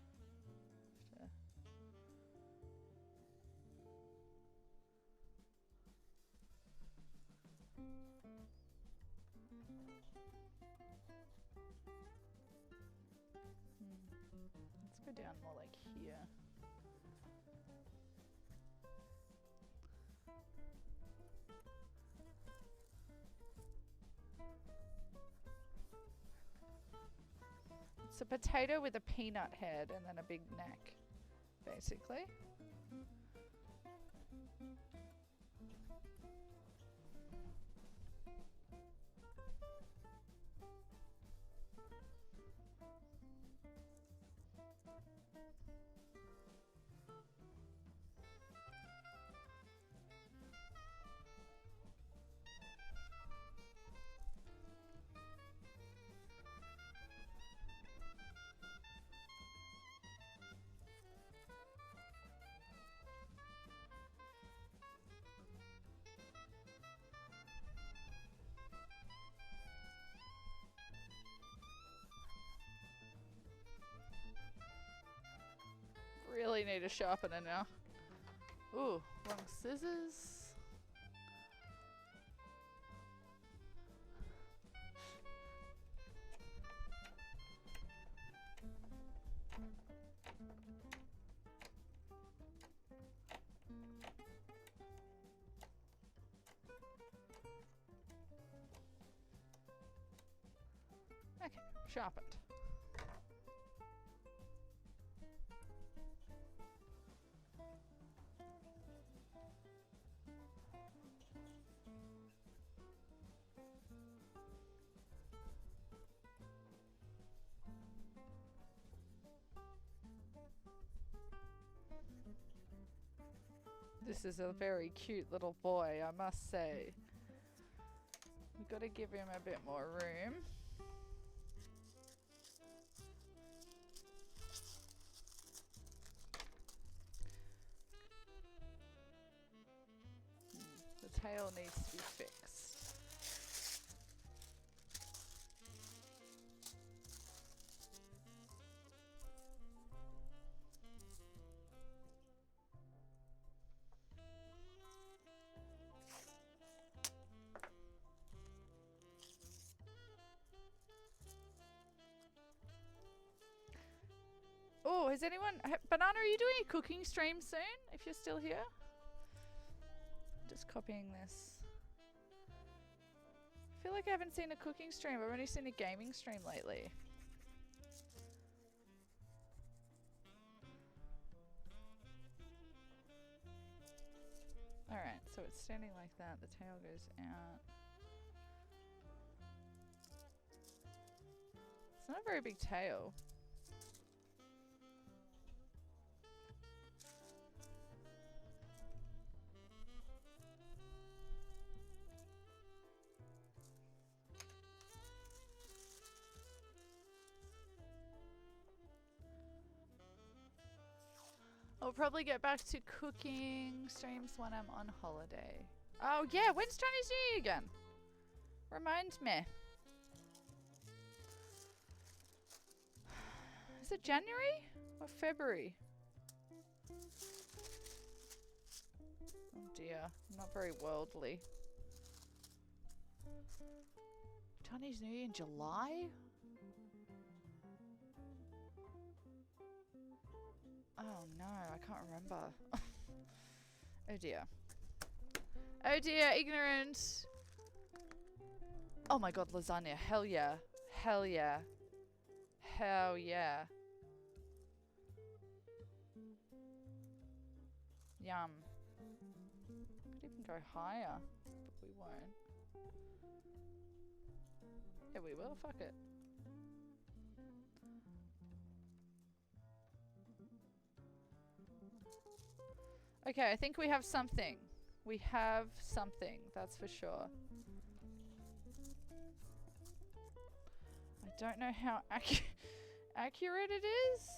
Let's go down more like here. It's a potato with a peanut head and then a big neck. basically. Really need a sharpener now. Ooh, long scissors. Okay, sharpened. This is a very cute little boy, I must say. We've got to give him a bit more room. The tail needs to be fixed. Oh, has anyone... Banana, are you doing a cooking stream soon? If you're still here? Just copying this. I feel like I haven't seen a cooking stream. I've only seen a gaming stream lately. Alright, so it's standing like that. The tail goes out. It's not a very big tail. I'll probably get back to cooking streams when I'm on holiday. Oh yeah, when's Chinese New Year again? Remind me. Is it January or February? Oh dear, I'm not very worldly. Chinese New Year in July? Oh no, I can't remember. Oh dear. Oh dear, ignorant. Oh my god, lasagna. Hell yeah. Hell yeah. Hell yeah. Yum. Could even go higher, but we won't. Yeah, we will. Fuck it. Okay, I think we have something. We have something, that's for sure. I don't know how accurate it is.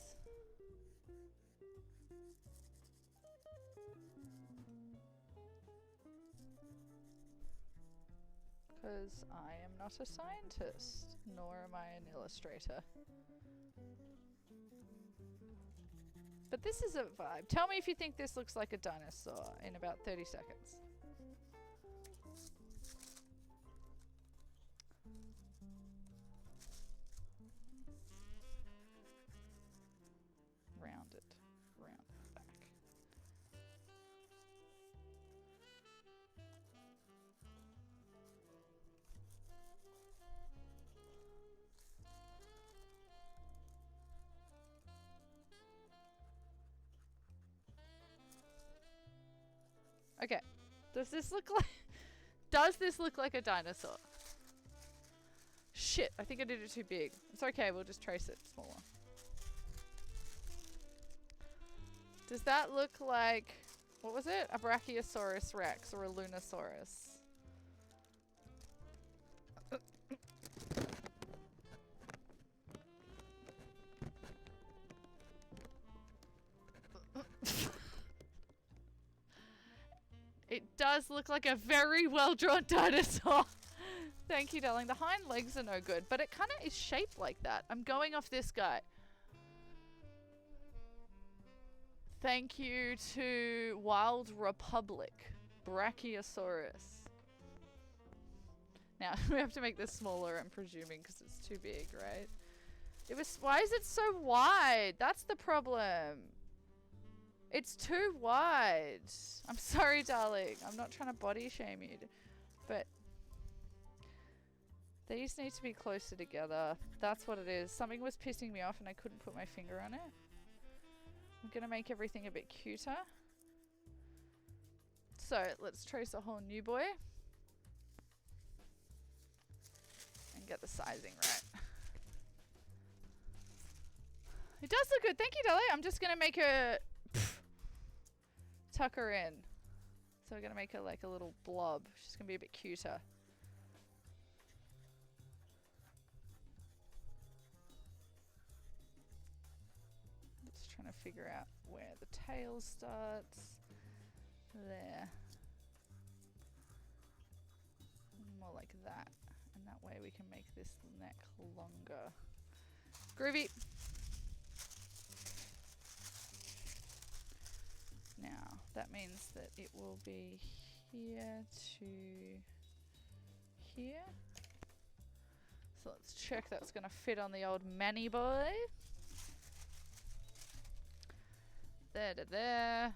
Because I am not a scientist, nor am I an illustrator. But this is a vibe. Tell me if you think this looks like a dinosaur in about 30 seconds. Round it. Round it back. Okay. Does this look like... Does this look like a dinosaur? Shit, I think I did it too big. It's okay, we'll just trace it smaller. Does that look like... What was it? A Brachiosaurus Rex or a Lunosaurus? It does look like a very well-drawn dinosaur. Thank you, darling. The hind legs are no good, but it kind of is shaped like that. I'm going off this guy. Thank you to Wild Republic. Brachiosaurus. Now, we have to make this smaller, I'm presuming, because it's too big, right? It was. Why is it so wide? That's the problem. It's too wide. I'm sorry, darling. I'm not trying to body shame you. But these need to be closer together. That's what it is. Something was pissing me off and I couldn't put my finger on it. I'm going to make everything a bit cuter. So let's trace a whole new boy. And get the sizing right. It does look good. Thank you, darling. I'm just going to make her... tuck her in. So we're going to make her like a little blob. She's going to be a bit cuter. Just trying to figure out where the tail starts. There. More like that. And that way we can make this neck longer. Groovy. Now, that means that it will be here to here. So let's check that's going to fit on the old Manny boy. There to there.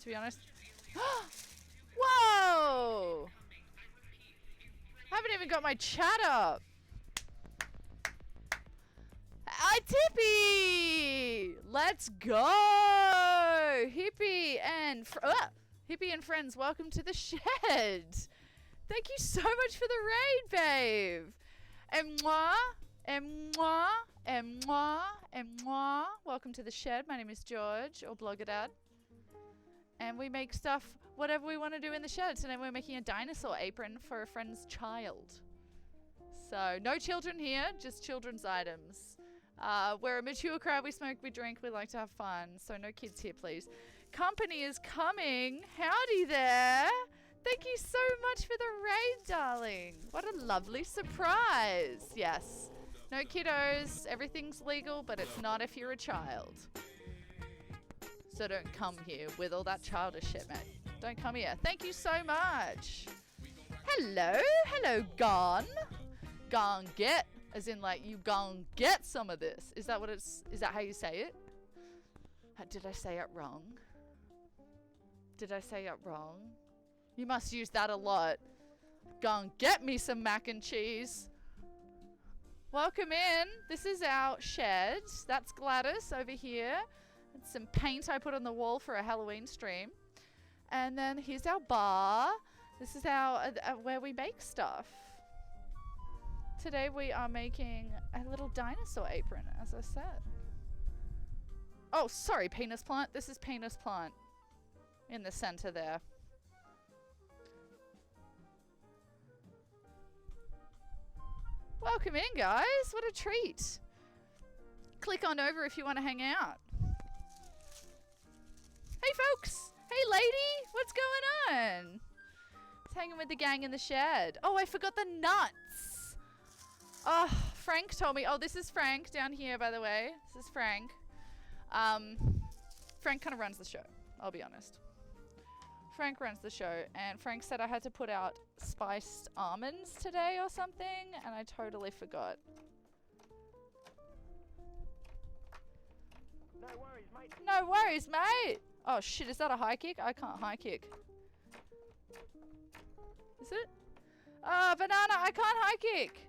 To be honest. Whoa! Haven't even got my chat up. Hi, Tippy! Let's go! Hippie and friends, welcome to the shed. Thank you so much for the raid, babe. And moi, and moi, and moi, and moi. Welcome to the shed. My name is George, or Bloggadad. And we make stuff, whatever we want to do in the shed. Today we're making a dinosaur apron for a friend's child. So, no children here, just children's items. We're a mature crowd, we smoke, we drink, we like to have fun. So no kids here, please. Company is coming. Howdy there. Thank you so much for the raid, darling. What a lovely surprise. Yes. No kiddos. Everything's legal, but it's not if you're a child. So don't come here with all that childish shit, mate. Don't come here. Thank you so much. Hello. Hello, Gone. Gone get. As in, like, you gon' get some of this. Is that what it's... Is that how you say it? Did I say it wrong? Did I say it wrong? You must use that a lot. Gon' get me some mac and cheese. Welcome in. This is our shed. That's Gladys over here. And some paint I put on the wall for a Halloween stream. And then here's our bar. This is our... where we make stuff. Today we are making a little dinosaur apron, as I said. Oh, sorry, penis plant. This is penis plant in the center there. Welcome in, guys. What a treat. Click on over if you want to hang out. Hey, folks. Hey, lady. What's going on? It's hanging with the gang in the shed. Oh, I forgot the nuts. Oh, Frank told me. Oh, this is Frank down here, by the way. This is Frank. Frank kind of runs the show, I'll be honest. Frank runs the show, and Frank said I had to put out spiced almonds today or something, and I totally forgot. No worries, mate. No worries, mate. Oh, shit, is that a high kick? I can't high kick. Is it? Banana, I can't high kick.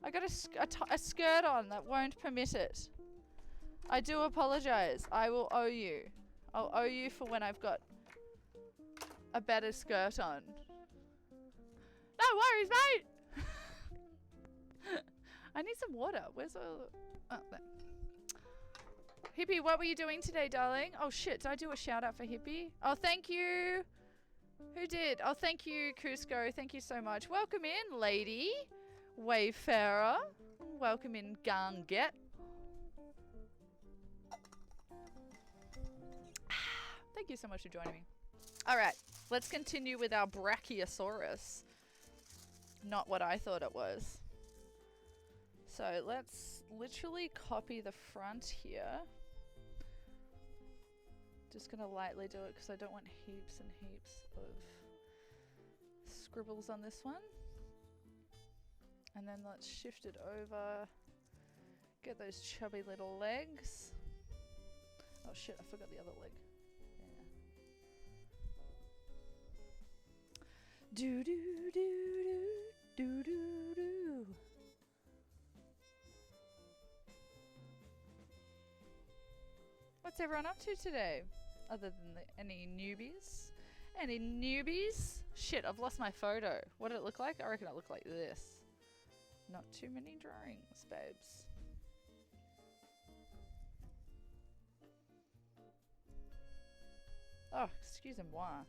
I got a skirt on that won't permit it. I do apologize. I will owe you. I'll owe you for when I've got a better skirt on. No worries, mate! I need some water. Where's all... Oh, there. Hippie, what were you doing today, darling? Oh shit, did I do a shout out for Hippie? Oh, thank you. Who did? Oh, thank you, Cusco. Thank you so much. Welcome in, lady. Wayfarer. Welcome in, Ganget. Thank you so much for joining me. Alright, let's continue with our Brachiosaurus. Not what I thought it was. So let's literally copy the front here. Just gonna lightly do it because I don't want heaps and heaps of scribbles on this one. And then let's shift it over. Get those chubby little legs. Oh shit, I forgot the other leg. Do do do do do do do. What's everyone up to today? Other than any newbies? Any newbies? Shit, I've lost my photo. What did it look like? I reckon it looked like this. Not too many drawings, babes. Oh, excusez-moi.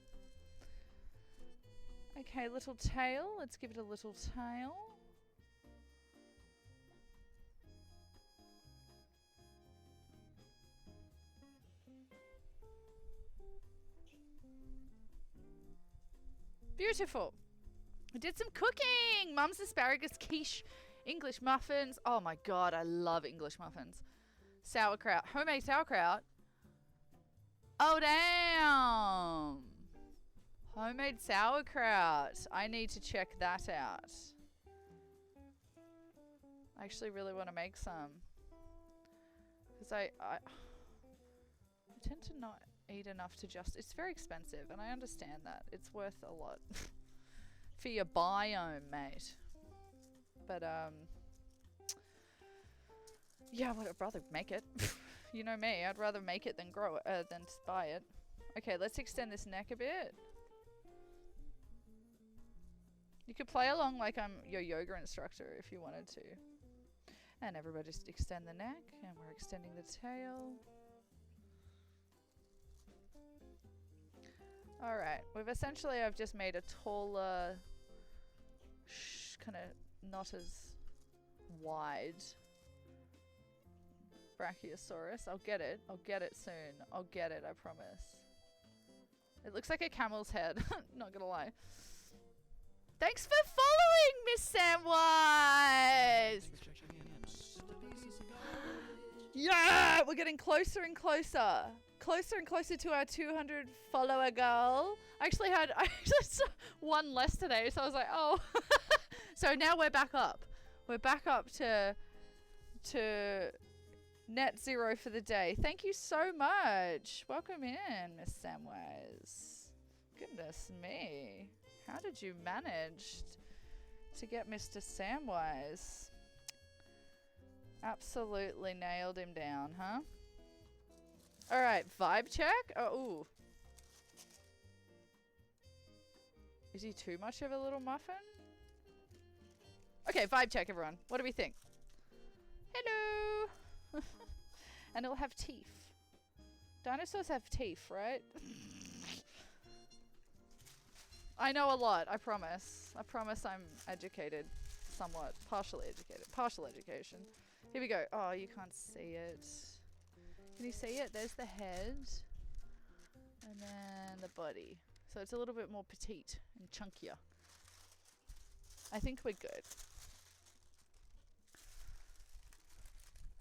Okay, little tail. Let's give it a little tail. Beautiful. I did some cooking. Mum's asparagus quiche, English muffins. Oh my god, I love English muffins. Sauerkraut, homemade sauerkraut. Oh damn. Homemade sauerkraut. I need to check that out. I actually really want to make some. Because I tend to not eat enough to just... It's very expensive, and I understand that. It's worth a lot. For your biome, mate. But, yeah, I'd rather make it. You know me, I'd rather make it than grow it, than buy it. Okay, let's extend this neck a bit. You could play along like I'm your yoga instructor if you wanted to. And everybody just extend the neck, and we're extending the tail. Alright, I've just made a taller, kind of not as wide Brachiosaurus. I'll get it soon. I'll get it, I promise. It looks like a camel's head, not gonna lie. Thanks for following, Miss Samwise! Yeah! We're getting closer and closer. Closer and closer to our 200 follower goal. I actually saw one less today, so I was like, oh. So now we're back up. We're back up to net zero for the day. Thank you so much. Welcome in, Miss Samwise. Goodness me. How did you manage to get Mr. Samwise? Absolutely nailed him down, huh? Alright, vibe check? Oh, ooh. Is he too much of a little muffin? Okay, vibe check, everyone. What do we think? Hello! And it'll have teeth. Dinosaurs have teeth, right? I know a lot, I promise. I promise I'm educated. Somewhat. Partially educated. Partial education. Here we go. Oh, you can't see it. Can you see it? There's the head. And then the body. So it's a little bit more petite and chunkier. I think we're good.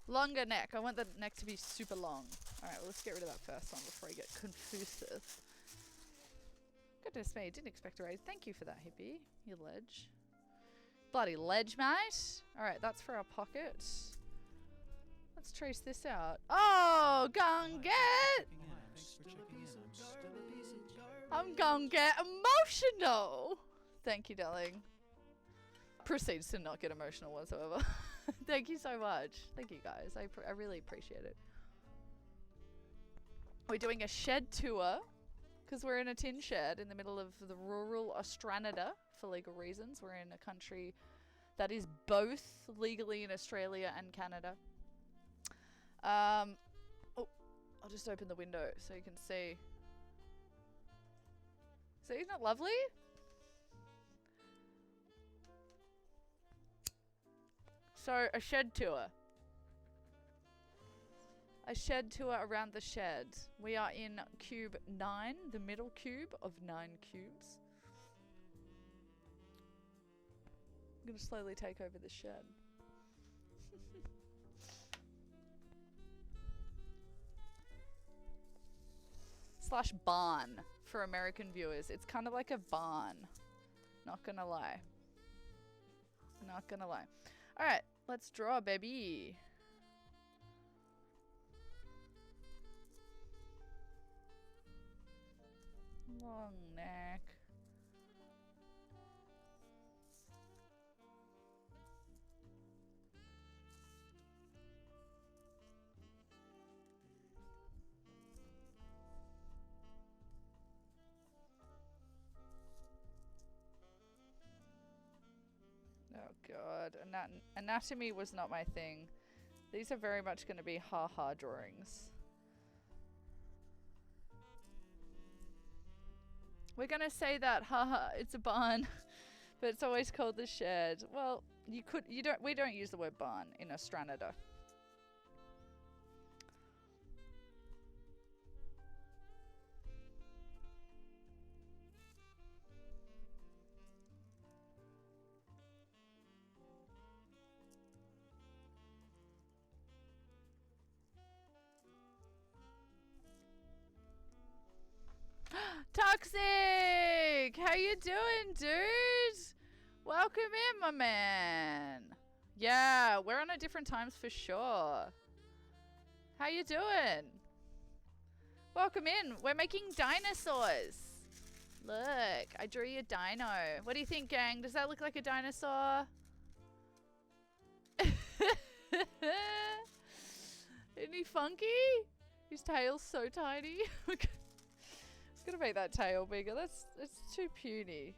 Longer neck. I want the neck to be super long. Alright, well, let's get rid of that first one before I get confusive. Goodness me, didn't expect a raise. Thank you for that, hippie. You ledge. Bloody ledge, mate. Alright, that's for our pocket. Let's trace this out. Oh, gonna get... I'm gonna get emotional. Thank you, darling. proceeds to not get emotional whatsoever. Thank you so much. Thank you guys. I really appreciate it. We're doing a shed tour because we're in a tin shed in the middle of the rural Australia for legal reasons. We're in a country that is both legally in Australia and Canada. Oh, I'll just open the window so you can see. See, isn't it lovely? So, a shed tour. A shed tour around the shed. We are in cube 9, the middle cube of 9 cubes. I'm going to slowly take over the shed. Slash barn for American viewers. It's kind of like a barn. Not going to lie. Not going to lie. Alright, let's draw, baby. Long neck. Oh god, anatomy was not my thing. These are very much going to be ha-ha drawings. We're gonna say that, haha, it's a barn, but it's always called the shed. Well, we don't use the word barn in Australia. Toxic! How you doing, dude? Welcome in, my man. Yeah, we're on at different times for sure. How you doing? Welcome in. We're making dinosaurs. Look, I drew you a dino. What do you think, gang? Does that look like a dinosaur? Isn't he funky? His tail's so tiny. Gonna make that tail bigger. That's too puny.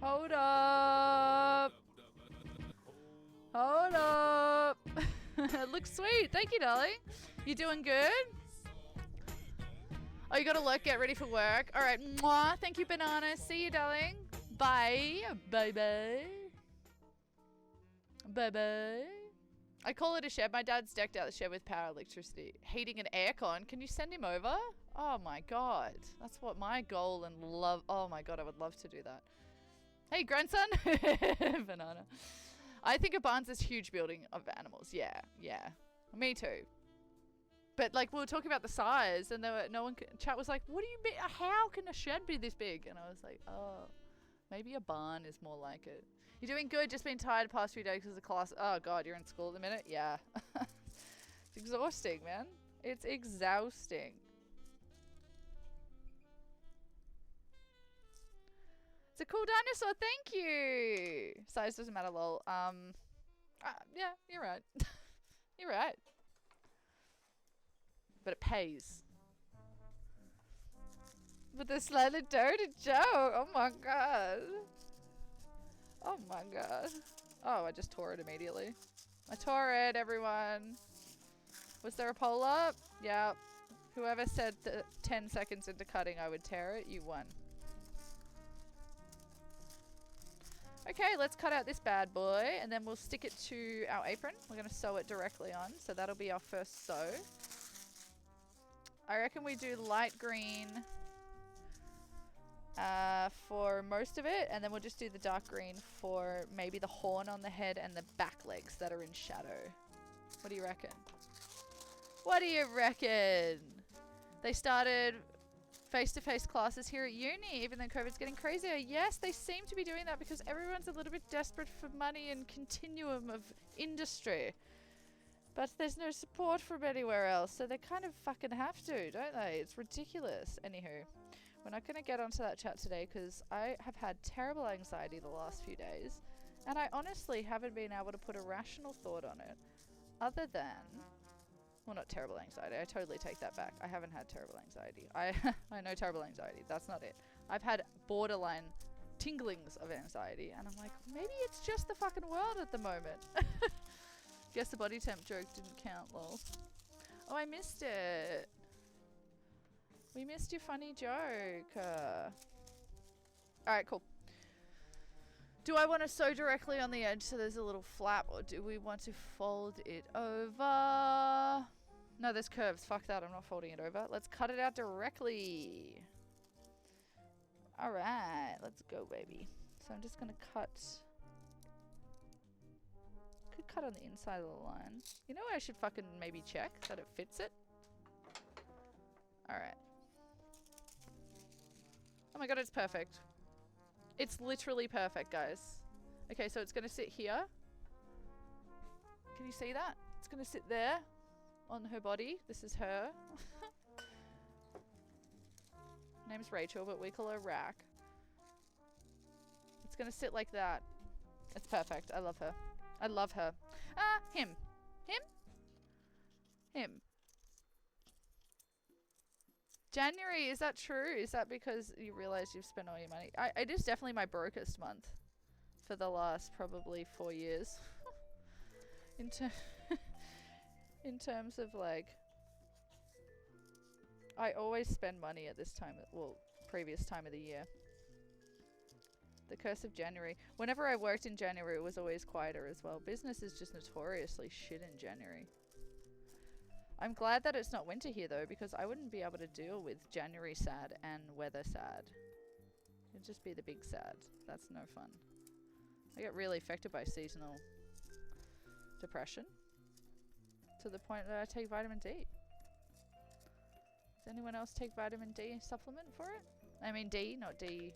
Hold up. Hold up. It looks sweet. Thank you, darling. You doing good? Oh, you gotta look. Get ready for work. All right. Mwah. Thank you, banana. See you, darling. Bye. Bye-bye. Bye-bye. I call it a shed. My dad's decked out the shed with power, electricity, heating and aircon. Can you send him over? Oh, my God. That's what my goal and love. Oh, my God. I would love to do that. Hey, grandson. Banana. I think a barn's this huge building of animals. Yeah, yeah. Me too. But like we were talking about the size, and chat was like, "What do you mean? How can a shed be this big?" And I was like, "Oh, maybe a barn is more like it." You're doing good. Just been tired the past few days because of class. Oh God, you're in school at the minute. Yeah, it's exhausting, man. It's exhausting. It's a cool dinosaur, thank you! Size doesn't matter, lol. Yeah, you're right. You're right. But it pays. But the slightly dirty joke! Oh my god. Oh my god. Oh, I just tore it immediately. I tore it, everyone. Was there a poll up? Yeah. Whoever said 10 seconds into cutting I would tear it, you won. Okay, let's cut out this bad boy, and then we'll stick it to our apron. We're going to sew it directly on, so that'll be our first sew. I reckon we do light green for most of it, and then we'll just do the dark green for maybe the horn on the head and the back legs that are in shadow. What do you reckon? What do you reckon? They started face-to-face classes here at uni, even though COVID's getting crazier. Yes, they seem to be doing that because everyone's a little bit desperate for money and continuum of industry. But there's no support from anywhere else, so they kind of fucking have to, don't they? It's ridiculous. Anywho, we're not going to get onto that chat today because I have had terrible anxiety the last few days, and I honestly haven't been able to put a rational thought on it other than... Well, not terrible anxiety. I totally take that back. I haven't had terrible anxiety. I know terrible anxiety. That's not it. I've had borderline tinglings of anxiety, and I'm like, maybe it's just the fucking world at the moment. Guess the body temp joke didn't count, lol. Oh, I missed it. We missed your funny joke. Alright, cool. Do I want to sew directly on the edge so there's a little flap, or do we want to fold it over? No, there's curves. Fuck that. I'm not folding it over. Let's cut it out directly. Alright, let's go, baby. So I'm just going to cut... Could cut on the inside of the line. You know what I should fucking maybe check? That it fits it? Alright. Oh my god, it's perfect. It's literally perfect, guys. Okay, so it's going to sit here. Can you see that? It's going to sit there on her body. This is her. Name's Rachel, but we call her Rack. It's going to sit like that. It's perfect. I love her. I love her. Ah, him. Him? Him. January, is that true? Is that because you realize you've spent all your money? It is definitely my brokest month for the last probably 4 years. in terms of like, I always spend money at this time, well, previous time of the year. The curse of January. Whenever I worked in January, it was always quieter as well. Business is just notoriously shit in January. I'm glad that it's not winter here though, because I wouldn't be able to deal with January sad and weather sad. It'd just be the big sad. That's no fun. I get really affected by seasonal depression to the point that I take vitamin D. Does anyone else take vitamin D supplement for it? I mean D, not D4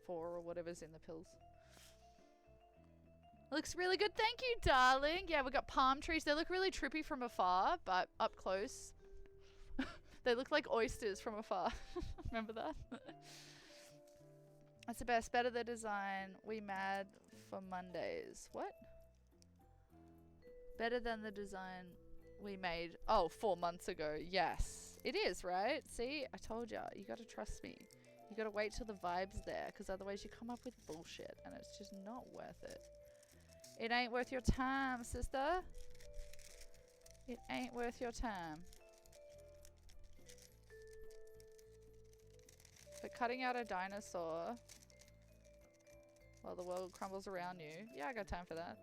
or whatever's in the pills. Looks really good. Thank you, darling. Yeah, we got palm trees. They look really trippy from afar, but up close, they look like oysters from afar. Remember that? That's the best. Better the design. We mad for Mondays. What? Better than the design we made. Oh, 4 months ago. Yes. It is, right? See? I told ya. You gotta trust me. You gotta wait till the vibe's there, because otherwise you come up with bullshit, and it's just not worth it. It ain't worth your time, sister. It ain't worth your time. But cutting out a dinosaur while the world crumbles around you. Yeah, I got time for that.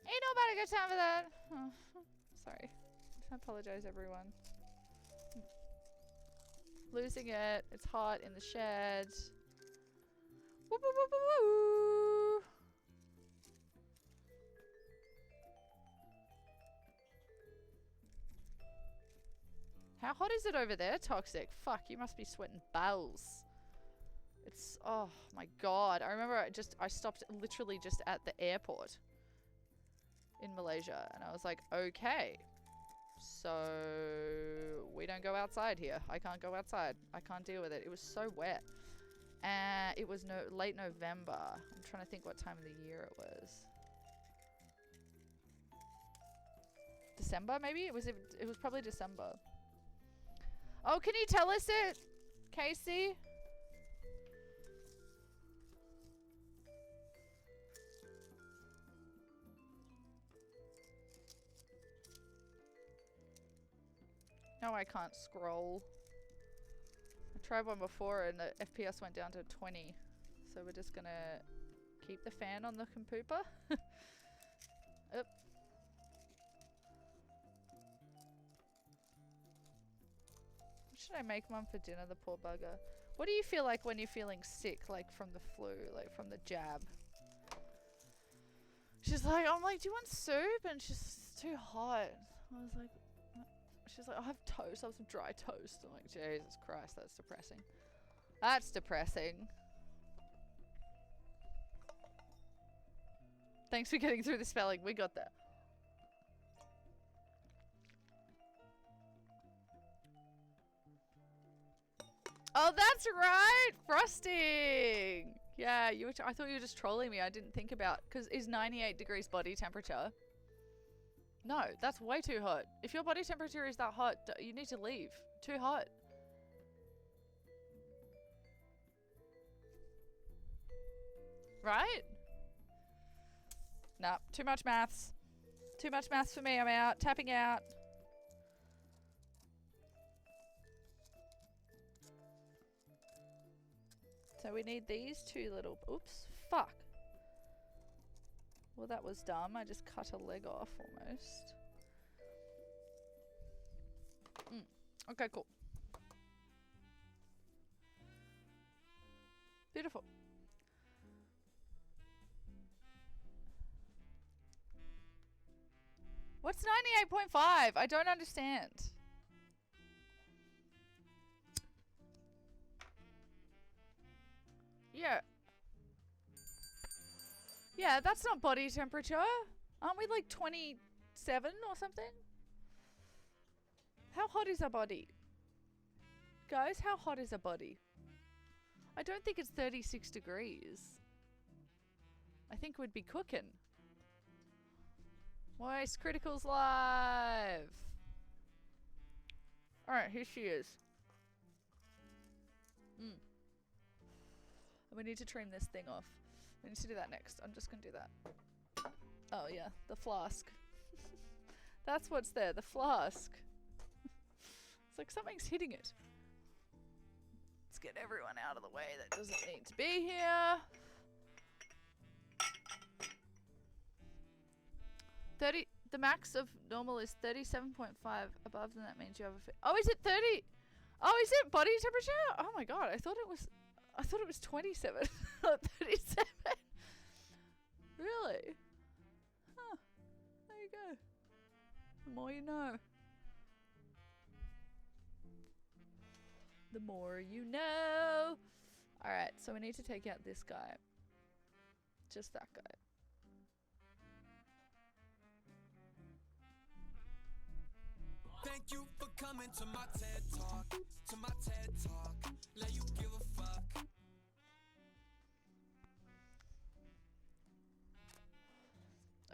Ain't nobody got time for that. Oh, sorry. I apologize, everyone. Losing it. It's hot in the shed. Woo, woo, woo, woo, woo. How hot is it over there, Toxic? Fuck, you must be sweating bowels. It's, oh my god. I remember I stopped literally just at the airport in Malaysia, and I was like, okay, so we don't go outside here. I can't go outside. I can't deal with it. It was so wet. And it was late November. I'm trying to think what time of the year it was. December, maybe? It was probably December. Oh, can you tell us it, Casey? No, I can't scroll. I tried one before and the FPS went down to 20. So we're just gonna keep the fan on the computer. Oop. What should I make mum for dinner, the poor bugger? What do you feel like when you're feeling sick, like from the flu, like from the jab? She's like, I'm like, do you want soup? And she's too hot. I was like, she's like, I'll have toast. I'll have some dry toast. I'm like, Jesus Christ, that's depressing. That's depressing. Thanks for getting through the spelling. We got there. Oh, that's right! Frosting! Yeah, you were I thought you were just trolling me. I didn't think about... Because is 98 degrees body temperature? No, that's way too hot. If your body temperature is that hot, you need to leave. Too hot. Right? Nah, too much maths. Too much maths for me. I'm out. Tapping out. So we need these two little... Oops. Fuck. Well, that was dumb. I just cut a leg off almost. Okay, cool. Beautiful. What's 98.5? I don't understand. Yeah. Yeah, that's not body temperature. Aren't we like 27 or something? How hot is our body? Guys, how hot is our body? I don't think it's 36 degrees. I think we'd be cooking. Moist Critical's live. Alright, here she is. And we need to trim this thing off. We need to do that next. I'm just gonna do that. Oh yeah, the flask. That's what's there, the flask. It's like something's hitting it. Let's get everyone out of the way that doesn't need to be here. 30. The max of normal is 37.5. Above than that means you have a... Oh, is it 30? Oh, is it body temperature? Oh my god, I thought it was 27, not 37. Really? Huh. There you go. The more you know. The more you know. Alright, so we need to take out this guy. Just that guy. Thank you for coming to my TED Talk. To my TED Talk. Let you give a fuck.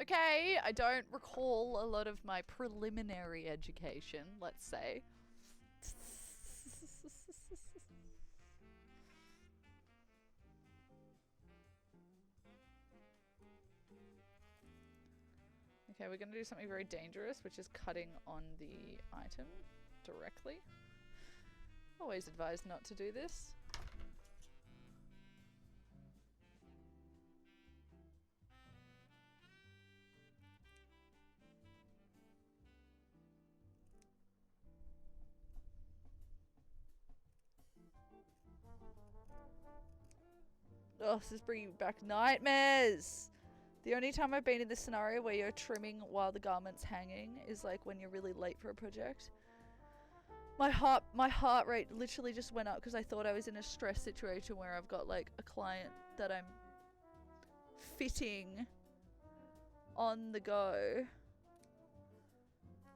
Okay, I don't recall a lot of my preliminary education, let's say. Okay, we're going to do something very dangerous, which is cutting on the item directly. Always advised not to do this. Oh, this is bringing back nightmares! The only time I've been in this scenario where you're trimming while the garment's hanging is like when you're really late for a project. My heart rate literally just went up because I thought I was in a stress situation where I've got like a client that I'm fitting on the go.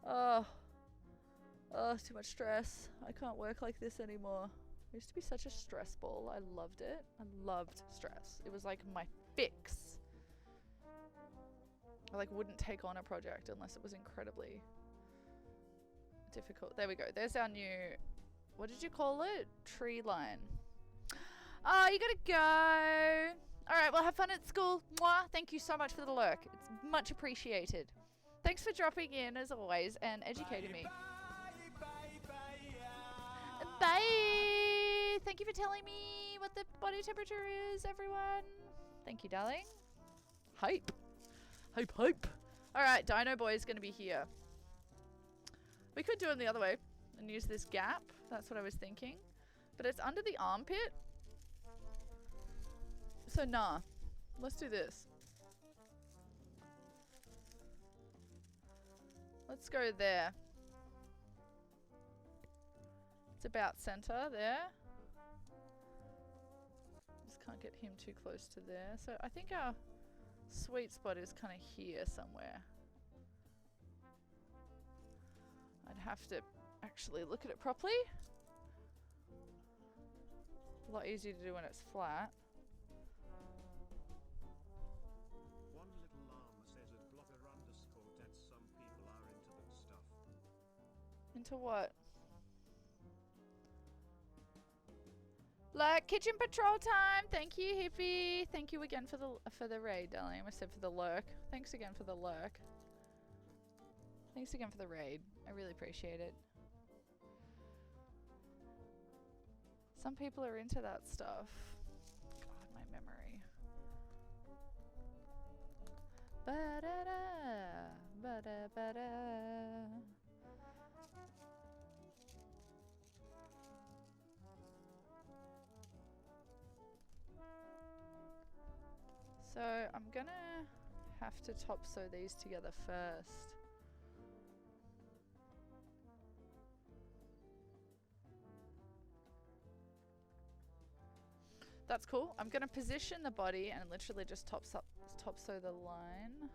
Oh, too much stress. I can't work like this anymore. I used to be such a stress ball. I loved it. I loved stress. It was like my fix. I like wouldn't take on a project unless it was incredibly difficult. There we go. There's our new, what did you call it? Tree line. Oh, you gotta go. All right, well, have fun at school. Mwah. Thank you so much for the lurk. It's much appreciated. Thanks for dropping in as always and educating me. Bye. Thank you for telling me what the body temperature is, everyone. Thank you, darling. Hype. Hype, hype. Alright, Dino Boy is going to be here. We could do him the other way and use this gap. That's what I was thinking. But it's under the armpit. So, nah. Let's do this. Let's go there. It's about center there. get him too close to there. So I think our sweet spot is kind of here somewhere. I'd have to actually look at it properly. A lot easier to do when it's flat. One little llama says at blogger underscore that some people are into that stuff. Into what? Like kitchen patrol time. Thank you, Hippie. Thank you again for the raid, darling. I almost said for the lurk. Thanks again for the lurk. Thanks again for the raid. I really appreciate it. Some people are into that stuff. God, my memory. Ba-da-da, ba-da-ba-da. So I'm gonna have to top sew these together first. That's cool. I'm gonna position the body and literally just top sew the line.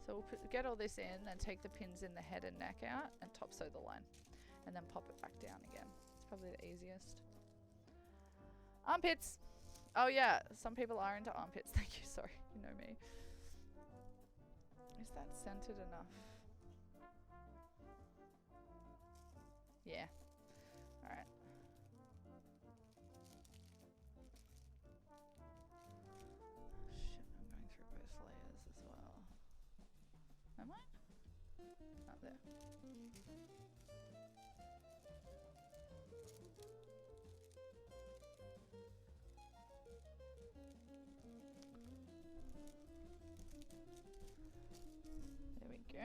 So we'll get all this in, then take the pins in the head and neck out and top sew the line. And then pop it back down again. It's probably the easiest. Armpits! Oh yeah, some people are into armpits. Thank you, sorry, you know me. Is that centered enough? Yeah. Alright. Shit, I'm going through both layers as well. Am I? Oh, there. There we go.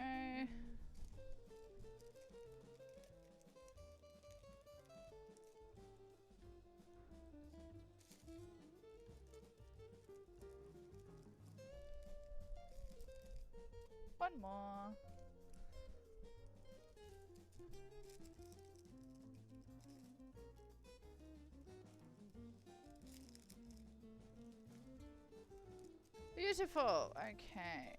One more. Beautiful. Okay.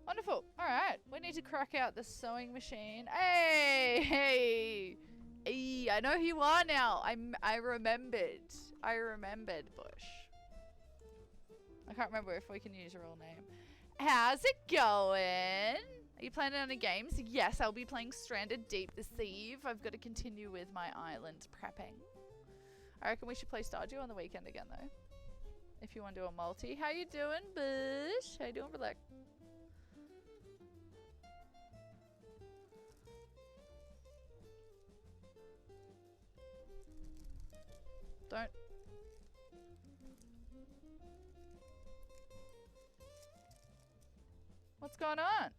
Wonderful. All right. We need to crack out the sewing machine. Hey, hey. Hey, I know who you are now. I remembered. I remembered, Bush. I can't remember if we can use your real name. How's it going? Are you planning on any games? Yes, I'll be playing Stranded Deep this eve. I've got to continue with my island prepping. I reckon we should play Stardew on the weekend again, though. If you want to do a multi. How you doing, Bush? How you doing, Black? Don't. What's going on?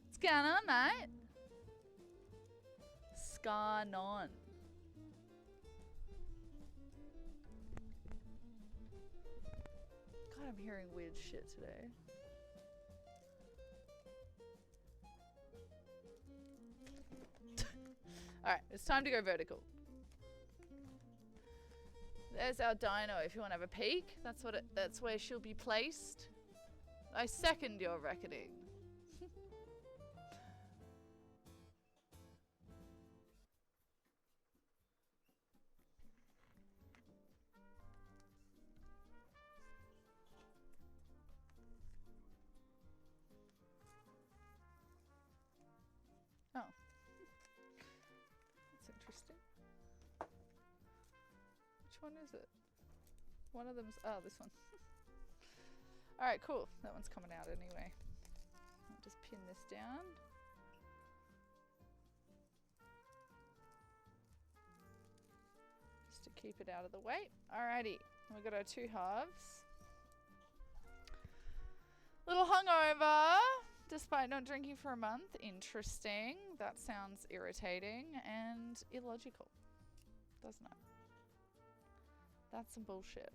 What's going on, mate? Scarn on. God, I'm hearing weird shit today. Alright, it's time to go vertical. There's our dino if you want to have a peek. That's where she'll be placed. I second your reckoning. Oh. That's interesting. Which one is it? One of them's... Oh, this one. Alright, cool. That one's coming out anyway. I'll just pin this down. Just to keep it out of the way. Alrighty. We've got our two halves. Little hungover. Despite not drinking for a month. Interesting. That sounds irritating and illogical. Doesn't it? That's some bullshit.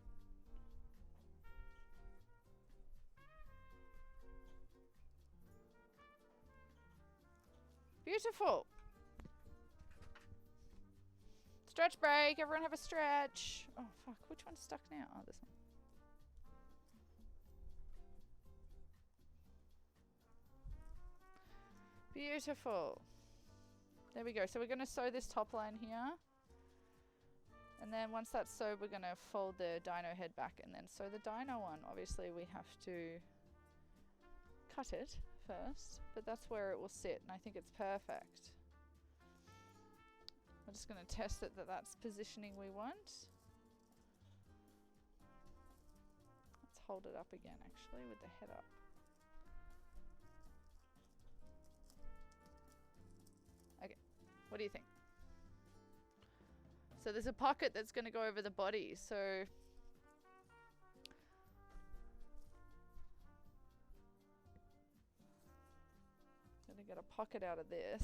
Beautiful. Stretch break. Everyone have a stretch. Oh, fuck. Which one's stuck now? Oh, this one. Beautiful. There we go. So we're going to sew this top line here. And then once that's sewed, we're going to fold the dino head back and then sew the dino one. Obviously, we have to cut it first, but that's where it will sit, and I think it's perfect. I'm just going to test it that that's positioning we want. Let's hold it up again, actually, with the head up. Okay, what do you think? So there's a pocket that's going to go over the body, so I'm going to get a pocket out of this.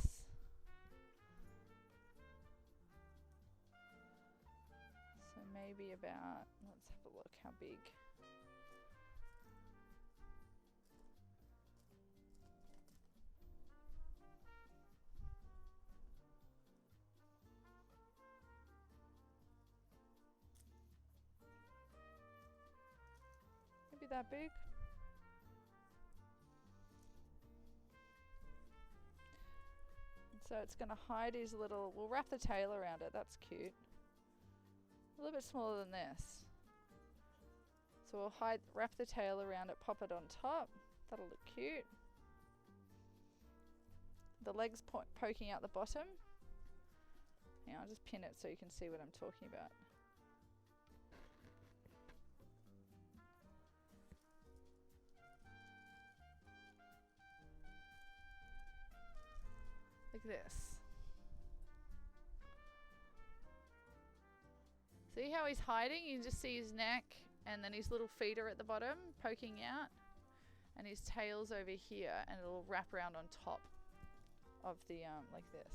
So maybe about, let's have a look how big. Maybe that big. And so it's going to hide his little, we'll wrap the tail around it, that's cute. A little bit smaller than this. So we'll wrap the tail around it, pop it on top. That'll look cute. The legs poking out the bottom. Yeah, I'll just pin it so you can see what I'm talking about. Like this. See how he's hiding? You can just see his neck and then his little feet are at the bottom poking out and his tail's over here and it'll wrap around on top of the like this.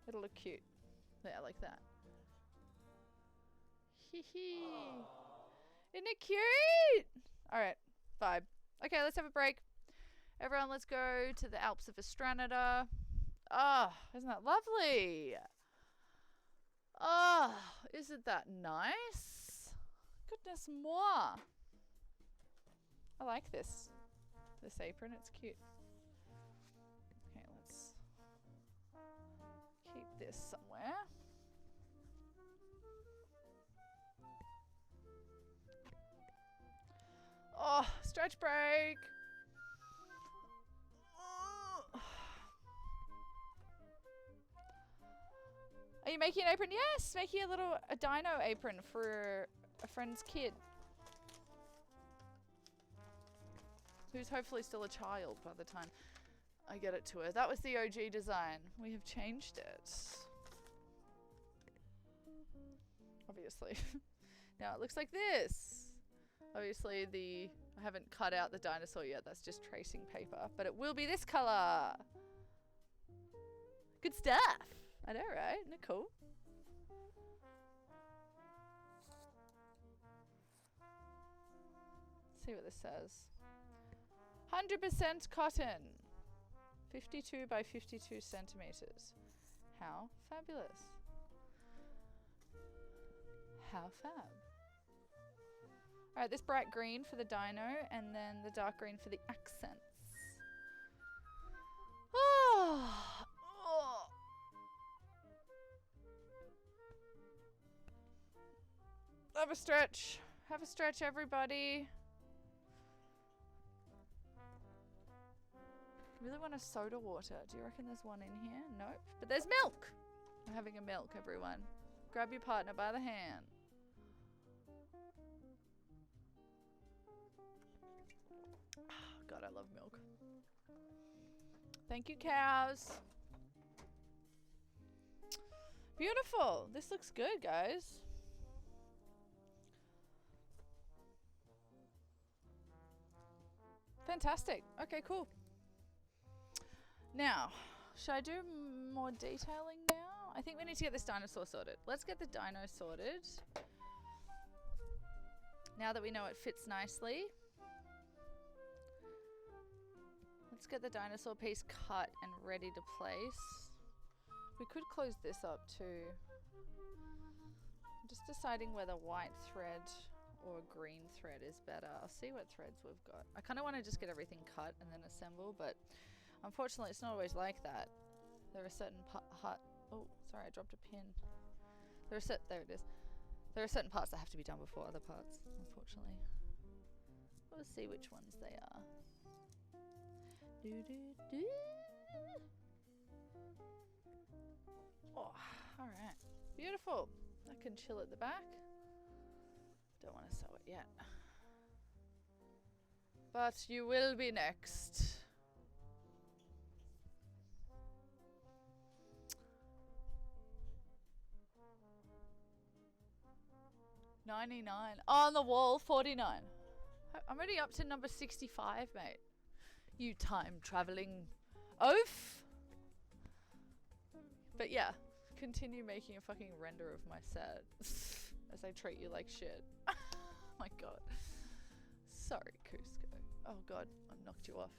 It'll look cute. Yeah, like that. Hee hee. Isn't it cute? Alright, vibe. Okay, let's have a break. Everyone, let's go to the Alps of Estranada. Oh, isn't that lovely? Oh, isn't that nice? Goodness moi. I like this apron, it's cute. Okay, let's keep this somewhere. Oh, stretch break. Are you making an apron? Yes, making a dino apron for a friend's kid. Who's hopefully still a child by the time I get it to her. That was the OG design. We have changed it. Obviously. Now it looks like this. Obviously I haven't cut out the dinosaur yet. That's just tracing paper. But it will be this color. Good stuff. I know, right? Isn't it cool? Let's see what this says. 100% cotton. 52 by 52 centimeters. How fabulous. How fab. Alright, this bright green for the dino and then the dark green for the accents. Oh, oh. Have a stretch. Have a stretch, everybody. Really want a soda water. Do you reckon there's one in here? Nope. But there's milk. We're having a milk, everyone. Grab your partner by the hand. Oh, God, I love milk. Thank you, cows. Beautiful. This looks good, guys. Fantastic. Okay, cool. Now, should I do more detailing now? I think we need to get this dinosaur sorted. Let's get the dino sorted. Now that we know it fits nicely. Let's get the dinosaur piece cut and ready to place. We could close this up too. I'm just deciding whether white thread or green thread is better. I'll see what threads we've got. I kind of want to just get everything cut and then assemble, but unfortunately it's not always like that. There are certain oh, sorry, I dropped a pin. There it is. There are certain parts that have to be done before other parts, unfortunately. We'll see which ones they are. Oh, alright. Beautiful. I can chill at the back. Don't want to sew it yet. But you will be next. $99. On the wall, $49. I'm already up to number 65, mate. You time-traveling oaf. But yeah, continue making a fucking render of my set as I treat you like shit. Oh my god. Sorry, Cusco. Oh god, I knocked you off.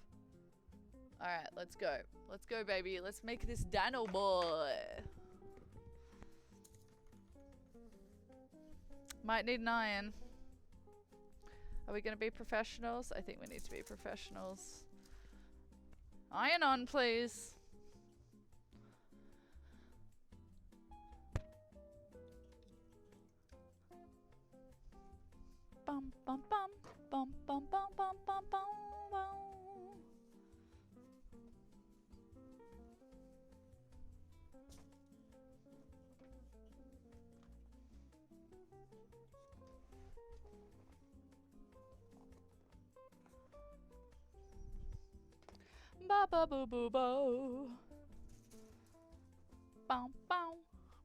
Alright, let's go. Let's go, baby. Let's make this dino boy. Might need an iron. Are we going to be professionals? I think we need to be professionals. Iron on, please. Bum bum bum bum bum bum bum bum bum bum. Ba ba boo boo bo. Bow bow.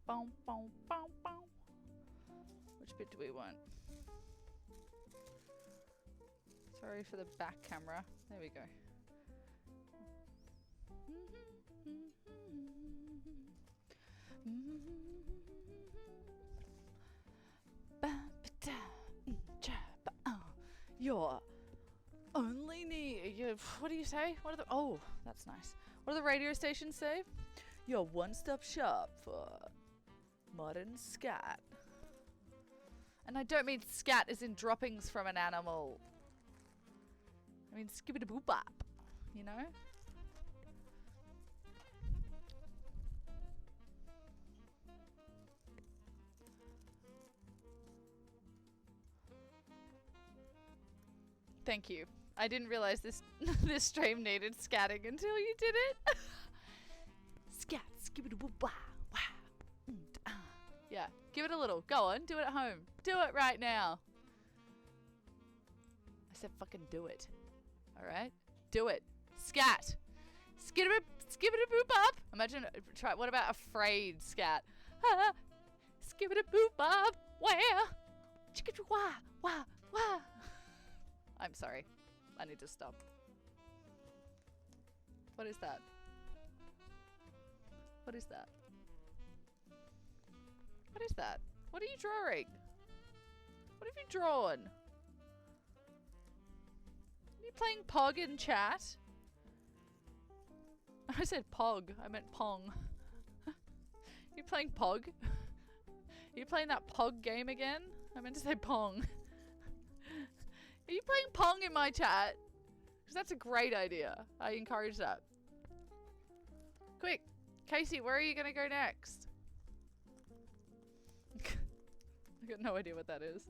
Bow bow bow bow. Which bit do we want? Sorry for the back camera. There we go. Your only need. What do you say? What are the? Oh, that's nice. What do the radio stations say? Your one-stop shop for modern scat. And I don't mean scat as in droppings from an animal. I mean skibbity-boop-bop, you know? Thank you. I didn't realize this this stream needed scatting until you did it. Scat, skibbity-boop-bop. Yeah, give it a little. Go on, do it at home. Do it right now. I said fucking do it. Alright? Do it. Scat. Skibbity-boop-bop. Imagine, try, what about afraid scat? Skibbity-boop-bop. Where? Chicka-wah, wah, wah. I'm sorry. I need to stop. What is that? What is that? What is that? What are you drawing? What have you drawn? Are you playing Pog in chat? I said Pog. I meant Pong. You playing Pog? Are you playing that Pog game again? I meant to say Pong. Are you playing Pong in my chat? Because that's a great idea. I encourage that. Quick. Casey, where are you going to go next? I got no idea what that is.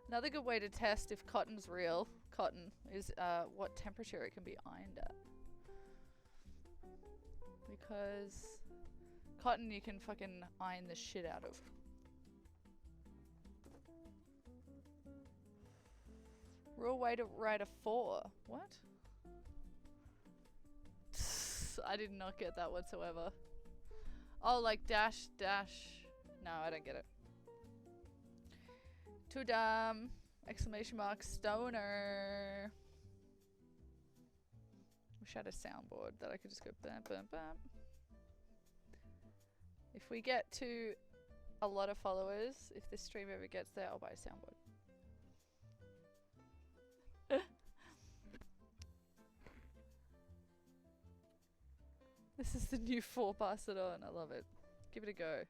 Another good way to test if cotton's real cotton is what temperature it can be ironed at. Because cotton you can fucking iron the shit out of. Real way to write a 4. What? I did not get that whatsoever. Oh, like dash, dash. No, I don't get it. Too dumb! Exclamation mark stoner. Wish I had a soundboard that I could just go bam bam bam. If we get to a lot of followers, if this stream ever gets there, I'll buy a soundboard. This is the new 4 pass it on. I love it. Give it a go.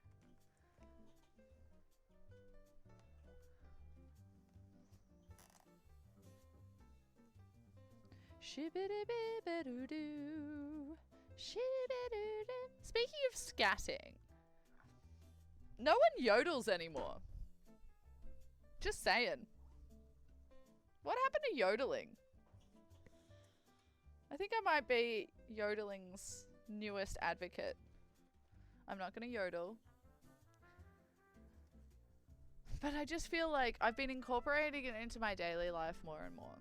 Shibbidi-bibidi-doo. Shibbidi-doo. Speaking of scatting, no one yodels anymore. Just saying. What happened to yodeling? I think I might be yodeling's newest advocate. I'm not gonna yodel. But I just feel like I've been incorporating it into my daily life more and more.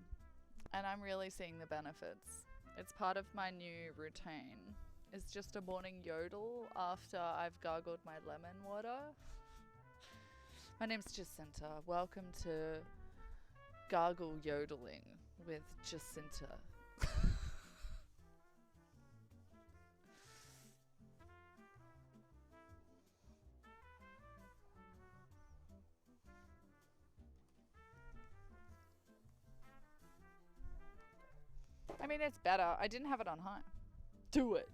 And I'm really seeing the benefits. It's part of my new routine. It's just a morning yodel after I've gargled my lemon water. My name's Jacinta. Welcome to Gargle Yodeling with Jacinta. I mean, it's better. I didn't have it on high. Do it.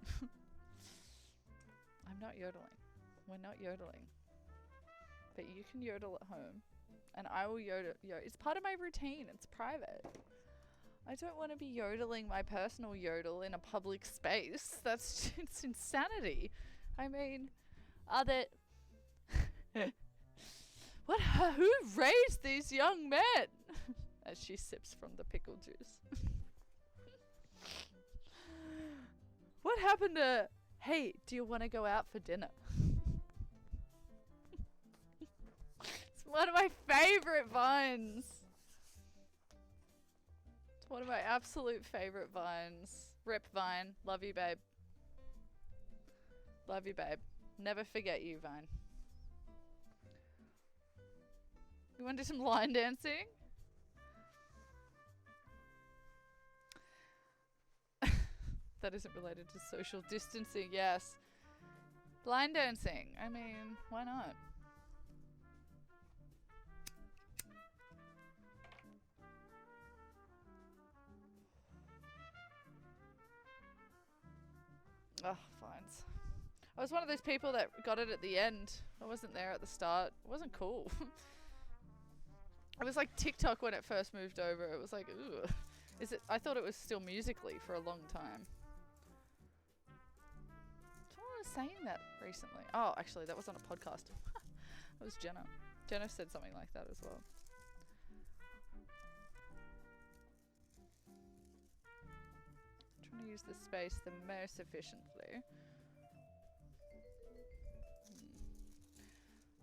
I'm not yodeling. We're not yodeling. But you can yodel at home. And I will yodel. It's part of my routine. It's private. I don't want to be yodeling my personal yodel in a public space. It's insanity. I mean, are there... Who raised these young men? As she sips from the pickle juice. What happened to, hey, do you want to go out for dinner? It's one of my favorite vines. It's one of my absolute favorite vines. Rip Vine. Love you, babe. Love you, babe. Never forget you, Vine. You want to do some line dancing? That isn't related to social distancing, yes. Line dancing. I mean, why not? Oh, fines. I was one of those people that got it at the end. I wasn't there at the start. It wasn't cool. It was like TikTok when it first moved over. It was like, ooh. I thought it was still Musically for a long time. Someone was saying that recently. Oh, actually, that was on a podcast. That was Jenna. Jenna said something like that as well. Trying to use the space the most efficiently.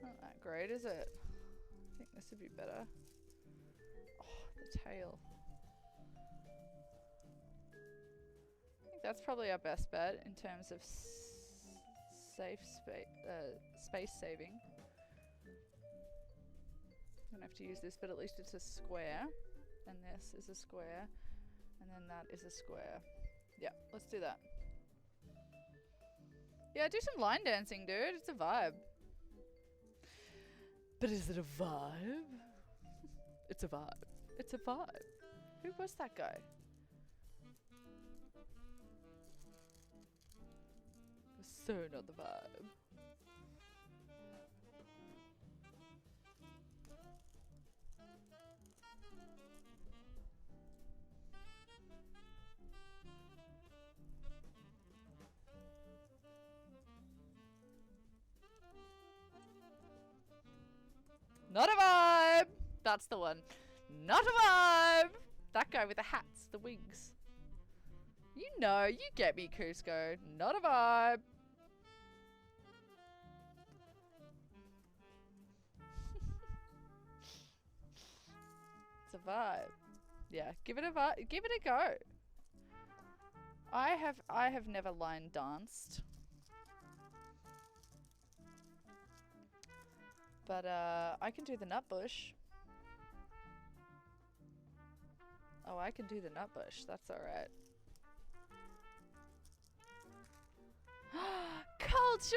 Not that great, is it? I think this would be better. Oh, the tail. I think that's probably our best bet in terms of space saving. I'm gonna have to use this, but at least it's a square, and this is a square, and then that is a square. Yeah, let's do that. Yeah, do some line dancing, dude. It's a vibe. But is it a vibe? It's a vibe. It's a vibe. Who was that guy? It was so not the vibe. Not a vibe! That's the one. Not a vibe! That guy with the hats, the wigs. You know, you get me, Cusco. Not a vibe. It's a vibe. Yeah, give it a vibe. Give it a go. I have never line danced. But I can do the nut bush. Oh, I can do the nut bush. That's alright. Cultural!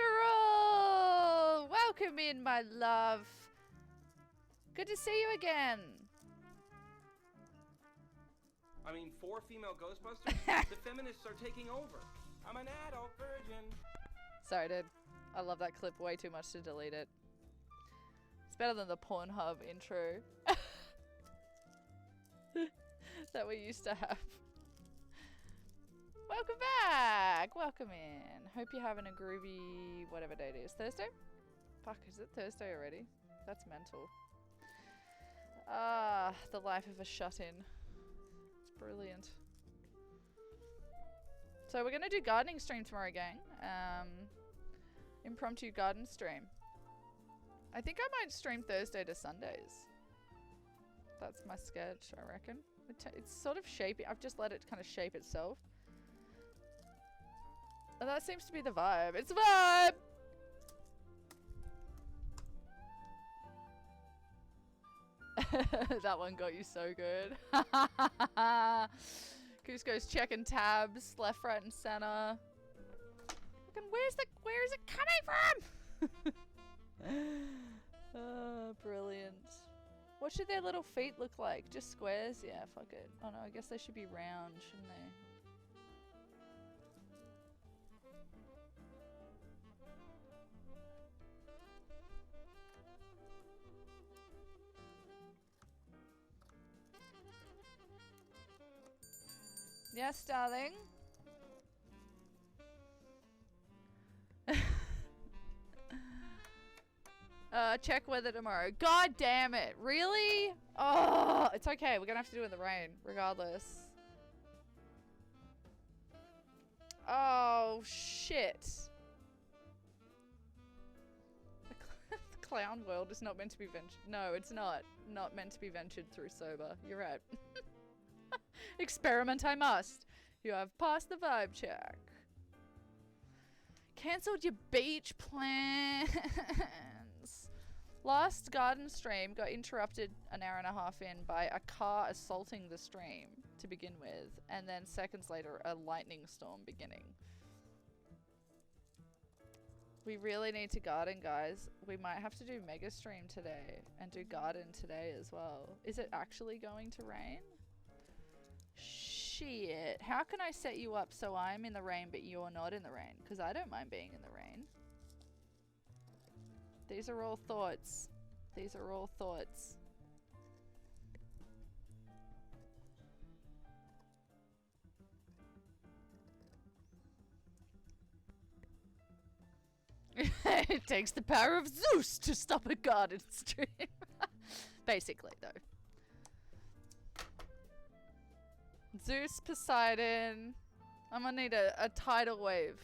Welcome in, my love. Good to see you again. I mean, 4 female Ghostbusters? The feminists are taking over. I'm an adult virgin. Sorry, dude. I love that clip way too much to delete it. It's better than the Pornhub intro that we used to have. Welcome back! Welcome in. Hope you're having a groovy whatever day it is. Thursday? Fuck, is it Thursday already? That's mental. Ah, the life of a shut-in. It's brilliant. So we're gonna do gardening stream tomorrow, gang. Impromptu garden stream. I think I might stream Thursday to Sundays. That's my sketch, I reckon. It's sort of shaping. I've just let it kind of shape itself. And that seems to be the vibe. It's a vibe! That one got you so good. Cusco's checking tabs, left, right, and center. Fucking where is it coming from? Oh, brilliant. What should their little feet look like? Just squares? Yeah, fuck it. Oh no, I guess they should be round, shouldn't they? Yes, darling. Check weather tomorrow. God damn it. Really? Oh, it's okay. We're gonna have to do it in the rain, regardless. Oh, shit. The clown world is not meant to be ventured. No, it's not. Not meant to be ventured through sober. You're right. Experiment I must. You have passed the vibe check. Cancelled your beach plans. Last garden stream got interrupted an hour and a half in by a car assaulting the stream to begin with, and then seconds later a lightning storm beginning. We really need to garden, guys. We might have to do mega stream today and do garden today as well. Is it actually going to rain? Shit. How can I set you up so I'm in the rain but you're not in the rain? Because I don't mind being in the rain. These are all thoughts. These are all thoughts. It takes the power of Zeus to stop a garden stream. Basically, though. Zeus, Poseidon. I'm gonna need a tidal wave.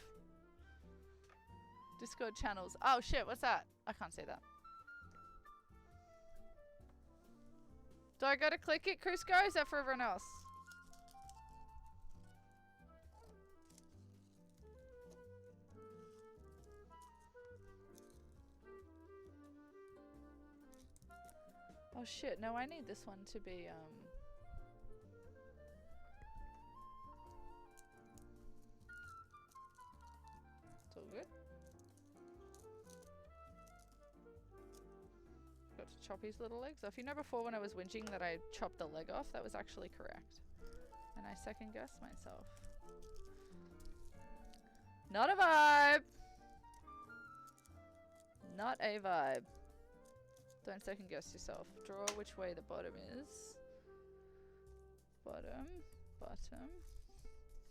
Discord channels. Oh shit, what's that? I can't see that. Do I gotta click it, Cusco? Is that for everyone else? Oh shit, no, I need this one to be, It's all good. Got to chop his little legs off. You know before when I was whinging that I chopped the leg off? That was actually correct. And I second guessed myself. Not a vibe! Not a vibe. Don't second guess yourself. Draw which way the bottom is. Bottom. Bottom.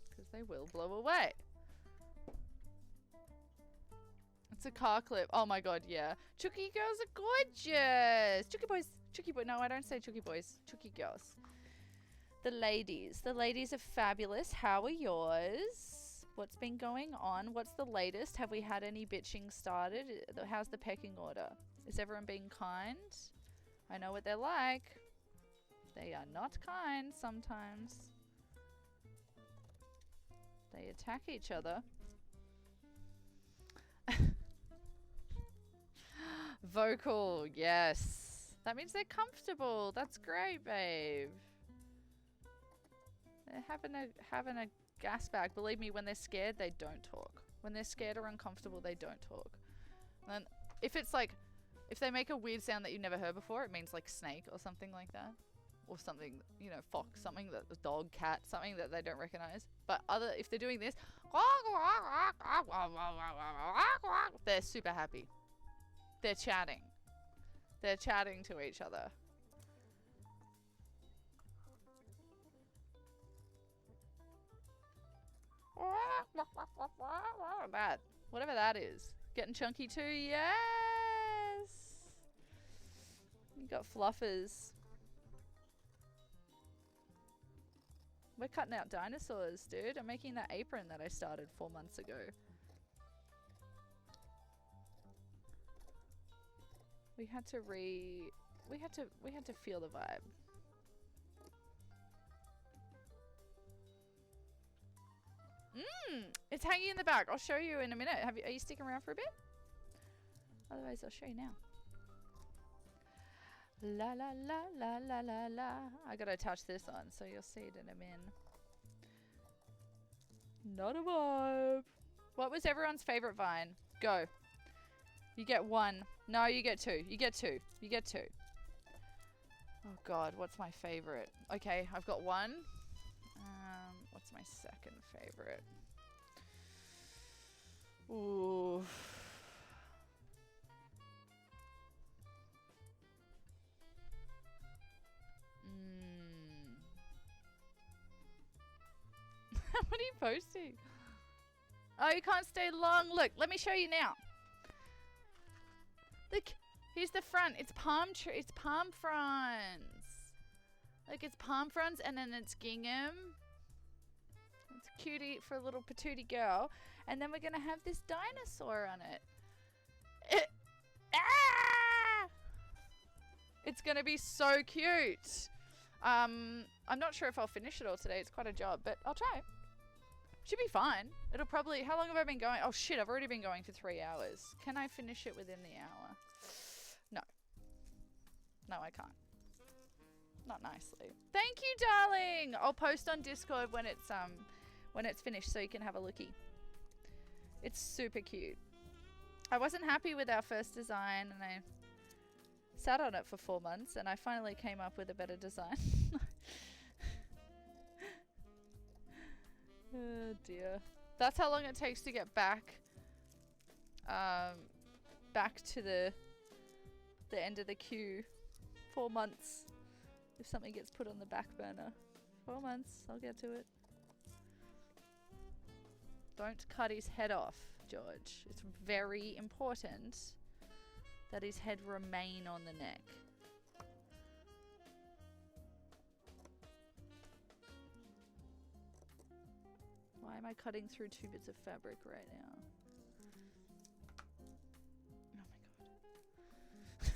Because they will blow away. It's a car clip. Oh my god, yeah. Chucky girls are gorgeous. Chucky boys. Chucky boy. No, I don't say Chucky boys. Chucky girls. The ladies. The ladies are fabulous. How are yours? What's been going on? What's the latest? Have we had any bitching started? How's the pecking order? Is everyone being kind? I know what they're like. They are not kind sometimes. They attack each other. Vocal, yes. That means they're comfortable. That's great, babe. having a gas bag. Believe me, when they're scared, they don't talk. When they're scared or uncomfortable, they don't talk. And then if it's like, if they make a weird sound that you've never heard before, it means like snake or something like that. Or something, you know, fox, something that the dog, cat, something that they don't recognize. But if they're doing this, they're super happy. They're chatting. They're chatting to each other. That, whatever that is. Getting chunky too, yes! You got fluffers. We're cutting out dinosaurs, dude. I'm making that apron that I started 4 months ago. We had to feel the vibe. It's hanging in the back. I'll show you in a minute. Are you sticking around for a bit? Otherwise, I'll show you now. La la la la la la la. I gotta touch this on so you'll see it in a min. Not a vibe. What was everyone's favorite vine? Go. You get one. No, you get two. You get two. You get two. Oh god, what's my favorite? Okay, I've got one. What's my second favorite? Ooh. What are you posting? Oh, you can't stay long. Look, let me show you now. Look, here's the front. It's palm fronds. Look, it's palm fronds and then it's gingham. It's a cutie for a little patootie girl. And then we're going to have this dinosaur on it. It's going to be so cute. I'm not sure if I'll finish it all today. It's quite a job, but I'll try. Should be fine. It'll probably... How long have I been going? Oh shit, I've already been going for 3 hours. Can I finish it within the hour? No. No, I can't. Not nicely. Thank you, darling! I'll post on Discord when it's finished so you can have a lookie. It's super cute. I wasn't happy with our first design and I sat on it for 4 months and I finally came up with a better design. Oh dear. That's how long it takes to get back to the end of the queue. 4 months. If something gets put on the back burner. 4 months, I'll get to it. Don't cut his head off, George. It's very important that his head remain on the neck. Why am I cutting through 2 bits of fabric right now? Oh my god.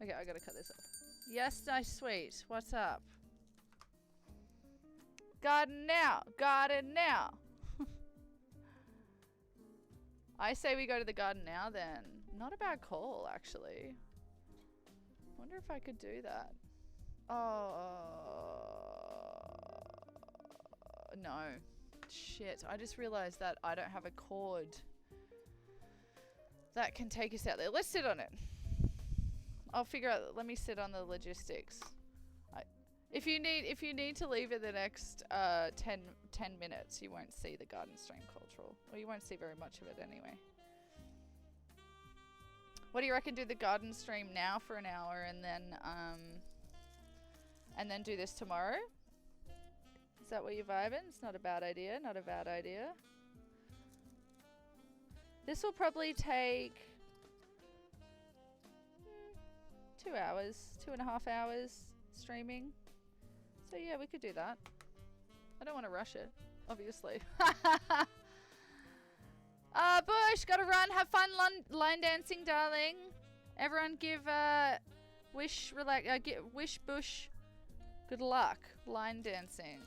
Okay, I gotta cut this off. Yes, nice sweet. What's up? Garden now! Garden now! I say we go to the garden now then. Not a bad call, actually. Wonder if I could do that. Oh. No. Shit, I just realized that I don't have a cord that can take us out there. Let's sit on it. I'll figure out. Let me sit on the logistics. If you need to leave in the next 10 minutes, you won't see the garden stream cultural. Or you won't see very much of it anyway. What do you reckon? Do the garden stream now for an hour and then do this tomorrow? Is that what you're vibing? It's not a bad idea. Not a bad idea. This will probably take 2 hours, 2.5 hours streaming. So yeah, we could do that. I don't want to rush it, obviously. Bush, gotta run. Have fun line dancing, darling. Everyone give Wish Bush good luck line dancing.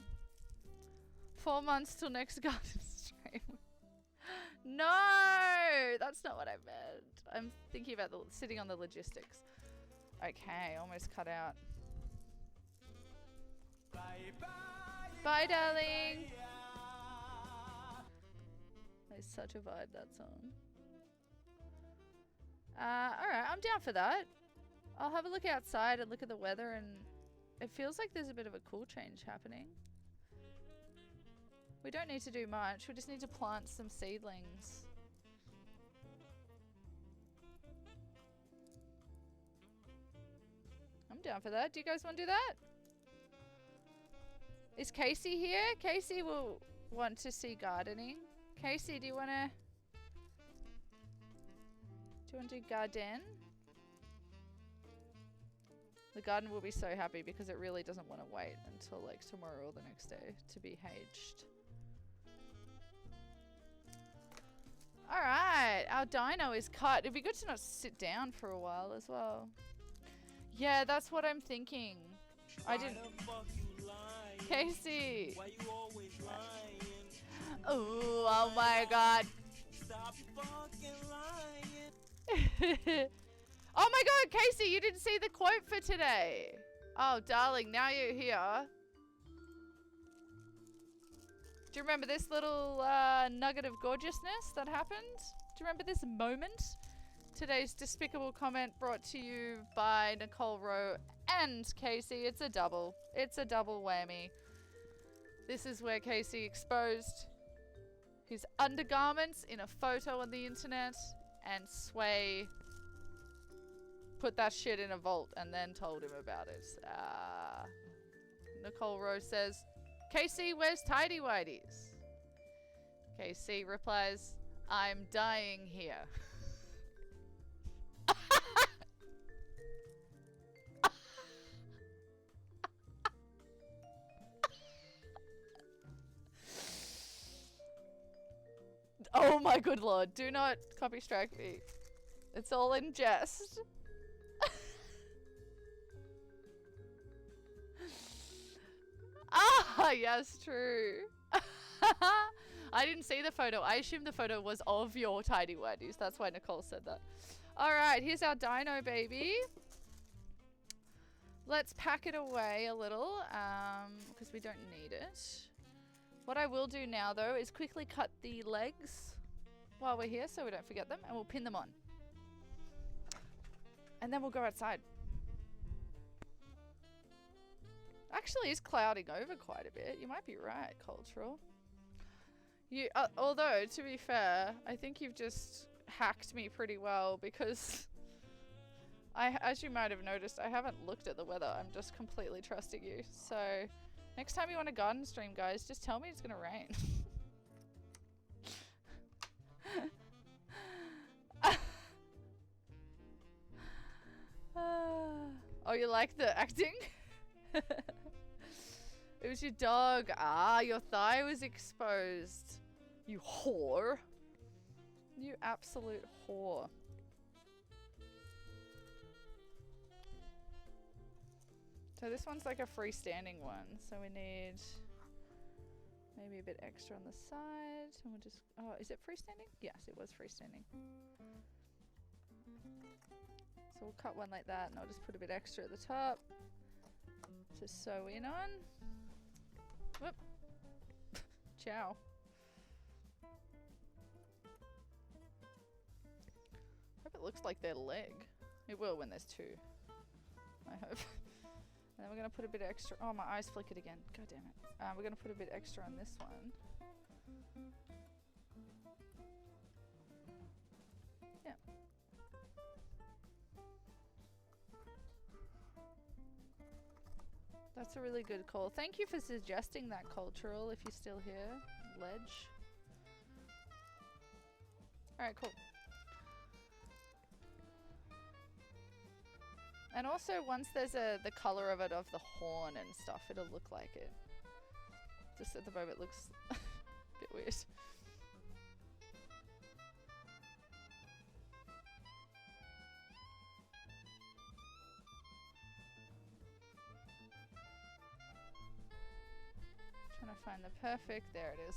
4 months till next garden stream. No, that's not what I meant. I'm thinking about sitting on the logistics. Okay, almost cut out. Bye bye. Bye, darling. It's such a vibe, that song. Alright, I'm down for that. I'll have a look outside and look at the weather, and it feels like there's a bit of a cool change happening. We don't need to do much, we just need to plant some seedlings. I'm down for that. Do you guys want to do that? Is Casey here? Casey will want to see gardening. Casey, do you want to do garden? The garden will be so happy because it really doesn't want to wait until like tomorrow or the next day to be haged. Alright, our dino is cut. It'd be good to not sit down for a while as well. Yeah, that's what I'm thinking. I didn't... Casey! Why you always lying? Ooh, oh my god. Stop fucking lying. Oh my god, Casey, you didn't see the quote for today. Oh, darling, now you're here. Do you remember this little nugget of gorgeousness that happened? Do you remember this moment? Today's despicable comment brought to you by Nicole Rowe and Casey. It's a double. It's a double whammy. This is where Casey exposed his undergarments in a photo on the internet, and Sway put that shit in a vault and then told him about it. Nicole Rowe says, Casey, where's tidy whities? Casey replies, I'm dying here. Oh my good lord, do not copy strike me. It's all in jest. Ah, yes, true. I didn't see the photo. I assumed the photo was of your tidy whities. That's why Nicole said that. Alright, here's our dino baby. Let's pack it away a little, because we don't need it. What I will do now, though, is quickly cut the legs while we're here so we don't forget them, and we'll pin them on. And then we'll go outside. Actually, it's clouding over quite a bit. You might be right, Cultural. You, although, to be fair, I think you've just hacked me pretty well because as you might have noticed, I haven't looked at the weather. I'm just completely trusting you. So next time you want a garden stream, guys, just tell me it's gonna rain. Oh, you like the acting? It was your dog. Ah, your thigh was exposed. You whore. You absolute whore. So this one's like a freestanding one. So we need maybe a bit extra on the side. And we'll just... Oh, is it freestanding? Yes, it was freestanding. So we'll cut one like that and I'll just put a bit extra at the top to sew in on. Whoop. Ciao. Hope it looks like their leg. It will when there's two. I hope. And then we're going to put a bit extra. Oh, my eyes flickered again. God damn it. We're going to put a bit extra on this one. Yeah. That's a really good call. Thank you for suggesting that, Cultural, if you're still here. Ledge. Alright, cool. And also, once there's the colour of it, of the horn and stuff, it'll look like it. Just at the moment it looks a bit weird. Trying to find the perfect, there it is.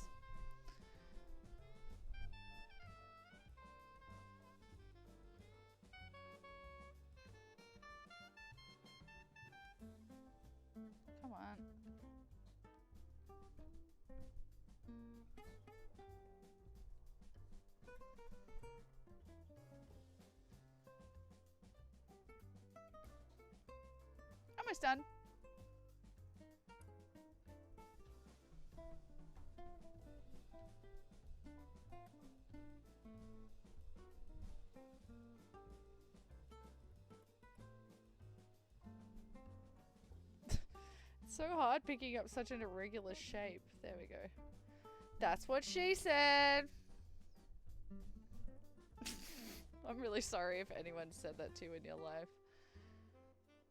Come on. Almost done. It's so hard picking up such an irregular shape. There we go. That's what she said. I'm really sorry if anyone said that to you in your life.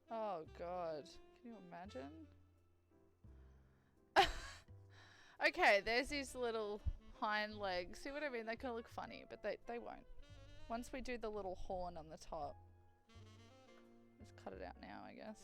Oh god. Can you imagine? Okay, there's these little hind legs. See what I mean? They can look funny, but they won't. Once we do the little horn on the top. Just cut it out now, I guess.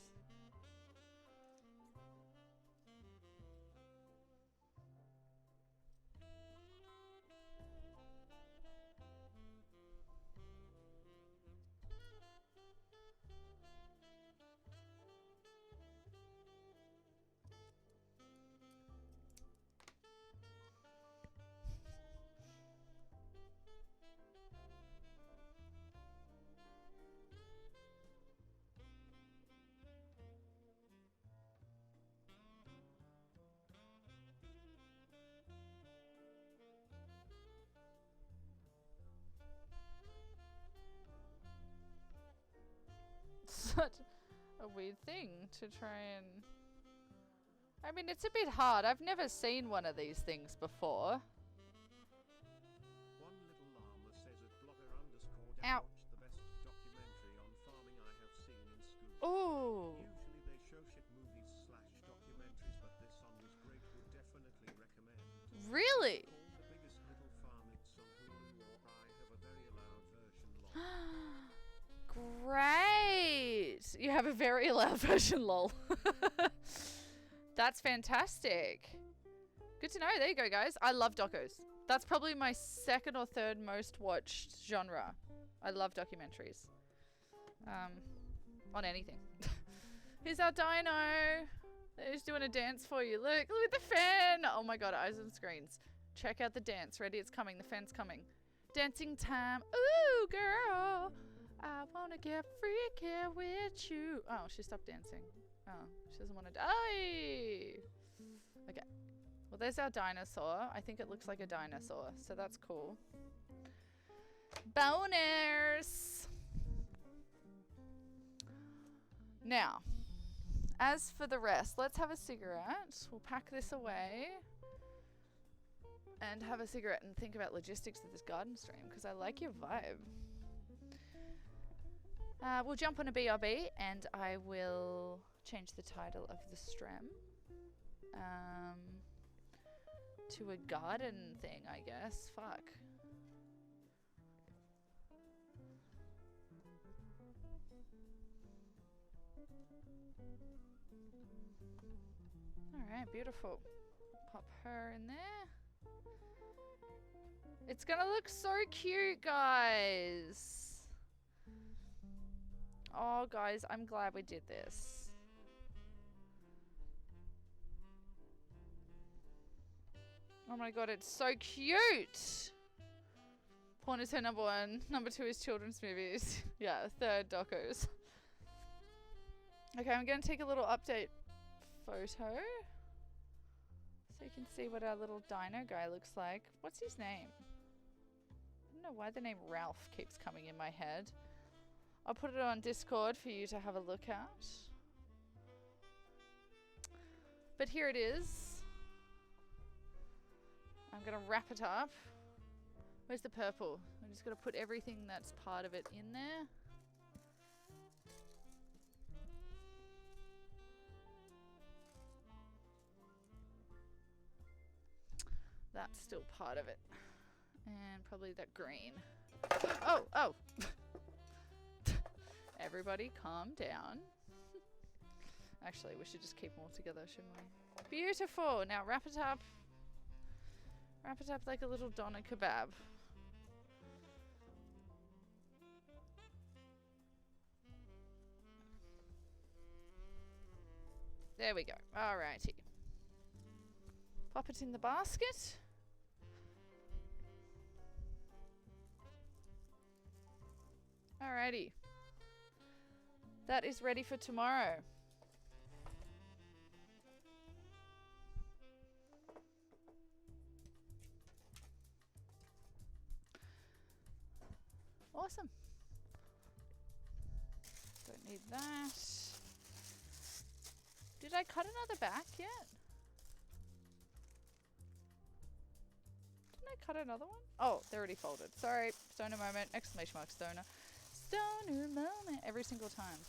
Such a weird thing to try and... I mean, it's a bit hard. I've never seen one of these things before. One little llama says at blogger underscore Ow. watched the best documentary on farming I have seen in school. Ooh. Usually they show shit movies / documentaries, but this one was great. Would definitely recommend. Really? Called The Biggest Little Farm. It's on Hulu, or I have a very loud version. Great! You have a very loud version, lol. That's fantastic. Good to know. There you go, guys. I love docos. That's probably my second or third most watched genre. I love documentaries. On anything. Here's our dino. He's doing a dance for you. Look at the fan. Oh my god, eyes on screens. Check out the dance. Ready? It's coming. The fan's coming. Dancing time. Ooh, girl. I wanna get freaky with you. Oh, she stopped dancing. Oh, she doesn't want to die. Okay. Well, there's our dinosaur. I think it looks like a dinosaur, so that's cool. Boners! Now, as for the rest, let's have a cigarette. We'll pack this away and have a cigarette and think about logistics of this garden stream, because I like your vibe. We'll jump on a BRB and I will change the title of the stream to a garden thing, I guess. Fuck. Alright, beautiful. Pop her in there. It's gonna look so cute, guys. Oh, guys, I'm glad we did this. Oh my god, it's so cute! Porn is her number one. Number two is children's movies. Yeah, third docos. Okay, I'm gonna take a little update photo. So you can see what our little dino guy looks like. What's his name? I don't know why the name Ralph keeps coming in my head. I'll put it on Discord for you to have a look at. But here it is. I'm going to wrap it up. Where's the purple? I'm just going to put everything that's part of it in there. That's still part of it. And probably that green. Oh! Everybody calm down. Actually, we should just keep them all together, shouldn't we? Beautiful! Now wrap it up. Wrap it up like a little doner kebab. There we go. Alrighty. Pop it in the basket. Alrighty. That is ready for tomorrow. Awesome. Don't need that. Did I cut another back yet? Didn't I cut another one? Oh, they're already folded. Sorry. Stoner moment. Exclamation mark stoner. Stoner moment. Every single time.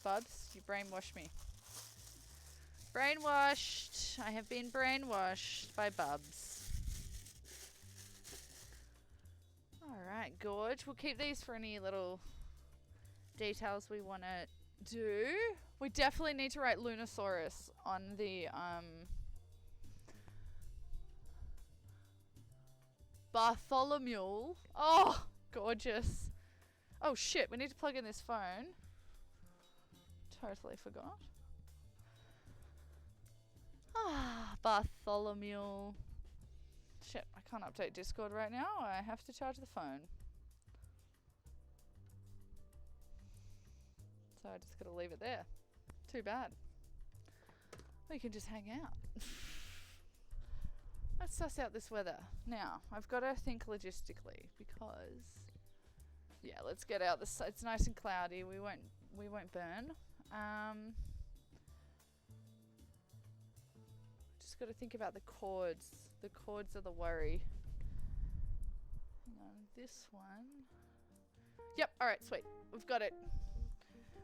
Bubs, you brainwashed me. Brainwashed. I have been brainwashed by Bubs. Alright, gorge. We'll keep these for any little details we want to do. We definitely need to write Lunosaurus on the Bartholomew. Oh, gorgeous. Oh shit, we need to plug in this phone. Totally forgot. Ah, Bartholomew. Shit, I can't update Discord right now. I have to charge the phone. So I just gotta leave it there. Too bad. We can just hang out. Let's suss out this weather. Now, I've got to think logistically because, yeah, let's get out this. It's nice and cloudy. We won't burn. Just got to think about the cords. The cords are the worry. Hang on, this one. Yep. All right. Sweet. We've got it.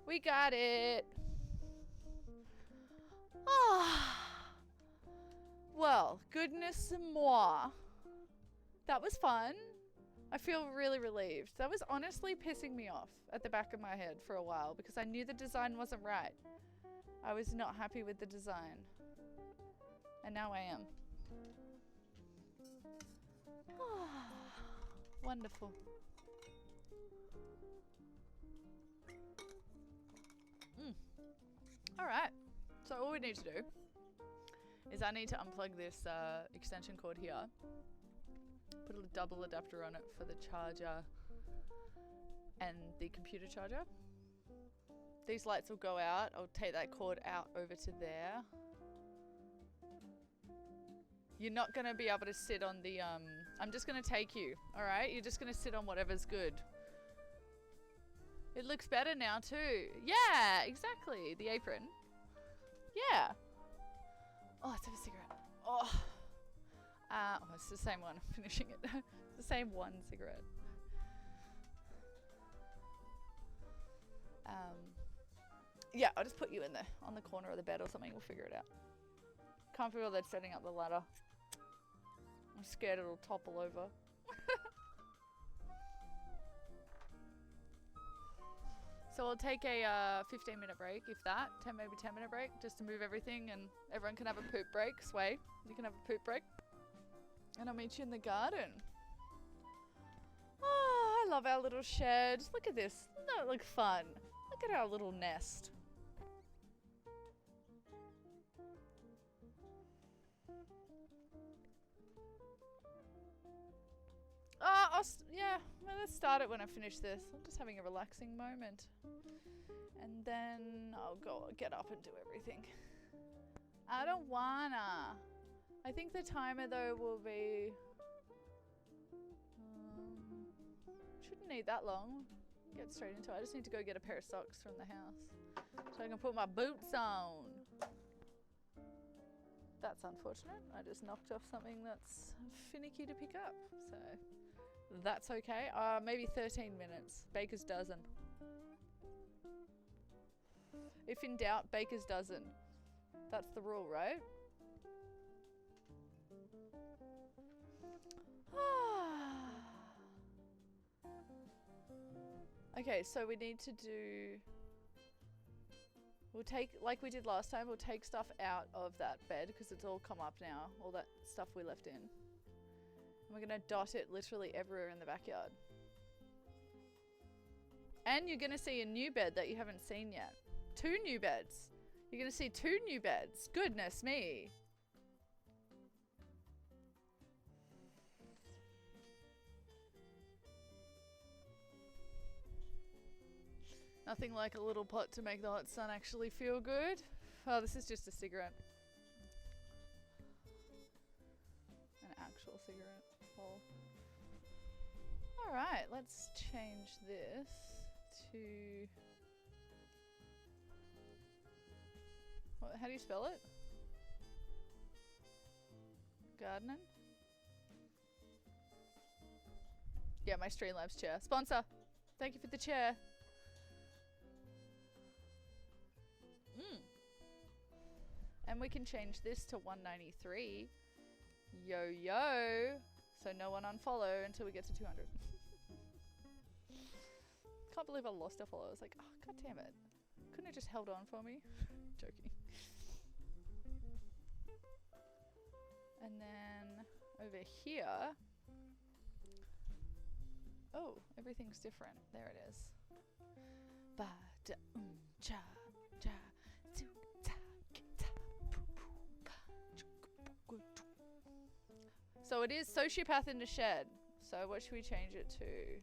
We got it. Ah. Well, goodness moi. That was fun. I feel really relieved. That was honestly pissing me off at the back of my head for a while because I knew the design wasn't right. I was not happy with the design. And now I am. Wonderful. Alright. So all we need to do is I need to unplug this extension cord here. Put a double adapter on it for the charger and the computer charger. These lights will go out. I'll take that cord out over to there. You're not going to be able to sit on the, I'm just going to take you, alright? You're just going to sit on whatever's good. It looks better now too. Yeah, exactly. The apron. Yeah. Oh, let's have a cigarette. Oh. Oh, it's the same one. I'm finishing it. It's the same one cigarette. Yeah, I'll just put you in on the corner of the bed or something. We'll figure it out. Can't feel that setting up the ladder. I'm scared it'll topple over. So I'll take a 15-minute break, if that. Maybe 10-minute break, just to move everything and everyone can have a poop break. Sway, you can have a poop break. And I'll meet you in the garden. Oh, I love our little shed. Look at this. Doesn't that look fun? Look at our little nest. Yeah, well, let's start it when I finish this. I'm just having a relaxing moment. And then I'll go get up and do everything. I don't wanna. I think the timer though will be... shouldn't need that long. Get straight into it. I just need to go get a pair of socks from the house so I can put my boots on. That's unfortunate. I just knocked off something that's finicky to pick up. So that's okay. Maybe 13 minutes. Baker's dozen. If in doubt, baker's dozen. That's the rule, right? Okay, so we need to do... We'll take, like we did last time, we'll take stuff out of that bed because it's all come up now. All that stuff we left in. And we're going to dot it literally everywhere in the backyard. And you're going to see a new bed that you haven't seen yet. 2 new beds. You're going to see 2 new beds. Goodness me. Nothing like a little pot to make the hot sun actually feel good. Oh, this is just a cigarette. An actual cigarette. Lol. Alright, let's change this to... What, how do you spell it? Gardening? Yeah, my Streamlabs chair. Sponsor! Thank you for the chair. And we can change this to 193. Yo, yo! So no one unfollow until we get to 200. Can't believe I lost a follow. I was like, oh, god damn it. Couldn't it just held on for me? Joking. And then over here. Oh, everything's different. There it is. Ba da cha cha zu ta ki ta poo poo ba chuk gu tu. So it is Sewciopath in the shed. So what should we change it to?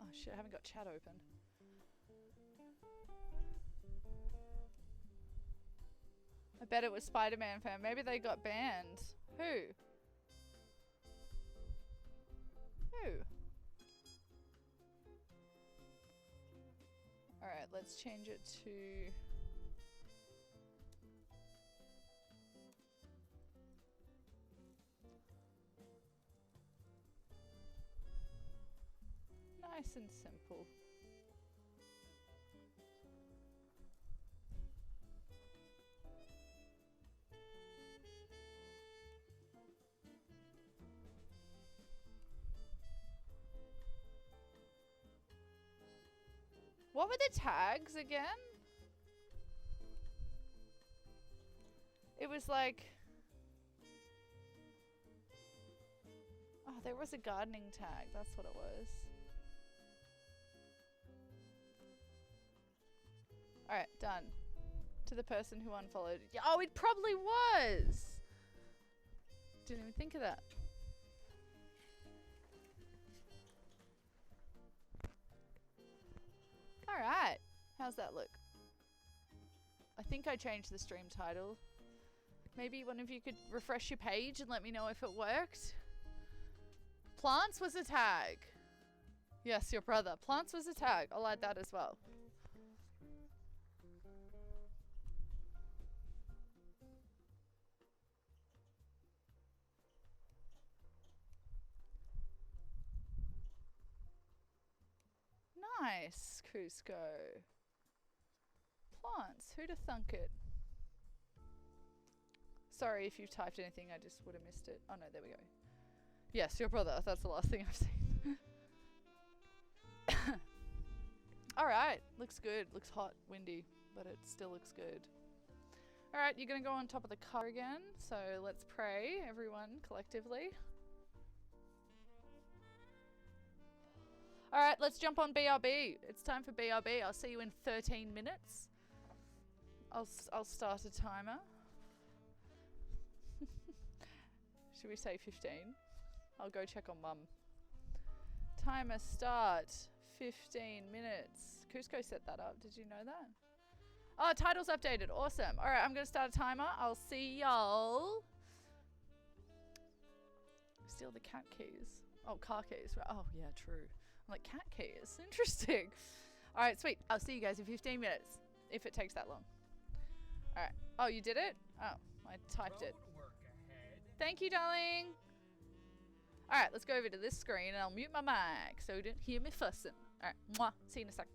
Oh shit, I haven't got chat open. I bet it was Spider-Man fan. Maybe they got banned. Who? Who? Alright, let's change it to... Nice and simple. What were the tags again? It was like... Oh, there was a gardening tag. That's what it was. Alright, done. To the person who unfollowed. Yeah, oh, it probably was! Didn't even think of that. Alright. How's that look? I think I changed the stream title. Maybe one of you could refresh your page and let me know if it worked. Plants was a tag. Yes, your brother. Plants was a tag. I'll add that as well. Nice, Cusco. Plants, who'd have thunk it? Sorry if you've typed anything, I just would have missed it. Oh no, there we go. Yes, your brother, that's the last thing I've seen. Alright, looks good. Looks hot, windy, but it still looks good. Alright, you're gonna go on top of the car again, so let's pray, everyone, collectively. Alright, let's jump on BRB. It's time for BRB. I'll see you in 13 minutes. I'll start a timer. Should we say 15? I'll go check on mum. Timer start. 15 minutes. Cusco set that up. Did you know that? Oh, title's updated. Awesome. Alright, I'm going to start a timer. I'll see y'all. Steal the cat keys. Oh, car keys. Oh, yeah, true. I'm like, cat keys? Interesting. Alright, sweet. I'll see you guys in 15 minutes. If it takes that long. Alright. Oh, you did it? Oh, I typed it. Thank you, darling. Alright, let's go over to this screen and I'll mute my mic so you don't hear me fussing. Alright, mwah. See you in a sec.